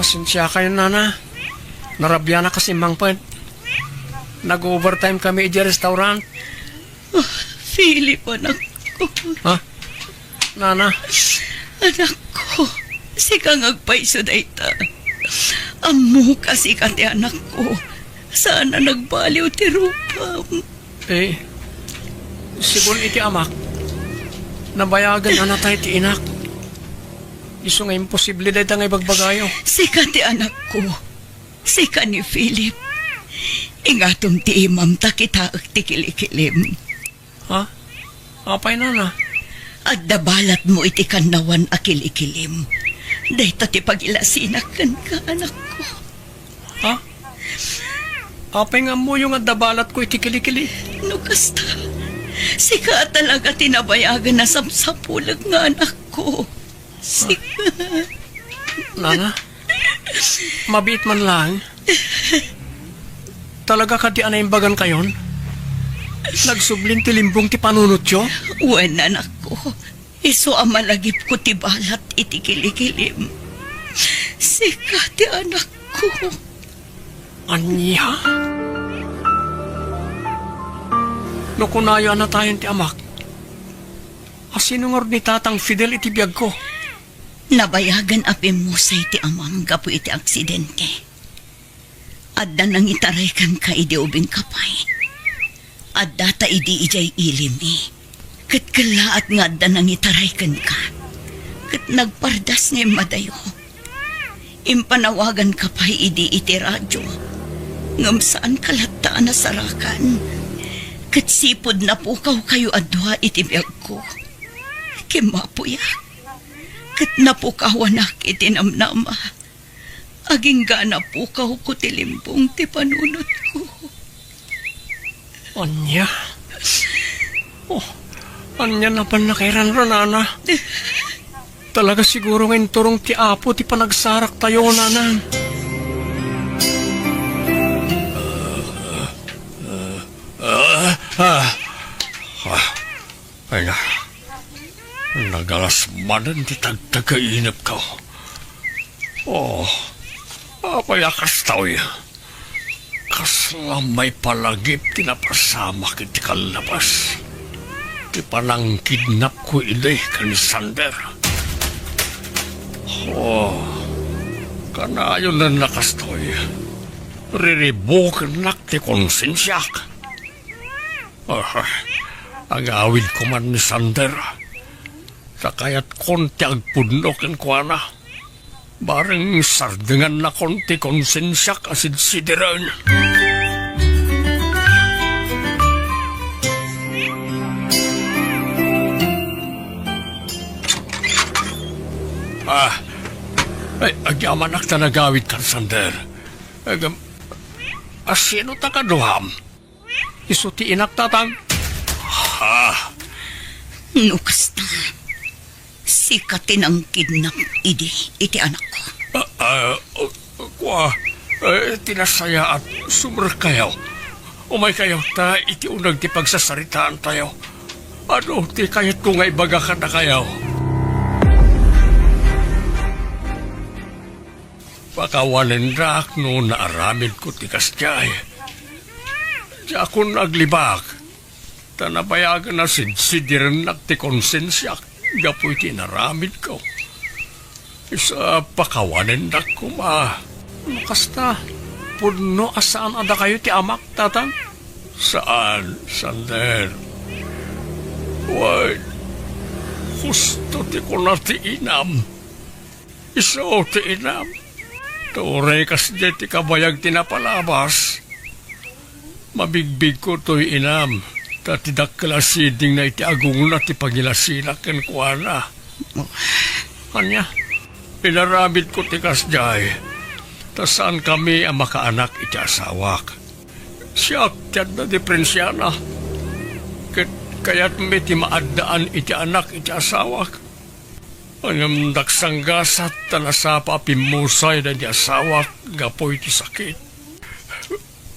Pasensya kayo, Nana. Narabya na kasi mangpad. Nag-overtime kami i restaurant. Philip, anak ko. Ha? Nana? Anak ko, si kang agpaiso da ita. Amo kasi kati anak ko. Sana nagbaliw ti rupam. Sigun iti amak. Nabayagan na tayo ti inak. Iso nga imposible dahil nga ibagbagayo. Si kati anak ko. Si ka ni Philip. Ingatom ti imam ta kita ti kilikilim. Ha? Apay, Nana? At dabalat mo iti kanawan akilikilim. Dahil ti pagilasinak ka, anak ko. Ha? Apay nga mo yung dabalat ko iti kilikili. No, kasta. Sika talaga tinabayagan na samsapulag nga anak ko. Sika. Nana? Mabit man lang. Talaga ka di anaimbagan kayon? Nagsublin ti limbong ti panunot yo? Wen, anak ko. Iso amalagip ko ti balat iti kilikilim. Sika ti anak ko. Anya? No kunayo na tayo ti amak. Asinungor ni tatang Fidel iti biyag ko. Nabayagan apim mo sa iti amang gapo iti aksidente. Adda nang itaray kan ka iti ubing kapay. Adda ta idi ijay ilimi. Kat kalaat nga adda nang itaray kan ka. Kat nagpardas nga madayo. Impanawagan ka pa idi iti radyo. Ngam saan kalataan na sarakan. Kat sipod na pukaw kayo adwa iti biyag ko. Kimapuya. Kat napukawanak iti namnama. Aging gana pukaw ko tilimbong ti panunot ko. Anya? Anya na pa nakairan ro, Nana. Talaga siguro ngayon turong ti apo ti panagsarak tayo, Nana. Ay na. Nagalasmanan ti tagtagainap ka. Apayakas tao'y. Kaslamay palagip tinapasama kiti kalabas. Ti panang kidnap ko iday kan Sander. Kanayon na nakastoy. Riribukan nak ti konsensyak. Agawid ko man ni Sander. Sakayat konti agpudnokan ko na. Bareng sardengan na konti konsensyak asid sideran. Ay, agyaman ak tanagawid kan Sander. Asino ta kaduham? Isuti inak tatang? Nukasta. Sikatin ang kidnap iti anak ko. Tinasaya at sumerkayaw. Umay kayo ta, iti unag ti pagsasaritaan tayo. Ano, ti kayat ko nga ibaga ka na kayaw. Pakawanin rak no naaramid ko ti kastyay. Di ako naglibak. Tanabayagan na sinsidiran na ti konsensyak. Gapoy tinaramid ko. Isa pakawanin na ko Makasta, puno asaan ada kayo ti amak, tatang? Saan, Sander? Why, gusto ti ko na ti inam. Iso ti inam. Turay kas di ti kabayag tinapalabas. Mabigbig ko to'y inam. Tatidak kalasiding na iti agung na ti pagilasinak ken kuana. Anya, pinarabid ko ti kasjay. Tasaan kami ang makaanak iti asawak. Siya tiyan na diferensya na. Ket Kaya't may ti maadaan iti anak iti asawa. Ang daksanggasat tanasapa pimusay na di asawa gapoy ti sakit.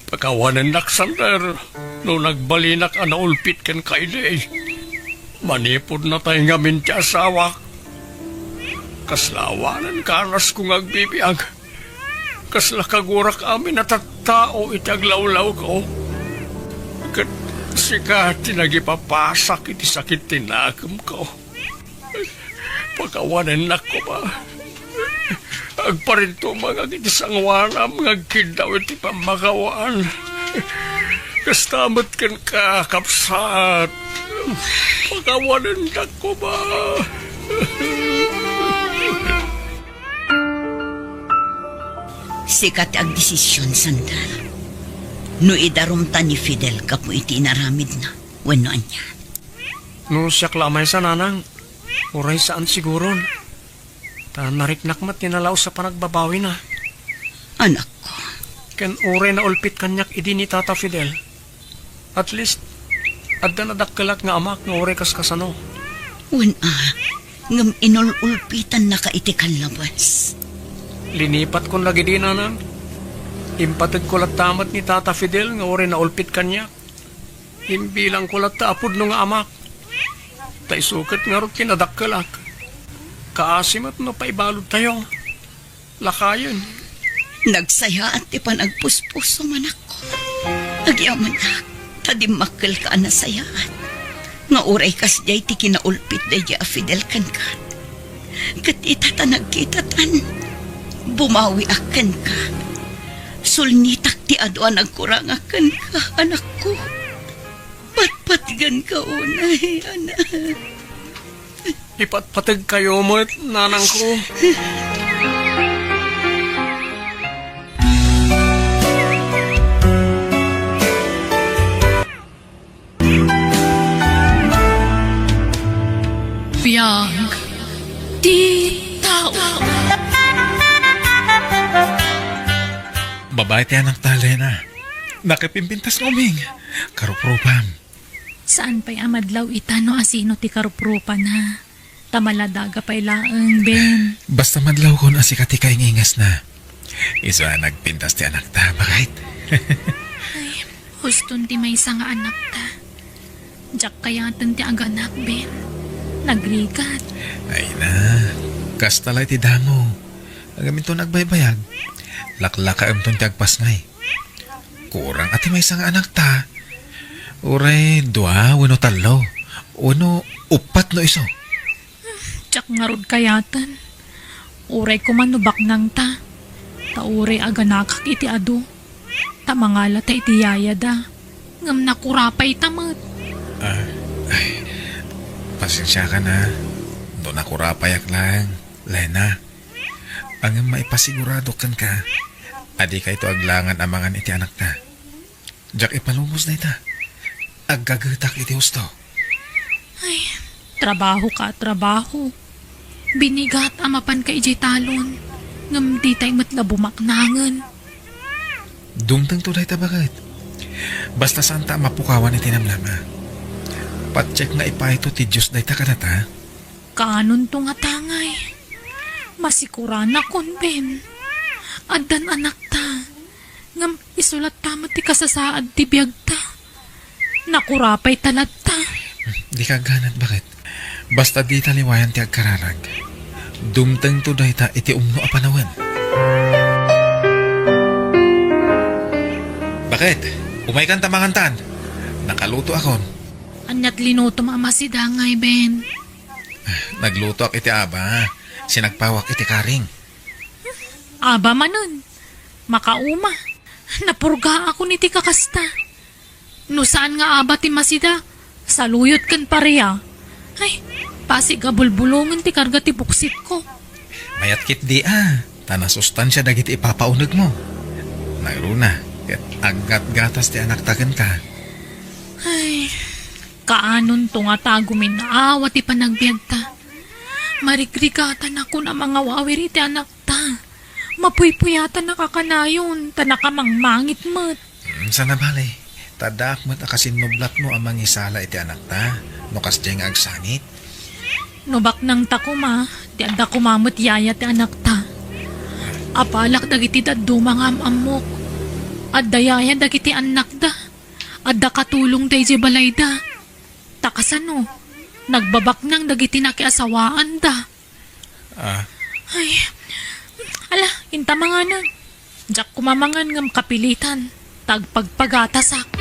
Pagkawanan naksander, no nagbalinak anaulpit kan kailay. Manipod na tayo ngamin ti asawa. Kaslawanan karas kong agbibiyag. Kasla kagurak amin at tao iti aglawlaw ko. Kat sika tinagipapasak iti sakit tinagam ko. Pagkawanan na ko ba? Agparinto mga itisang wanam ngagkidaw iti pamakawaan. Kastamot kan kakapsat. Pagkawanan na ko ba? Sikat ang desisyon, sanda. No idarumta ni Fidel kapo iti inaramid na. Wano anya. No siya klamay sa nanang. Uray saan siguro. Ta nariknak mat tinalaw sa panagbabawi na. Anak ko. Ken uray na ulpit kanyak idi ni Tata Fidel. At least, adda na dakkelak nga amak nga uray kaskasano. Wana, ngam inululpitan na ka iti kanlabas. Linipat ko lagi di nanang. Impatid ko lat tamat ni Tata Fidel nga uray na ulpit kanyak. Imbilang ko lat taapod no nga amak. Ta isukat nga rin kinadakkelak. Kaasimat no paibalod tayo. Lakayan. Nagsaya at ipan agpuspuso manak ko. Agyaman na, tadimakkel ka na sayaan. Nga uray kas jay ti kinaulpit day ja Fidel kan ka. Kat itata nagkitatan, bumawi akan ka. Sulnitak ti adwa nagkurang akan ka, anak ko. Patpatgan ka unay, anak. Ipatpatag kayo mo't nanang ko. Biyag di tao. Babae ti anak talay na. Nakipimpintas nguming. Karupropam. Saan pa'y amadlaw itano asino ti karuprupan ha? Tamaladaga pa'y laang, Ben. Basta madlaw ko na si Kati kay ngingas na. Isa nagpintas ti anak ta, bakit? Ay, huston ti may nga anak ta. Diyak kayatan ti aganak, Ben. Nagrigat. Ay na, kastalay ti damo. Agamin to nagbaybayag. Laklaka amton ti agpasngay. Kurang ati may nga anak ta. Uray, dua, wano talo. Wano, upat no iso. Diyak nga rod kayatan. Uray kumanubak nang ta. Ta uray aganakak iti adu. Ta mangala ta iti yayada. Ngam nakurapay tamat. Ay, pasensya ka na. Doon ako rapayak lang. Lena, ang maipasigurado kan ka. Adi ka ito aglangan amangan iti anak ta. Diyak ipalumos na ita. Aggagatak iti husto. Ay, trabaho ka, trabaho. Binigat amapan ka ijay talon. Ngam di tayo matla bumaknangan. Dumtang tulay ta bakit? Basta santa mapukawan iti namlama. Patcheck nga ipaito ti Diyos na ita kanata. Kanon to nga tangay. Masikuran na kon, Ben. Addan anak ta. Ngam isulat tama ti kasasaad ti biyag ta. Nakurapay talat ta. Di ka ganat bakit? Basta di taliwayan ti agkararag. Dumtang tulay ta iti umno a panawan. Bakit? Umay kan tamangantan. Nakaluto akon. Anyat linuto mama si Dangay, Ben. Nagluto ak iti aba. Sinagpawak iti karing. Aba manon. Makauma. Napurga ako ni ti kakasta. No saan nga aba ti masida? Saluyot kan pareya. Ay, pasigabulbulungan ti karga ti buksit ko. Mayat kit di Tanasustansya dagiti ipapaunag mo. Nagruna. Ket aggat gatas ti anak tagan ka. Ay, kaanon to nga tagumin na awa ti panagbiag ta. Marigrigatan ako na mga wawiri ti anak ta. Mapuypuyatan na kakanayon, ta nakamangmangit mat. Sana bale, Tadak mo't akasinublat mo ang mangisala iti anak ta. Nukas diyang agsanit. Nubak nang tako ma, di anda kumamot yaya ti anak ta. Apalak dagiti daddo mga amok. Adda yaya dagiti anak da. Adda katulong day di balay da. Takasano, nagbabak nang dagiti nakiasawaan da. Ay, ala, inta mga nang. Diyak kumamangan ngam kapilitan. Tagpagpagatasak.